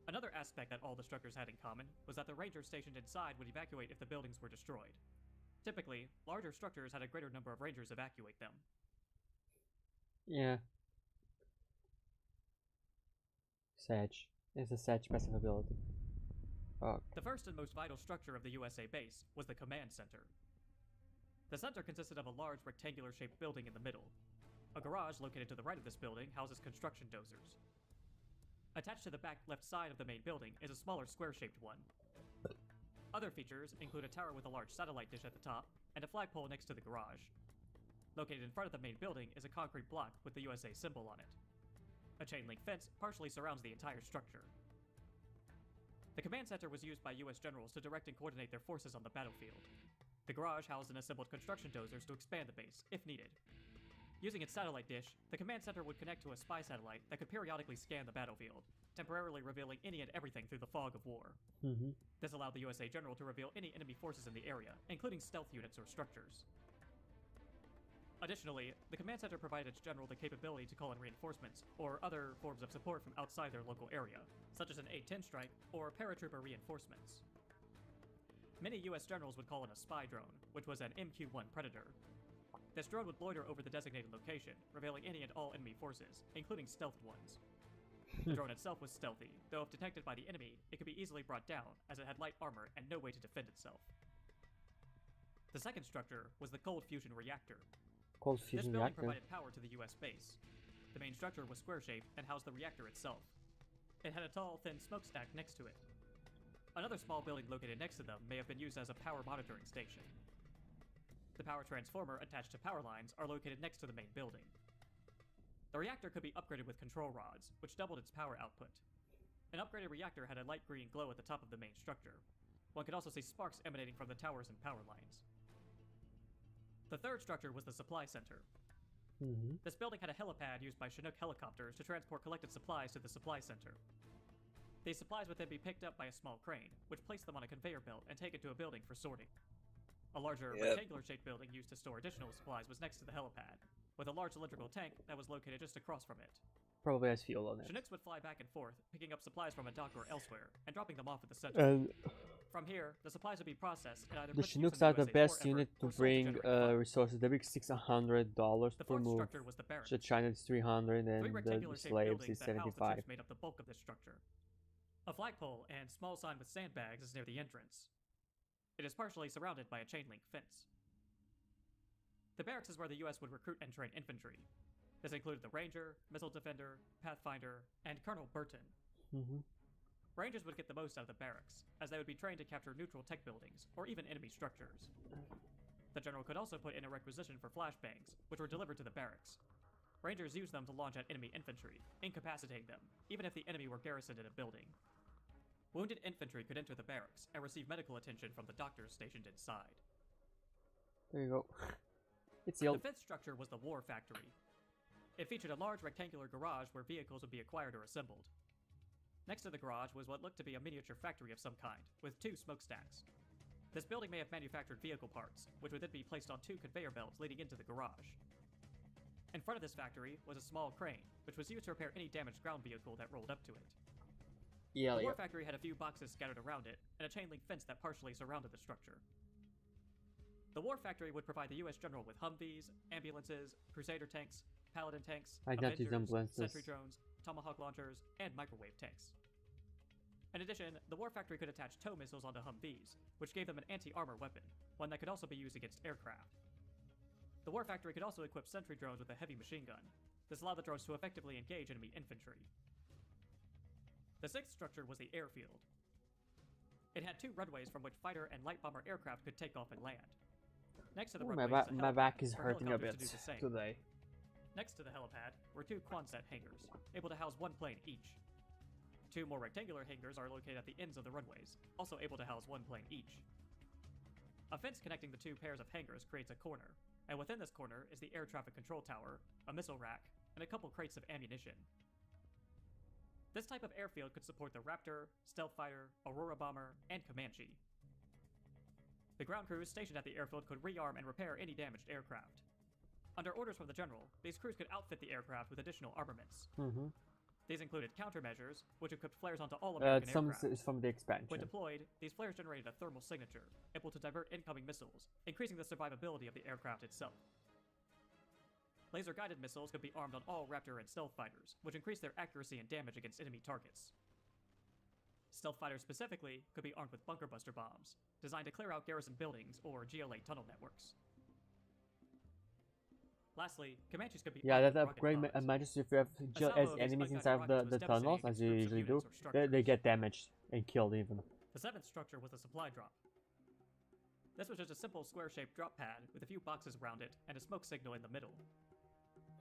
Speaker 9: Another aspect that all the structures had in common was that the rangers stationed inside would evacuate if the buildings were destroyed. Typically, larger structures had a greater number of rangers evacuate them.
Speaker 1: Yeah. Sedge. It's a Sedge passive ability. Oh,
Speaker 9: The first and most vital structure of the USA base was the command center. The center consisted of a large rectangular-shaped building in the middle. A garage located to the right of this building houses construction dozers. Attached to the back left side of the main building is a smaller square-shaped one. Other features include a tower with a large satellite dish at the top and a flagpole next to the garage. Located in front of the main building is a concrete block with the USA symbol on it. A chain-link fence partially surrounds the entire structure. The command center was used by US generals to direct and coordinate their forces on the battlefield. The garage housed and assembled construction dozers to expand the base, if needed. Using its satellite dish, the command center would connect to a spy satellite that could periodically scan the battlefield, temporarily revealing any and everything through the fog of war. This allowed the USA general to reveal any enemy forces in the area, including stealth units or structures. Additionally, the command center provided its general the capability to call in reinforcements, or other forms of support from outside their local area, such as an A-10 strike or paratrooper reinforcements. Many US generals would call in a spy drone, which was an MQ-1 Predator. This drone would loiter over the designated location, revealing any and all enemy forces, including stealthed ones. The drone itself was stealthy, though if detected by the enemy, it could be easily brought down, as it had light armor and no way to defend itself. The second structure was the cold fusion reactor.
Speaker 1: cold
Speaker 9: This
Speaker 1: fusion
Speaker 9: building
Speaker 1: reactor.
Speaker 9: provided power to the US base. The main structure was square-shaped and housed the reactor itself. It had a tall, thin smokestack next to it. Another small building located next to them may have been used as a power monitoring station. The power transformer attached to power lines are located next to the main building. The reactor could be upgraded with control rods, which doubled its power output. An upgraded reactor had a light green glow at the top of the main structure. One could also see sparks emanating from the towers and power lines. The third structure was the supply center. This building had a helipad used by Chinook helicopters to transport collected supplies to the supply center. These supplies would then be picked up by a small crane, which placed them on a conveyor belt and taken to a building for sorting. A larger rectangular-shaped building used to store additional supplies was next to the helipad, with a large cylindrical tank that was located just across from it.
Speaker 1: Probably has fuel on it.
Speaker 9: Chinooks would fly back and forth, picking up supplies from a dock or elsewhere, and dropping them off at the center. From here, the supplies would be processed and either
Speaker 1: The
Speaker 9: put to use
Speaker 1: Chinooks
Speaker 9: in
Speaker 1: are the
Speaker 9: USA's
Speaker 1: best
Speaker 9: war
Speaker 1: unit
Speaker 9: effort
Speaker 1: to
Speaker 9: or sold
Speaker 1: bring
Speaker 9: generate funds.
Speaker 1: resources. They bring $600
Speaker 9: The
Speaker 1: per
Speaker 9: fourth
Speaker 1: move.
Speaker 9: structure was the barracks.
Speaker 1: So China is 300
Speaker 9: Three
Speaker 1: and the
Speaker 9: rectangular-shaped
Speaker 1: slaves
Speaker 9: buildings
Speaker 1: is
Speaker 9: that housed the
Speaker 1: 75.
Speaker 9: troops made up the bulk of this structure. A flagpole and small sign with sandbags is near the entrance. It is partially surrounded by a chain-link fence. The barracks is where the US would recruit and train infantry. This included the Ranger, Missile Defender, Pathfinder, and Colonel Burton. Rangers would get the most out of the barracks, as they would be trained to capture neutral tech buildings, or even enemy structures. The general could also put in a requisition for flashbangs, which were delivered to the barracks. Rangers used them to launch at enemy infantry, incapacitating them, even if the enemy were garrisoned in a building. Wounded infantry could enter the barracks and receive medical attention from the doctors stationed inside.
Speaker 1: There you go. It's
Speaker 9: The fifth structure was the War Factory. It featured a large rectangular garage where vehicles would be acquired or assembled. Next to the garage was what looked to be a miniature factory of some kind, with 2 smokestacks. This building may have manufactured vehicle parts, which would then be placed on 2 conveyor belts leading into the garage. In front of this factory was a small crane, which was used to repair any damaged ground vehicle that rolled up to it. The War Factory had a few boxes scattered around it, and a chain-link fence that partially surrounded the structure. The War Factory would provide the US General with Humvees, ambulances, Crusader tanks, Paladin tanks, Avengers, sentry drones, Tomahawk launchers, and microwave tanks. In addition, the War Factory could attach tow missiles onto Humvees, which gave them an anti-armor weapon, one that could also be used against aircraft. The War Factory could also equip sentry drones with a heavy machine gun. This allowed the drones to effectively engage enemy infantry. The sixth structure was the airfield. It had 2 runways from which fighter and light bomber aircraft could take off and land. Next to the runways,
Speaker 1: my back is
Speaker 9: for
Speaker 1: hurting a
Speaker 9: helicopters
Speaker 1: bit
Speaker 9: to do the same.
Speaker 1: today.
Speaker 9: Next to the helipad were 2 Quonset hangars, able to house 1 plane each. 2 more rectangular hangars are located at the ends of the runways, also able to house 1 plane each. A fence connecting the 2 pairs of hangars creates a corner, and within this corner is the air traffic control tower, a missile rack, and a couple crates of ammunition. This type of airfield could support the Raptor, Stealth Fighter, Aurora Bomber, and Comanche. The ground crews stationed at the airfield could rearm and repair any damaged aircraft. Under orders from the general, these crews could outfit the aircraft with additional armaments. These included countermeasures, which equipped flares onto all American aircraft.
Speaker 1: Some is from the expansion.
Speaker 9: When deployed, these flares generated a thermal signature, able to divert incoming missiles, increasing the survivability of the aircraft itself. Laser-guided missiles could be armed on all Raptor and Stealth Fighters, which increased their accuracy and damage against enemy targets. Stealth Fighters specifically could be armed with bunker buster bombs, designed to clear out garrison buildings or GLA tunnel networks. Lastly, Comanches could be
Speaker 1: Yeah,
Speaker 9: armed
Speaker 1: that
Speaker 9: with rocket
Speaker 1: upgrade
Speaker 9: pods.
Speaker 1: imagines if you have
Speaker 9: A salvo
Speaker 1: as
Speaker 9: of these
Speaker 1: enemies
Speaker 9: unguided
Speaker 1: inside of
Speaker 9: rockets was
Speaker 1: the tunnels,
Speaker 9: devastating
Speaker 1: as you
Speaker 9: against
Speaker 1: usually
Speaker 9: groups
Speaker 1: do,
Speaker 9: of units or
Speaker 1: they
Speaker 9: structures.
Speaker 1: get damaged and killed even.
Speaker 9: The 7th structure was the supply drop. This was just a simple square-shaped drop pad with a few boxes around it and a smoke signal in the middle.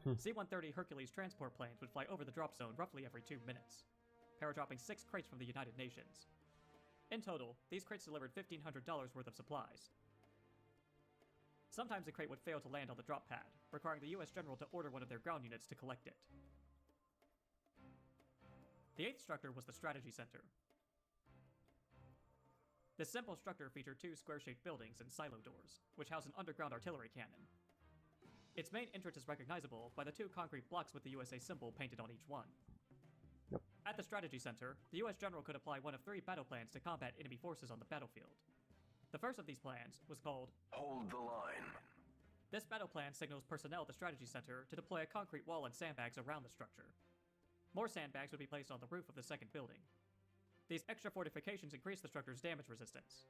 Speaker 9: C-130 Hercules transport planes would fly over the drop zone roughly every 2 minutes, paradropping 6 crates from the United Nations. In total, these crates delivered $1,500 worth of supplies. Sometimes a crate would fail to land on the drop pad, requiring the US General to order one of their ground units to collect it. The 8th structure was the Strategy Center. This simple structure featured 2 square-shaped buildings and silo doors, which house an underground artillery cannon. Its main entrance is recognizable by the 2 concrete blocks with the USA symbol painted on each one.
Speaker 1: Yep.
Speaker 9: At the Strategy Center, the US General could apply one of 3 battle plans to combat enemy forces on the battlefield. The first of these plans was called
Speaker 6: Hold the line.
Speaker 9: This battle plan signals personnel at the Strategy Center to deploy a concrete wall and sandbags around the structure. More sandbags would be placed on the roof of the second building. These extra fortifications increase the structure's damage resistance.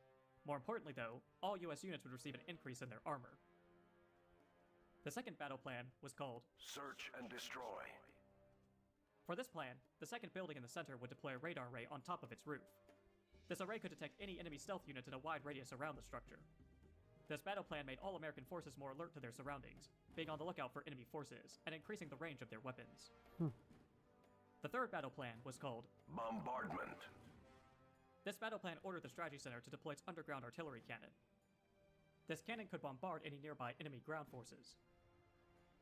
Speaker 9: More importantly though, all US units would receive an increase in their armor. The second battle plan was called
Speaker 6: Search and destroy.
Speaker 9: For this plan, the second building in the center would deploy a radar array on top of its roof. This array could detect any enemy stealth units in a wide radius around the structure. This battle plan made all American forces more alert to their surroundings, being on the lookout for enemy forces, and increasing the range of their weapons. The third battle plan was called
Speaker 6: Bombardment.
Speaker 9: This battle plan ordered the Strategy Center to deploy its underground artillery cannon. This cannon could bombard any nearby enemy ground forces.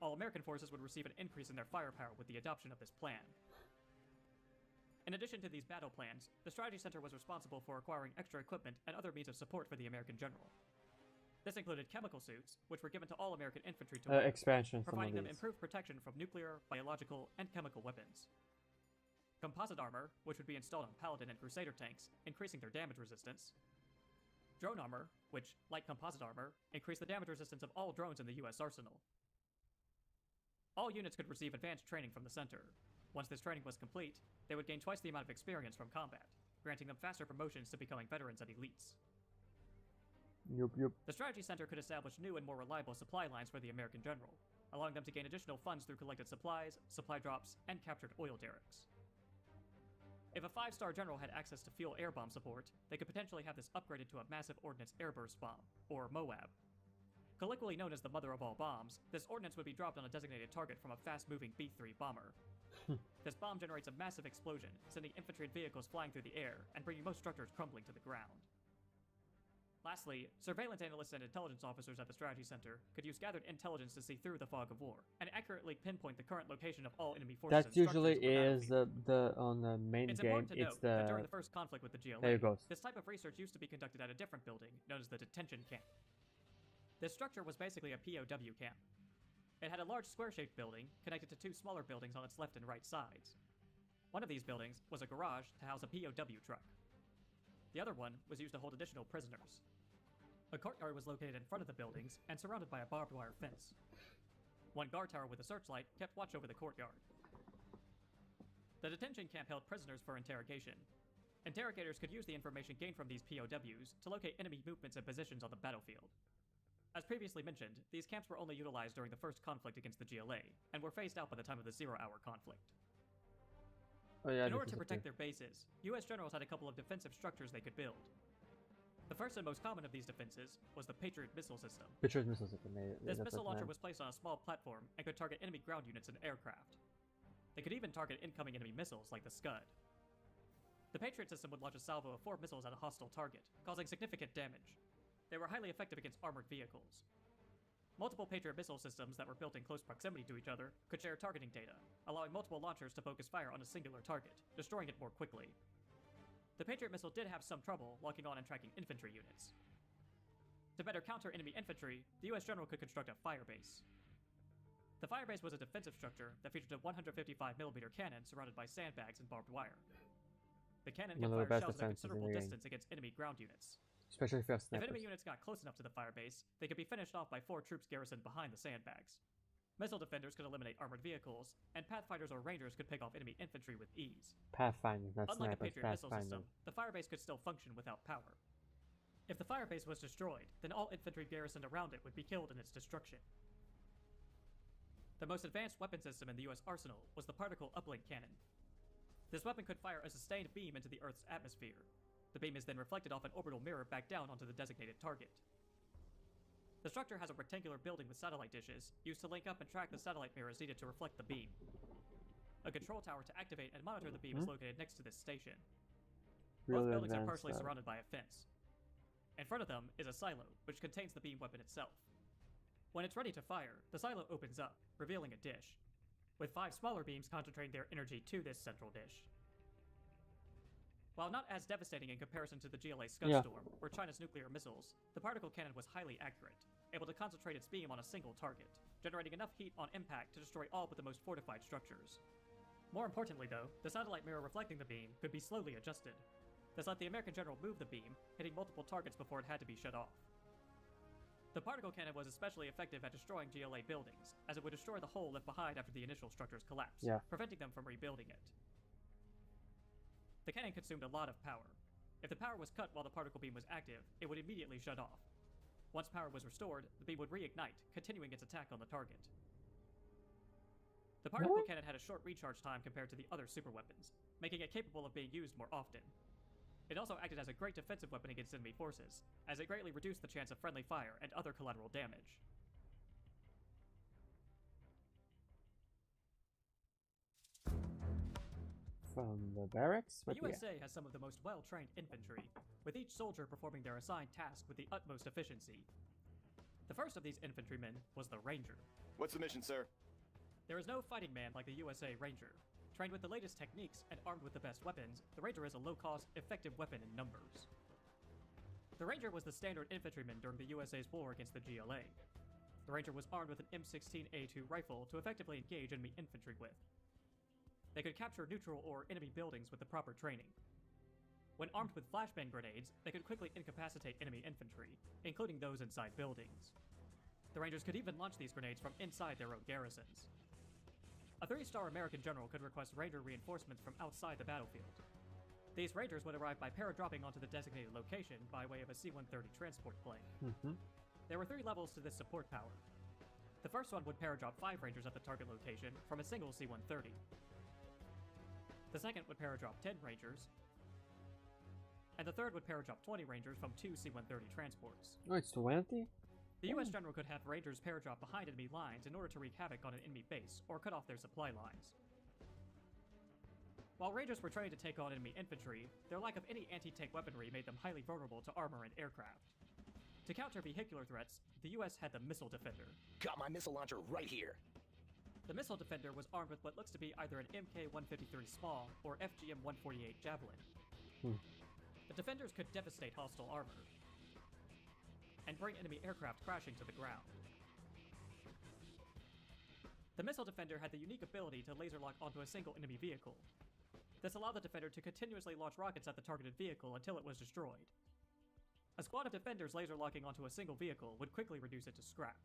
Speaker 9: All American forces would receive an increase in their firepower with the adoption of this plan. In addition to these battle plans, the Strategy Center was responsible for acquiring extra equipment and other means of support for the American general. This included chemical suits, which were given to all American infantry to wear,
Speaker 1: Expansion,
Speaker 9: providing
Speaker 1: some
Speaker 9: them
Speaker 1: of these.
Speaker 9: improved protection from nuclear, biological, and chemical weapons. Composite armor, which would be installed on Paladin and Crusader tanks, increasing their damage resistance. Drone armor, which, like composite armor, increased the damage resistance of all drones in the US arsenal. All units could receive advanced training from the center. Once this training was complete, they would gain twice the amount of experience from combat, granting them faster promotions to becoming veterans and elites.
Speaker 1: Yup.
Speaker 9: The Strategy Center could establish new and more reliable supply lines for the American general, allowing them to gain additional funds through collected supplies, supply drops, and captured oil derricks. If a 5-star general had access to fuel air bomb support, they could potentially have this upgraded to a massive ordnance airburst bomb, or MOAB. Colloquially known as the mother of all bombs, this ordnance would be dropped on a designated target from a fast-moving B-3 bomber. This bomb generates a massive explosion, sending infantry and vehicles flying through the air and bringing most structures crumbling to the ground. Lastly, surveillance analysts and intelligence officers at the Strategy Center could use gathered intelligence to see through the fog of war and accurately pinpoint the current location of all enemy forces.
Speaker 1: That
Speaker 9: and
Speaker 1: usually
Speaker 9: structures on
Speaker 1: is
Speaker 9: the battlefield.
Speaker 1: on the main
Speaker 9: It's
Speaker 1: game.
Speaker 9: important to
Speaker 1: It's
Speaker 9: note that
Speaker 1: the
Speaker 9: during the first conflict with the GLA,
Speaker 1: there it goes.
Speaker 9: this type of research used to be conducted at a different building known as the detention camp. This structure was basically a POW camp. It had a large square-shaped building connected to 2 smaller buildings on its left and right sides. One of these buildings was a garage to house a POW truck. The other one was used to hold additional prisoners. A courtyard was located in front of the buildings and surrounded by a barbed wire fence. One guard tower with a searchlight kept watch over the courtyard. The detention camp held prisoners for interrogation. Interrogators could use the information gained from these POWs to locate enemy movements and positions on the battlefield. As previously mentioned, these camps were only utilized during the first conflict against the GLA, and were phased out by the time of the Zero-Hour conflict.
Speaker 1: Oh yeah.
Speaker 9: In order to protect their bases, US generals had a couple of defensive structures they could build. The first and most common of these defenses was the Patriot missile system.
Speaker 1: Patriot missile system.
Speaker 9: This missile launcher was placed on a small platform and could target enemy ground units and aircraft. They could even target incoming enemy missiles like the Scud. The Patriot system would launch a salvo of 4 missiles at a hostile target, causing significant damage. They were highly effective against armored vehicles. Multiple Patriot missile systems that were built in close proximity to each other could share targeting data, allowing multiple launchers to focus fire on a singular target, destroying it more quickly. The Patriot missile did have some trouble locking on and tracking infantry units. To better counter enemy infantry, the US general could construct a firebase. The firebase was a defensive structure that featured a 155mm cannon surrounded by sandbags and barbed wire. The cannon could
Speaker 1: One of the
Speaker 9: fire
Speaker 1: best
Speaker 9: shells at a
Speaker 1: defenses in
Speaker 9: considerable
Speaker 1: the game.
Speaker 9: distance against enemy ground units.
Speaker 1: Especially if you have
Speaker 9: If
Speaker 1: snipers.
Speaker 9: enemy units got close enough to the firebase, they could be finished off by 4 troops garrisoned behind the sandbags. Missile defenders could eliminate armored vehicles, and pathfinders or rangers could pick off enemy infantry with ease.
Speaker 1: Pathfinder, not
Speaker 9: Unlike a
Speaker 1: snipers.
Speaker 9: Patriot missile
Speaker 1: Pathfinder.
Speaker 9: system, the firebase could still function without power. If the firebase was destroyed, then all infantry garrisoned around it would be killed in its destruction. The most advanced weapon system in the US arsenal was the particle uplink cannon. This weapon could fire a sustained beam into the Earth's atmosphere. The beam is then reflected off an orbital mirror back down onto the designated target. The structure has a rectangular building with satellite dishes, used to link up and track the satellite mirrors needed to reflect the beam. A control tower to activate and monitor the beam is located next to this station. Both
Speaker 1: Really
Speaker 9: buildings are
Speaker 1: advanced
Speaker 9: partially
Speaker 1: stuff.
Speaker 9: surrounded by a fence. In front of them is a silo, which contains the beam weapon itself. When it's ready to fire, the silo opens up, revealing a dish, with 5 smaller beams concentrating their energy to this central dish. While not as devastating in comparison to the GLA Scudstorm, or China's nuclear missiles, the particle cannon was highly accurate, able to concentrate its beam on a single target, generating enough heat on impact to destroy all but the most fortified structures. More importantly though, the satellite mirror reflecting the beam could be slowly adjusted. This let the American general move the beam, hitting multiple targets before it had to be shut off. The particle cannon was especially effective at destroying GLA buildings, as it would destroy the hole left behind after the initial structures collapse, preventing them from rebuilding it. The cannon consumed a lot of power. If the power was cut while the particle beam was active, it would immediately shut off. Once power was restored, the beam would reignite, continuing its attack on the target. The particle cannon had a short recharge time compared to the other super weapons, making it capable of being used more often. It also acted as a great defensive weapon against enemy forces, as it greatly reduced the chance of friendly fire and other collateral damage.
Speaker 1: From the barracks?
Speaker 9: The
Speaker 1: But yeah.
Speaker 9: USA has some of the most well-trained infantry, with each soldier performing their assigned task with the utmost efficiency. The first of these infantrymen was the Ranger.
Speaker 5: What's the mission, sir?
Speaker 9: There is no fighting man like the USA Ranger. Trained with the latest techniques and armed with the best weapons, the Ranger is a low-cost, effective weapon in numbers. The Ranger was the standard infantryman during the USA's war against the GLA. The Ranger was armed with an M16A2 rifle to effectively engage enemy infantry with. They could capture neutral or enemy buildings with the proper training. When armed with flashbang grenades, they could quickly incapacitate enemy infantry, including those inside buildings. The Rangers could even launch these grenades from inside their own garrisons. A 3-star American general could request Ranger reinforcements from outside the battlefield. These Rangers would arrive by paradropping onto the designated location by way of a C-130 transport plane. There were 3 levels to this support power. The first one would paradrop 5 Rangers at the target location from a single C-130. The second would paradrop 10 Rangers, and the third would paradrop 20 Rangers from 2 C-130 transports.
Speaker 1: Oh, it's 20?
Speaker 9: The US General could have Rangers paradrop behind enemy lines in order to wreak havoc on an enemy base or cut off their supply lines. While Rangers were trained to take on enemy infantry, their lack of any anti-tank weaponry made them highly vulnerable to armor and aircraft. To counter vehicular threats, the US had the Missile Defender.
Speaker 3: Got my missile launcher right here.
Speaker 9: The Missile Defender was armed with what looks to be either an Mk-153 Small or FGM-148 Javelin. The Defenders could devastate hostile armor and bring enemy aircraft crashing to the ground. The Missile Defender had the unique ability to laser lock onto a single enemy vehicle. This allowed the Defender to continuously launch rockets at the targeted vehicle until it was destroyed. A squad of Defenders laser locking onto a single vehicle would quickly reduce it to scrap.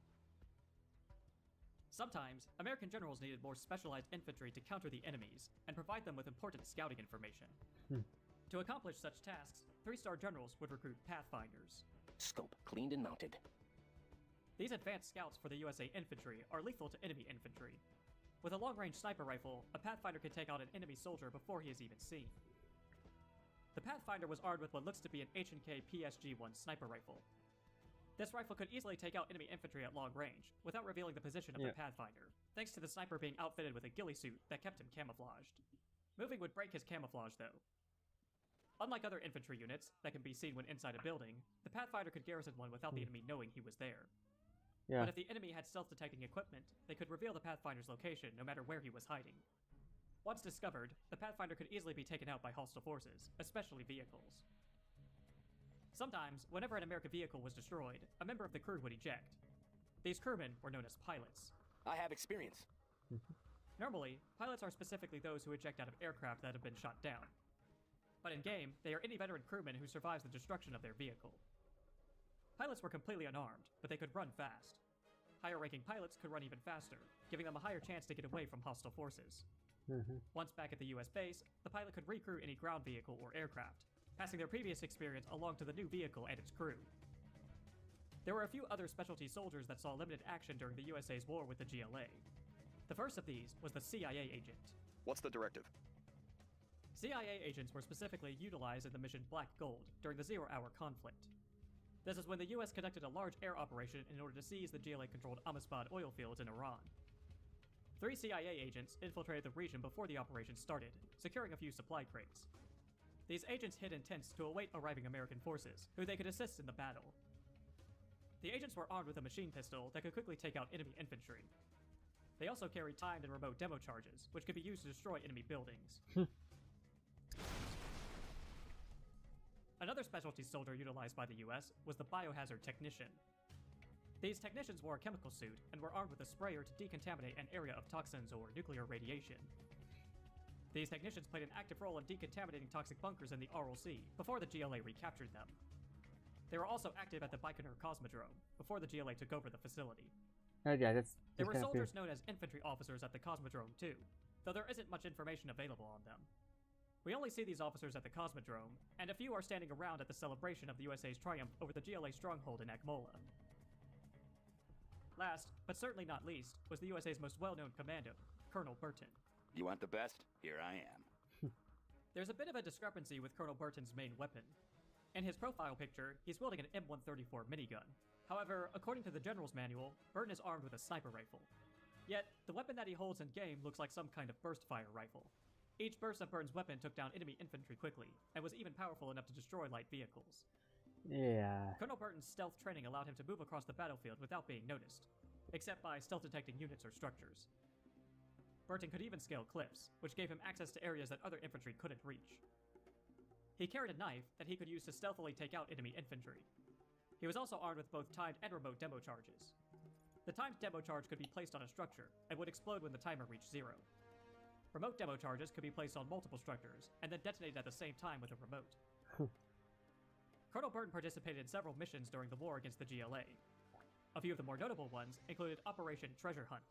Speaker 9: Sometimes, American generals needed more specialized infantry to counter the enemies and provide them with important scouting information. To accomplish such tasks, 3-star generals would recruit Pathfinders.
Speaker 3: Scope cleaned and mounted.
Speaker 9: These advanced scouts for the USA infantry are lethal to enemy infantry. With a long-range sniper rifle, a Pathfinder can take out an enemy soldier before he is even seen. The Pathfinder was armed with what looks to be an H&K PSG-1 sniper rifle. This rifle could easily take out enemy infantry at long range, without revealing the position of the Pathfinder, thanks to the sniper being outfitted with a ghillie suit that kept him camouflaged. Moving would break his camouflage, though. Unlike other infantry units that can be seen when inside a building, the Pathfinder could garrison one without the enemy knowing he was there. But if the enemy had stealth-detecting equipment, they could reveal the Pathfinder's location no matter where he was hiding. Once discovered, the Pathfinder could easily be taken out by hostile forces, especially vehicles. Sometimes, whenever an American vehicle was destroyed, a member of the crew would eject. These crewmen were known as pilots.
Speaker 3: I have experience.
Speaker 9: Normally, pilots are specifically those who eject out of aircraft that have been shot down. But in-game, they are any veteran crewman who survives the destruction of their vehicle. Pilots were completely unarmed, but they could run fast. Higher-ranking pilots could run even faster, giving them a higher chance to get away from hostile forces. Once back at the US base, the pilot could recrew any ground vehicle or aircraft, passing their previous experience along to the new vehicle and its crew. There were a few other specialty soldiers that saw limited action during the USA's war with the GLA. The first of these was the CIA agent.
Speaker 5: What's the directive?
Speaker 9: CIA agents were specifically utilized in the mission Black Gold during the Zero-Hour conflict. This is when the US conducted a large air operation in order to seize the GLA-controlled Amistad oil fields in Iran. 3 CIA agents infiltrated the region before the operation started, securing a few supply crates. These agents hid in tents to await arriving American forces, who they could assist in the battle. The agents were armed with a machine pistol that could quickly take out enemy infantry. They also carried timed and remote demo charges, which could be used to destroy enemy buildings. Another specialty soldier utilized by the US was the biohazard technician. These technicians wore a chemical suit and were armed with a sprayer to decontaminate an area of toxins or nuclear radiation. These technicians played an active role in decontaminating toxic bunkers in the Aral Sea before the GLA recaptured them. They were also active at the Baikonur Cosmodrome before the GLA took over the facility. There were soldiers known as infantry officers at the Cosmodrome too, though there isn't much information available on them. We only see these officers at the Cosmodrome, and a few are standing around at the celebration of the USA's triumph over the GLA stronghold in Akmola. Last, but certainly not least, was the USA's most well-known commando, Colonel Burton.
Speaker 4: You want the best? Here I am.
Speaker 9: There's a bit of a discrepancy with Colonel Burton's main weapon. In his profile picture, he's wielding an M134 minigun. However, according to the General's Manual, Burton is armed with a sniper rifle. Yet, the weapon that he holds in-game looks like some kind of burst-fire rifle. Each burst of Burton's weapon took down enemy infantry quickly, and was even powerful enough to destroy light vehicles. Colonel Burton's stealth training allowed him to move across the battlefield without being noticed, except by stealth-detecting units or structures. Burton could even scale cliffs, which gave him access to areas that other infantry couldn't reach. He carried a knife that he could use to stealthily take out enemy infantry. He was also armed with both timed and remote demo charges. The timed demo charge could be placed on a structure and would explode when the timer reached 0. Remote demo charges could be placed on multiple structures and then detonated at the same time with a remote. Colonel Burton participated in several missions during the war against the GLA. A few of the more notable ones included Operation Treasure Hunt,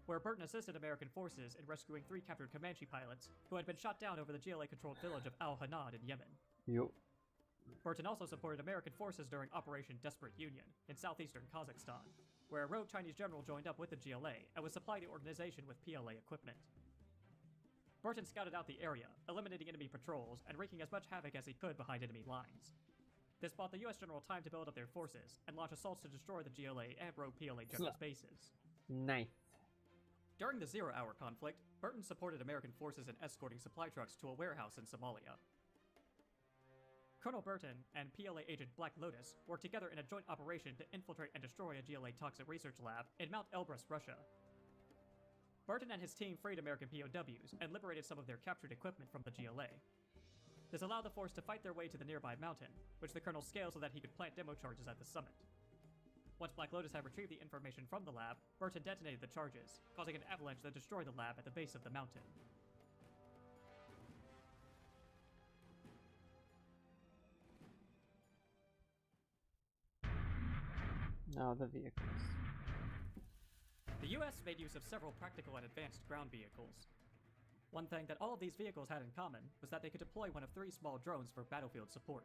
Speaker 9: where Burton assisted American forces in rescuing 3 captured Comanche pilots who had been shot down over the GLA-controlled village of Al-Hanad in Yemen.
Speaker 1: Yup.
Speaker 9: Burton also supported American forces during Operation Desperate Union in southeastern Kazakhstan, where a rogue Chinese general joined up with the GLA and was supplying the organization with PLA equipment. Burton scouted out the area, eliminating enemy patrols and wreaking as much havoc as he could behind enemy lines. This bought the US general time to build up their forces and launch assaults to destroy the GLA and rogue PLA generals' bases.
Speaker 1: Nice.
Speaker 9: During the Zero-Hour conflict, Burton supported American forces in escorting supply trucks to a warehouse in Somalia. Colonel Burton and PLA agent Black Lotus worked together in a joint operation to infiltrate and destroy a GLA toxic research lab in Mount Elbrus, Russia. Burton and his team freed American POWs and liberated some of their captured equipment from the GLA. This allowed the force to fight their way to the nearby mountain, which the colonel scaled so that he could plant demo charges at the summit. Once Black Lotus had retrieved the information from the lab, Burton detonated the charges, causing an avalanche that destroyed the lab at the base of the mountain.
Speaker 1: Now the vehicles.
Speaker 9: The US made use of several practical and advanced ground vehicles. One thing that all of these vehicles had in common was that they could deploy one of 3 small drones for battlefield support.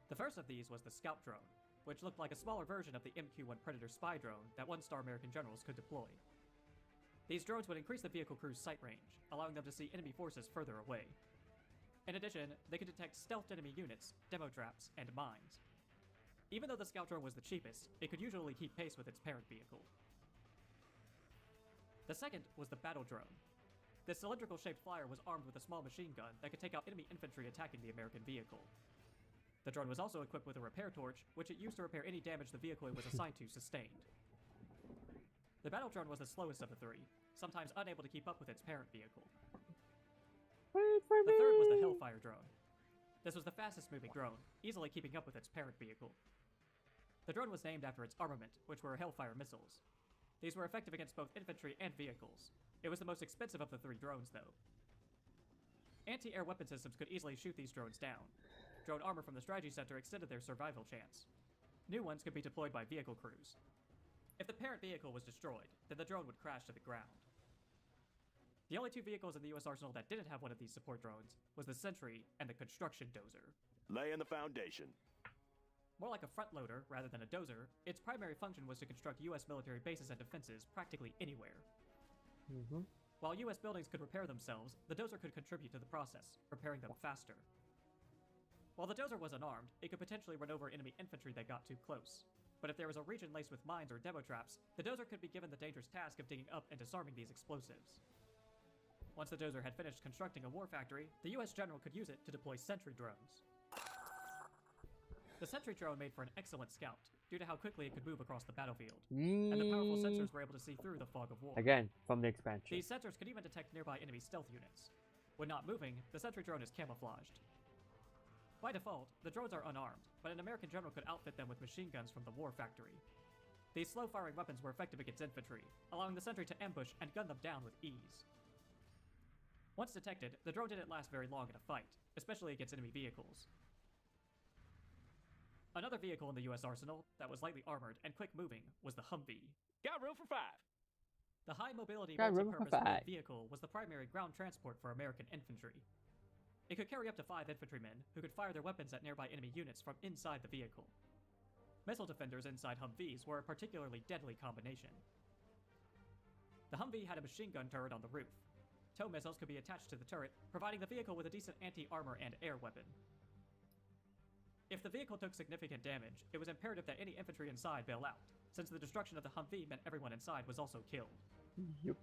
Speaker 9: The first of these was the Scout drone, which looked like a smaller version of the MQ-1 Predator spy drone that 1-star American generals could deploy. These drones would increase the vehicle crew's sight range, allowing them to see enemy forces further away. In addition, they could detect stealthed enemy units, demo traps, and mines. Even though the Scout drone was the cheapest, it could usually keep pace with its parent vehicle. The second was the Battle drone. This cylindrical-shaped flyer was armed with a small machine gun that could take out enemy infantry attacking the American vehicle. The drone was also equipped with a repair torch, which it used to repair any damage the vehicle it was assigned to sustained. The Battle drone was the slowest of the 3, sometimes unable to keep up with its parent vehicle.
Speaker 1: Wait for
Speaker 9: The
Speaker 1: me.
Speaker 9: third was the Hellfire drone. This was the fastest-moving drone, easily keeping up with its parent vehicle. The drone was named after its armament, which were Hellfire missiles. These were effective against both infantry and vehicles. It was the most expensive of the 3 drones, though. Anti-air weapon systems could easily shoot these drones down. Drone armor from the Strategy Center extended their survival chance. New ones could be deployed by vehicle crews. If the parent vehicle was destroyed, then the drone would crash to the ground. The only 2 vehicles in the US arsenal that didn't have one of these support drones was the Sentry and the Construction Dozer.
Speaker 5: Laying the foundation.
Speaker 9: More like a front loader rather than a dozer, its primary function was to construct US military bases and defenses practically anywhere. While US buildings could repair themselves, the dozer could contribute to the process, repairing them faster. While the dozer was unarmed, it could potentially run over enemy infantry that got too close. But if there was a region laced with mines or demo traps, the dozer could be given the dangerous task of digging up and disarming these explosives. Once the dozer had finished constructing a war factory, the US general could use it to deploy sentry drones. The sentry drone made for an excellent scout, due to how quickly it could move across the battlefield, and the powerful sensors were able to see through the fog of war.
Speaker 1: Again, from the expansion.
Speaker 9: These sensors could even detect nearby enemy stealth units. When not moving, the sentry drone is camouflaged. By default, the drones are unarmed, but an American general could outfit them with machine guns from the war factory. These slow-firing weapons were effective against infantry, allowing the sentry to ambush and gun them down with ease. Once detected, the drone didn't last very long in a fight, especially against enemy vehicles. Another vehicle in the US arsenal that was lightly armored and quick-moving was the Humvee.
Speaker 5: Got room for 5.
Speaker 9: The high-mobility
Speaker 1: Got room for
Speaker 9: multi-purpose
Speaker 1: 5.
Speaker 9: vehicle was the primary ground transport for American infantry. It could carry up to 5 infantrymen who could fire their weapons at nearby enemy units from inside the vehicle. Missile defenders inside Humvees were a particularly deadly combination. The Humvee had a machine gun turret on the roof. Tow missiles could be attached to the turret, providing the vehicle with a decent anti-armor and air weapon. If the vehicle took significant damage, it was imperative that any infantry inside bail out, since the destruction of the Humvee meant everyone inside was also killed.
Speaker 1: Yep.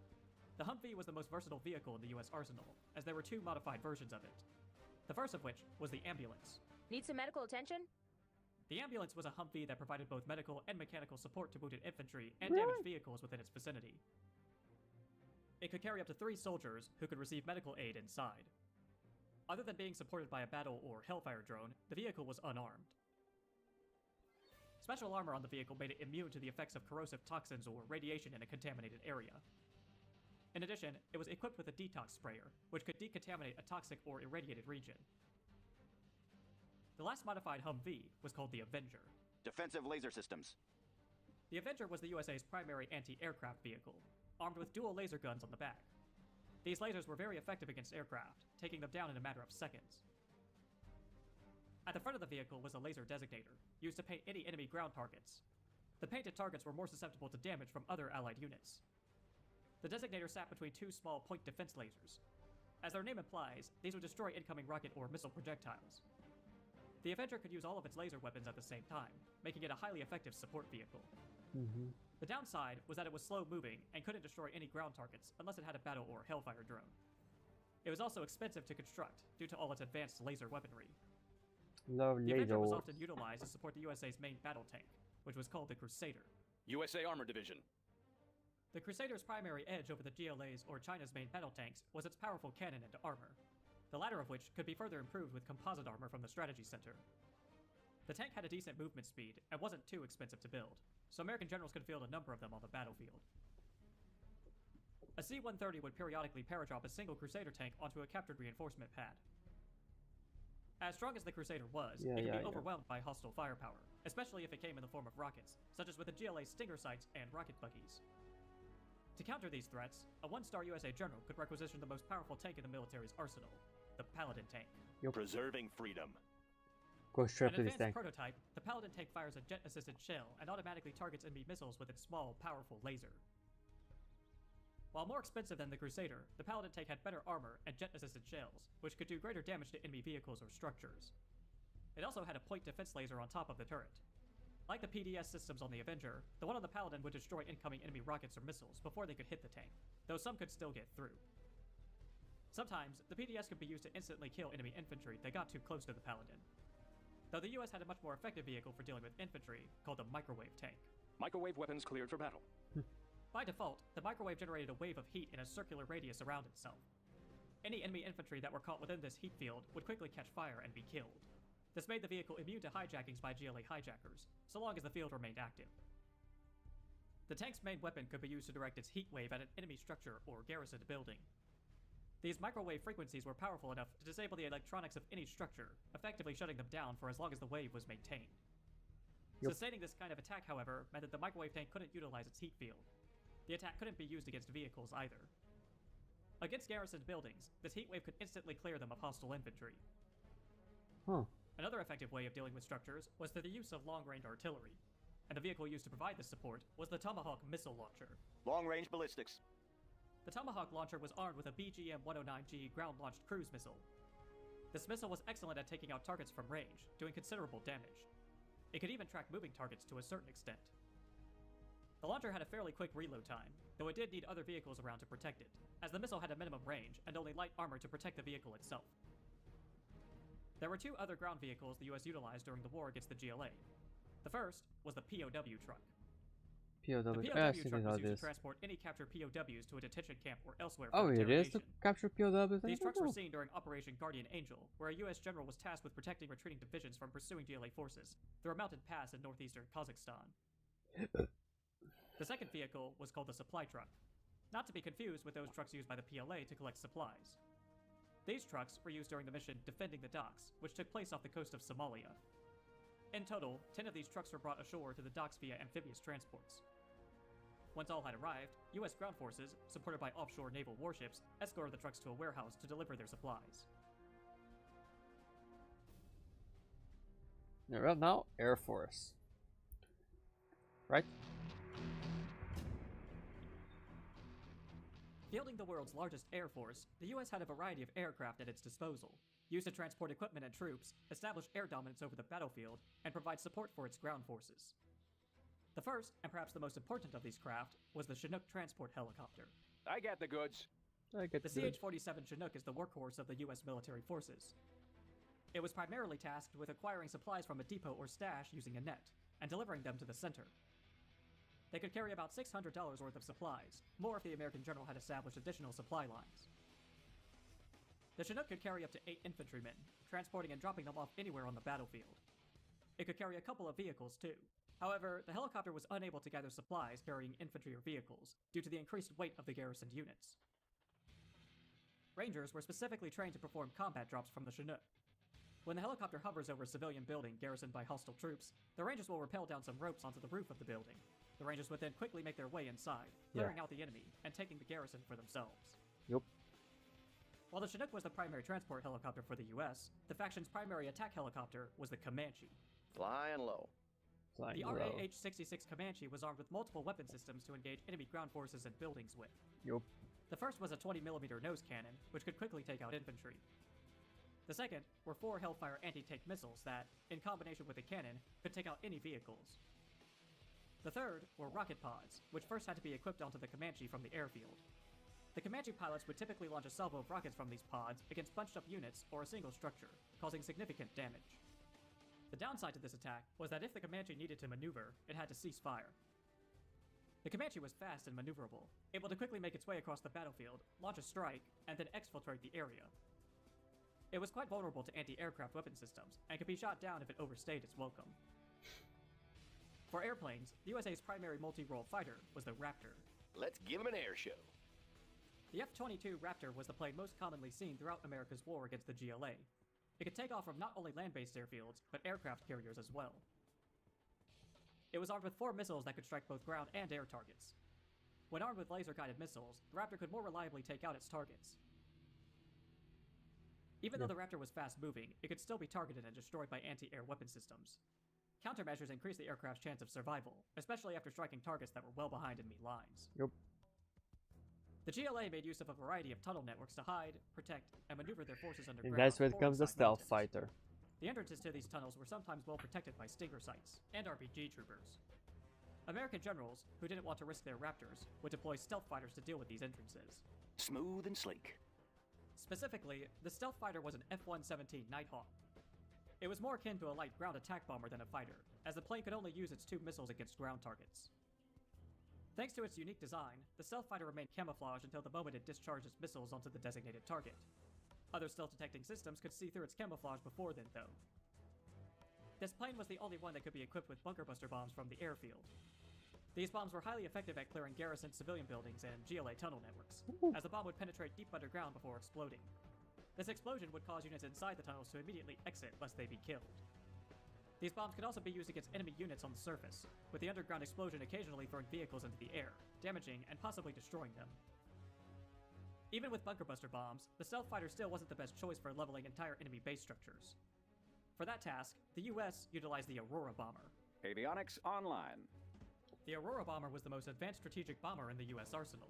Speaker 9: The Humvee was the most versatile vehicle in the US arsenal, as there were 2 modified versions of it. The first of which was the ambulance.
Speaker 10: Need some medical attention?
Speaker 9: The ambulance was a Humvee that provided both medical and mechanical support to wounded infantry and damaged vehicles within its vicinity. it could carry up to 3 soldiers who could receive medical aid inside. Other than being supported by a battle or Hellfire drone, the vehicle was unarmed. Special armor on the vehicle made it immune to the effects of corrosive toxins or radiation in a contaminated area. In addition, it was equipped with a detox sprayer, which could decontaminate a toxic or irradiated region. The last modified Humvee was called the Avenger.
Speaker 10: Defensive laser systems.
Speaker 9: The Avenger was the USA's primary anti-aircraft vehicle, armed with dual laser guns on the back. These lasers were very effective against aircraft, taking them down in a matter of seconds. At the front of the vehicle was a laser designator, used to paint any enemy ground targets. The painted targets were more susceptible to damage from other allied units. The designator sat between 2 small point defense lasers. As their name implies, these would destroy incoming rocket or missile projectiles. The Avenger could use all of its laser weapons at the same time, making it a highly effective support vehicle. The downside was that it was slow-moving and couldn't destroy any ground targets unless it had a battle or Hellfire drone. It was also expensive to construct due to all its advanced laser weaponry. The Avenger was often utilized to support the USA's main battle tank, which was called the Crusader.
Speaker 7: USA Armor Division.
Speaker 9: The Crusader's primary edge over the GLA's or China's main battle tanks was its powerful cannon and armor, the latter of which could be further improved with composite armor from the Strategy Center. The tank had a decent movement speed and wasn't too expensive to build, so American generals could field a number of them on the battlefield. A C-130 would periodically paradrop a single Crusader tank onto a captured reinforcement pad. As strong as the Crusader was, it could be overwhelmed by hostile firepower, especially if it came in the form of rockets, such as with the GLA Stinger sights and rocket buggies. To counter these threats, a 1-star USA general could requisition the most powerful tank in the military's arsenal, the Paladin tank.
Speaker 7: Preserving freedom.
Speaker 1: Go straight to this
Speaker 9: An
Speaker 1: tank.
Speaker 9: advanced prototype, the Paladin tank fires a jet-assisted shell and automatically targets enemy missiles with its small, powerful laser. While more expensive than the Crusader, the Paladin tank had better armor and jet-assisted shells, which could do greater damage to enemy vehicles or structures. It also had a point defense laser on top of the turret. Like the PDS systems on the Avenger, the one on the Paladin would destroy incoming enemy rockets or missiles before they could hit the tank, though some could still get through. Sometimes, the PDS could be used to instantly kill enemy infantry that got too close to the Paladin. Though the US had a much more effective vehicle for dealing with infantry, called the microwave tank.
Speaker 7: Microwave weapons cleared for battle.
Speaker 9: By default, the microwave generated a wave of heat in a circular radius around itself. Any enemy infantry that were caught within this heat field would quickly catch fire and be killed. This made the vehicle immune to hijackings by GLA hijackers, so long as the field remained active. The tank's main weapon could be used to direct its heat wave at an enemy structure or garrisoned building. These microwave frequencies were powerful enough to disable the electronics of any structure, effectively shutting them down for as long as the wave was maintained. Sustaining this kind of attack, however, meant that the microwave tank couldn't utilize its heat field. The attack couldn't be used against vehicles either. Against garrisoned buildings, this heat wave could instantly clear them of hostile infantry. Another effective way of dealing with structures was through the use of long-range artillery, and the vehicle used to provide this support was the Tomahawk missile launcher.
Speaker 10: Long-range ballistics.
Speaker 9: The Tomahawk launcher was armed with a BGM-109G ground-launched cruise missile. This missile was excellent at taking out targets from range, doing considerable damage. It could even track moving targets to a certain extent. The launcher had a fairly quick reload time, though it did need other vehicles around to protect it, as the missile had a minimum range and only light armor to protect the vehicle itself. There were 2 other ground vehicles the US utilized during the war against the GLA. The first was the POW truck. The POW truck was used to transport any captured POWs to a detention camp or elsewhere for
Speaker 1: it is to capture POWs?
Speaker 9: These trucks were seen during Operation Guardian Angel, where a US general was tasked with protecting retreating divisions from pursuing GLA forces through a mountain pass in northeastern Kazakhstan. The second vehicle was called the supply truck, not to be confused with those trucks used by the PLA to collect supplies. These trucks were used during the mission Defending the Docks, which took place off the coast of Somalia. In total, 10 of these trucks were brought ashore to the docks via amphibious transports. Once all had arrived, US ground forces, supported by offshore naval warships, escorted the trucks to a warehouse to deliver their supplies.
Speaker 1: Right now, Air Force. Right?
Speaker 9: Fielding the world's largest air force, the US had a variety of aircraft at its disposal, used to transport equipment and troops, establish air dominance over the battlefield, and provide support for its ground forces. The first, and perhaps the most important of these craft, was the Chinook transport helicopter.
Speaker 7: I got the goods.
Speaker 9: The CH-47 Chinook is the workhorse of the US military forces. It was primarily tasked with acquiring supplies from a depot or stash using a net, and delivering them to the center. They could carry about $600 worth of supplies, more if the American general had established additional supply lines. The Chinook could carry up to 8 infantrymen, transporting and dropping them off anywhere on the battlefield. It could carry a couple of vehicles too. However, the helicopter was unable to gather supplies carrying infantry or vehicles due to the increased weight of the garrisoned units. Rangers were specifically trained to perform combat drops from the Chinook. When the helicopter hovers over a civilian building garrisoned by hostile troops, the Rangers will rappel down some ropes onto the roof of the building. The Rangers would then quickly make their way inside, clearing out the enemy and taking the garrison for themselves.
Speaker 1: Yep.
Speaker 9: While the Chinook was the primary transport helicopter for the US, the faction's primary attack helicopter was the Comanche.
Speaker 5: Flying low.
Speaker 9: The RAH-66 Comanche was armed with multiple weapon systems to engage enemy ground forces and buildings with.
Speaker 1: Yup.
Speaker 9: The first was a 20mm nose cannon, which could quickly take out infantry. The second were 4 Hellfire anti-tank missiles that, in combination with the cannon, could take out any vehicles. The third were rocket pods, which first had to be equipped onto the Comanche from the airfield. The Comanche pilots would typically launch a salvo of rockets from these pods against bunched up units or a single structure, causing significant damage. The downside to this attack was that if the Comanche needed to maneuver, it had to cease fire. The Comanche was fast and maneuverable, able to quickly make its way across the battlefield, launch a strike, and then exfiltrate the area. It was quite vulnerable to anti-aircraft weapon systems, and could be shot down if it overstayed its welcome. For airplanes, the USA's primary multi-role fighter was the Raptor.
Speaker 5: Let's give him an air show.
Speaker 9: The F-22 Raptor was the plane most commonly seen throughout America's war against the GLA. It could take off from not only land-based airfields, but aircraft carriers as well. It was armed with 4 missiles that could strike both ground and air targets. When armed with laser-guided missiles, the Raptor could more reliably take out its targets. Even though the Raptor was fast-moving, it could still be targeted and destroyed by anti-air weapon systems. Countermeasures increased the aircraft's chance of survival, especially after striking targets that were well behind enemy lines.
Speaker 1: Yep.
Speaker 9: The GLA made use of a variety of tunnel networks to hide, protect, and maneuver their forces underground.
Speaker 1: And that's where it comes the stealth fighter.
Speaker 9: The entrances to these tunnels were sometimes well protected by Stinger sights and RPG troopers. American generals, who didn't want to risk their Raptors, would deploy stealth fighters to deal with these entrances.
Speaker 5: Smooth and sleek.
Speaker 9: Specifically, the stealth fighter was an F-117 Nighthawk. It was more akin to a light ground attack bomber than a fighter, as the plane could only use its 2 missiles against ground targets. Thanks to its unique design, the stealth fighter remained camouflaged until the moment it discharged its missiles onto the designated target. Other stealth detecting systems could see through its camouflage before then, though. This plane was the only one that could be equipped with bunker buster bombs from the airfield. These bombs were highly effective at clearing garrisoned civilian buildings and GLA tunnel networks, as the bomb would penetrate deep underground before exploding. This explosion would cause units inside the tunnels to immediately exit lest they be killed. These bombs could also be used against enemy units on the surface, with the underground explosion occasionally throwing vehicles into the air, damaging and possibly destroying them. Even with bunker buster bombs, the stealth fighter still wasn't the best choice for leveling entire enemy base structures. For that task, the US utilized the Aurora bomber.
Speaker 11: Avionics online.
Speaker 9: The Aurora bomber was the most advanced strategic bomber in the US arsenal.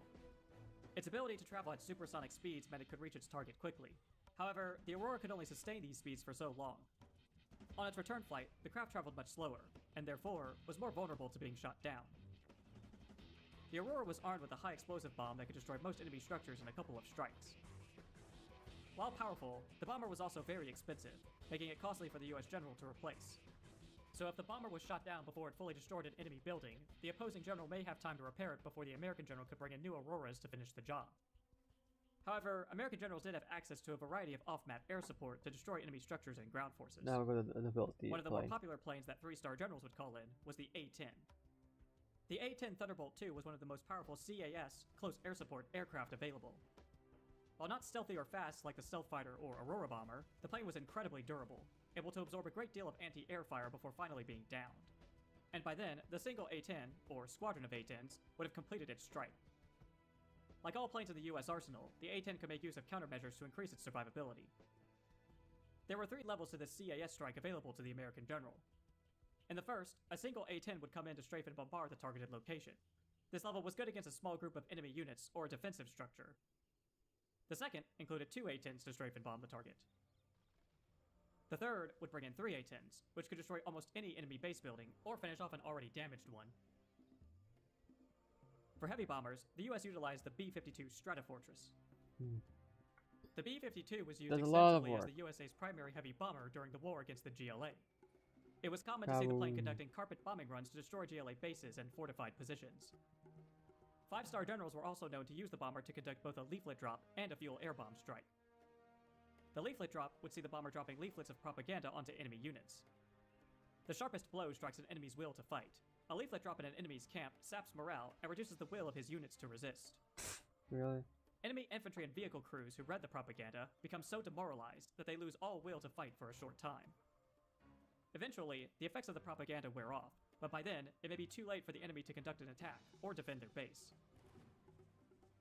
Speaker 9: Its ability to travel at supersonic speeds meant it could reach its target quickly. However, the Aurora could only sustain these speeds for so long. On its return flight, the craft traveled much slower, and therefore was more vulnerable to being shot down. The Aurora was armed with a high explosive bomb that could destroy most enemy structures in a couple of strikes. While powerful, the bomber was also very expensive, making it costly for the US general to replace. So if the bomber was shot down before it fully destroyed an enemy building, the opposing general may have time to repair it before the American general could bring in new Auroras to finish the job. However, American generals did have access to a variety of off-map air support to destroy enemy structures and ground forces.
Speaker 1: Now we're going to the ability
Speaker 9: One of the
Speaker 1: plane.
Speaker 9: more popular planes that 3-star generals would call in was the A-10. The A-10 Thunderbolt II was one of the most powerful CAS, close air support, aircraft available. While not stealthy or fast like the stealth fighter or Aurora bomber, the plane was incredibly durable, able to absorb a great deal of anti-air fire before finally being downed. And by then, the single A-10, or squadron of A-10s, would have completed its strike. Like all planes in the US arsenal, the A-10 could make use of countermeasures to increase its survivability. There were 3 levels to this CAS strike available to the American general. In the first, a single A-10 would come in to strafe and bombard the targeted location. This level was good against a small group of enemy units or a defensive structure. The second included 2 A-10s to strafe and bomb the target. The third would bring in 3 A-10s, which could destroy almost any enemy base building or finish off an already damaged one. For heavy bombers, the US utilized the B-52 Stratofortress. The B-52 was used extensively as the USA's primary heavy bomber during the war against the GLA. It was common to see the plane conducting carpet bombing runs to destroy GLA bases and fortified positions. 5-star generals were also known to use the bomber to conduct both a leaflet drop and a fuel air bomb strike. The leaflet drop would see the bomber dropping leaflets of propaganda onto enemy units. The sharpest blow strikes an enemy's will to fight. A leaflet drop in an enemy's camp saps morale and reduces the will of his units to resist.
Speaker 1: Really?
Speaker 9: Enemy infantry and vehicle crews who read the propaganda become so demoralized that they lose all will to fight for a short time. Eventually, the effects of the propaganda wear off, but by then, it may be too late for the enemy to conduct an attack or defend their base.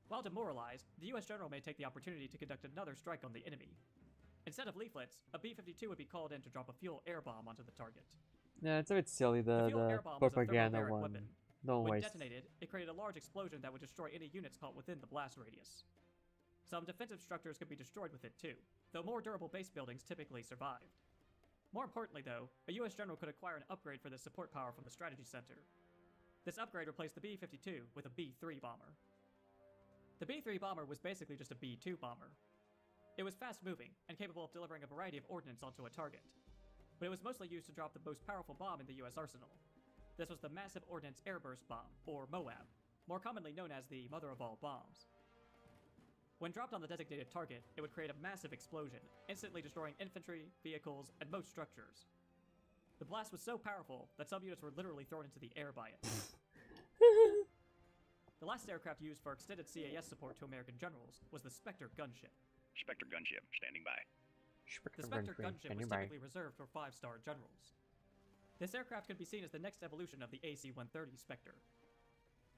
Speaker 9: While demoralized, the US general may take the opportunity to conduct another strike on the enemy. Instead of leaflets, a B-52 would be called in to drop a fuel air bomb onto the target.
Speaker 1: Yeah, it's a bit silly, the propaganda one.
Speaker 9: Weapon.
Speaker 1: Don't
Speaker 9: When
Speaker 1: waste.
Speaker 9: detonated, it created a large explosion that would destroy any units caught within the blast radius. Some defensive structures could be destroyed with it too, though more durable base buildings typically survived. More importantly though, a US general could acquire an upgrade for this support power from the Strategy Center. This upgrade replaced the B-52 with a B-3 bomber. The B-3 bomber was basically just a B-2 bomber. It was fast-moving and capable of delivering a variety of ordnance onto a target, but it was mostly used to drop the most powerful bomb in the US arsenal. This was the Massive Ordnance Airburst Bomb, or MOAB, more commonly known as the Mother of All Bombs. When dropped on the designated target, it would create a massive explosion, instantly destroying infantry, vehicles, and most structures. The blast was so powerful that some units were literally thrown into the air by it. The last aircraft used for extended CAS support to American generals was the Spectre gunship.
Speaker 4: Spectre gunship, standing by.
Speaker 9: The Spectre gunship was typically reserved for 5-star generals. This aircraft could be seen as the next evolution of the AC-130 Spectre.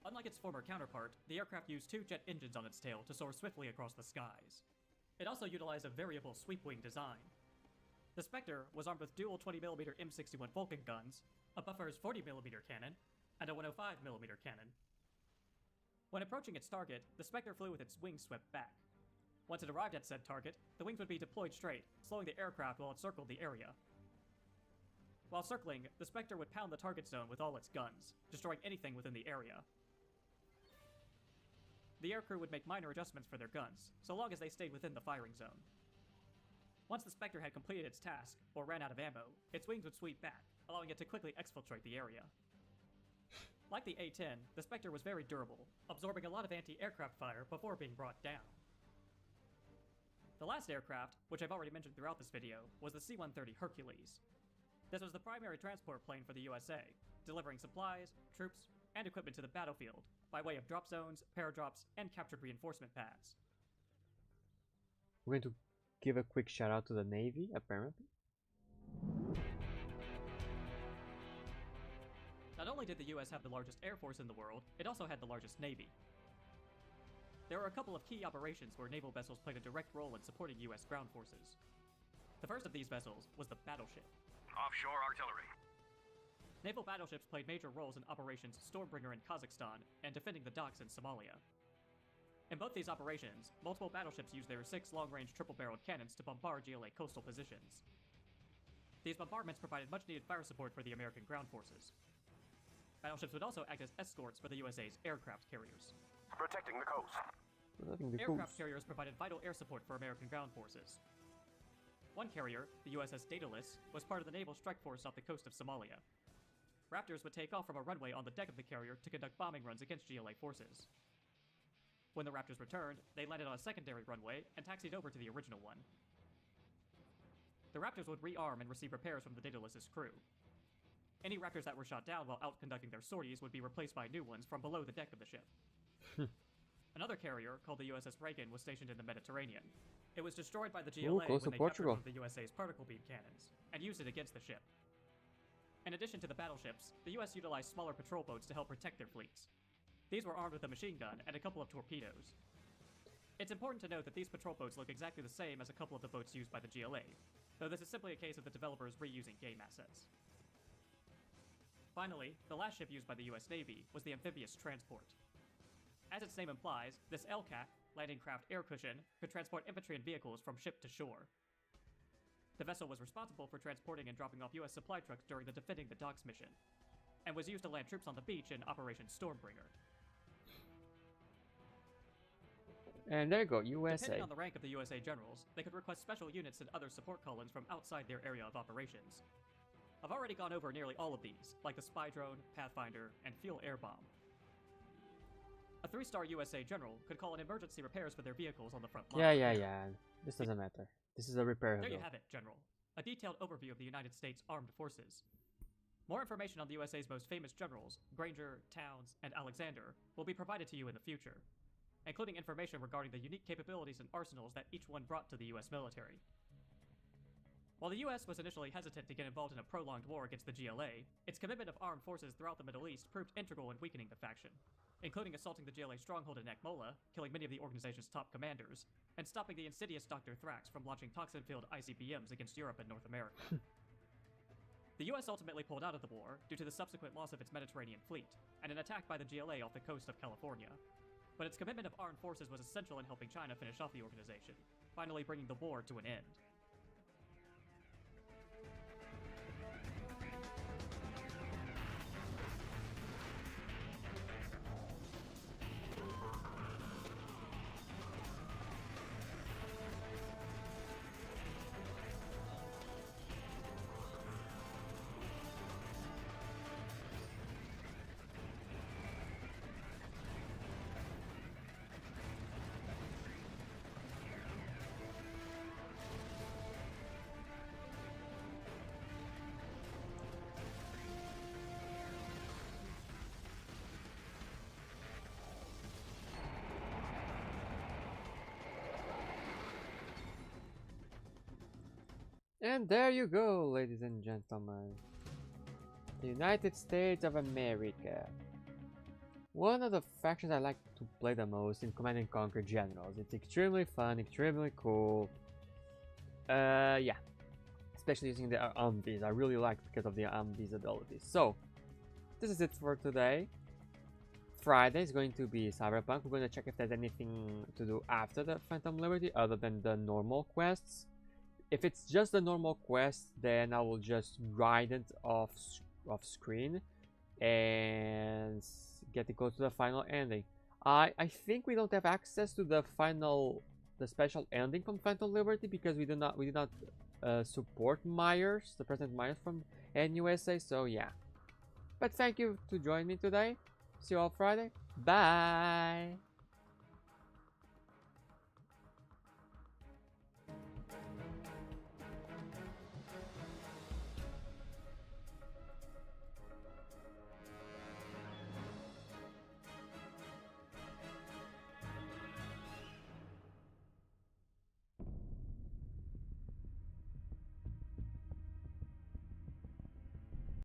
Speaker 9: Unlike its former counterpart, the aircraft used 2 jet engines on its tail to soar swiftly across the skies. It also utilized a variable sweep wing design. The Spectre was armed with dual 20mm M61 Vulcan guns, a Buffer's 40mm cannon, and a 105mm cannon. When approaching its target, the Spectre flew with its wings swept back. Once it arrived at said target, the wings would be deployed straight, slowing the aircraft while it circled the area. While circling, the Spectre would pound the target zone with all its guns, destroying anything within the area. The aircrew would make minor adjustments for their guns, so long as they stayed within the firing zone. Once the Spectre had completed its task, or ran out of ammo, its wings would sweep back, allowing it to quickly exfiltrate the area. Like the A-10, the Spectre was very durable, absorbing a lot of anti-aircraft fire before being brought down. The last aircraft, which I've already mentioned throughout this video, was the C-130 Hercules. This was the primary transport plane for the USA, delivering supplies, troops, and equipment to the battlefield by way of drop zones, paradrops, and captured reinforcement pads.
Speaker 1: We're going to give a quick shout out to the Navy, apparently.
Speaker 9: Not only did the US have the largest air force in the world, it also had the largest navy. There were a couple of key operations where naval vessels played a direct role in supporting US ground forces. The first of these vessels was the battleship.
Speaker 7: Offshore artillery.
Speaker 9: Naval battleships played major roles in operations Stormbringer in Kazakhstan and defending the docks in Somalia. In both these operations, multiple battleships used their 6 long-range triple-barreled cannons to bombard GLA coastal positions. These bombardments provided much-needed fire support for the American ground forces. Battleships would also act as escorts for the USA's aircraft carriers.
Speaker 7: Protecting the coast.
Speaker 9: Aircraft carriers provided vital air support for American ground forces. One carrier, the USS Daedalus, was part of the naval strike force off the coast of Somalia. Raptors would take off from a runway on the deck of the carrier to conduct bombing runs against GLA forces. When the Raptors returned, they landed on a secondary runway and taxied over to the original one. The Raptors would rearm and receive repairs from the Daedalus's crew. Any Raptors that were shot down while out conducting their sorties would be replaced by new ones from below the deck of the ship. Another carrier, called the USS Reagan, was stationed in the Mediterranean. It was destroyed by the GLA when they captured one of the USA's particle beam cannons, and used it against the ship. In addition to the battleships, the US utilized smaller patrol boats to help protect their fleets. These were armed with a machine gun and a couple of torpedoes. It's important to note that these patrol boats look exactly the same as a couple of the boats used by the GLA, though this is simply a case of the developers reusing game assets. Finally, the last ship used by the US Navy was the amphibious transport. As its name implies, this LCAC, landing craft air cushion, could transport infantry and vehicles from ship to shore. The vessel was responsible for transporting and dropping off US supply trucks during the Defending the Docks mission, and was used to land troops on the beach in Operation Stormbringer.
Speaker 1: And there you go, USA.
Speaker 9: Depending on the rank of the USA generals, they could request special units and other support columns from outside their area of operations. I've already gone over nearly all of these, like the spy drone, Pathfinder, and fuel air bomb. A 3-star USA general could call in emergency repairs for their vehicles on the front line.
Speaker 1: Yeah. This doesn't matter. This is a repair
Speaker 9: There you
Speaker 1: hill.
Speaker 9: have it, General. A detailed overview of the United States Armed Forces. More information on the USA's most famous generals, Granger, Towns, and Alexander, will be provided to you in the future, including information regarding the unique capabilities and arsenals that each one brought to the US military. While the US was initially hesitant to get involved in a prolonged war against the GLA, its commitment of armed forces throughout the Middle East proved integral in weakening the faction, including assaulting the GLA stronghold in Ekmola, killing many of the organization's top commanders, and stopping the insidious Dr. Thrax from launching toxin-filled ICBMs against Europe and North America. The US ultimately pulled out of the war due to the subsequent loss of its Mediterranean fleet, and an attack by the GLA off the coast of California. But its commitment of armed forces was essential in helping China finish off the organization, finally bringing the war to an end.
Speaker 1: And there you go, ladies and gentlemen. The United States of America. One of the factions I like to play the most in Command & Conquer Generals. It's extremely fun, extremely cool. Yeah. Especially using the Humvees. I really like it because of the Humvees abilities. So, this is it for today. Friday is going to be Cyberpunk. We're going to check if there's anything to do after the Phantom Liberty other than the normal quests. If it's just the normal quest, then I will just grind it off screen and get to go to the final ending. I think we don't have access to the special ending from Phantom Liberty because we did not support Myers, the President Myers from NUSA. So yeah. But thank you to join me today. See you all Friday. Bye.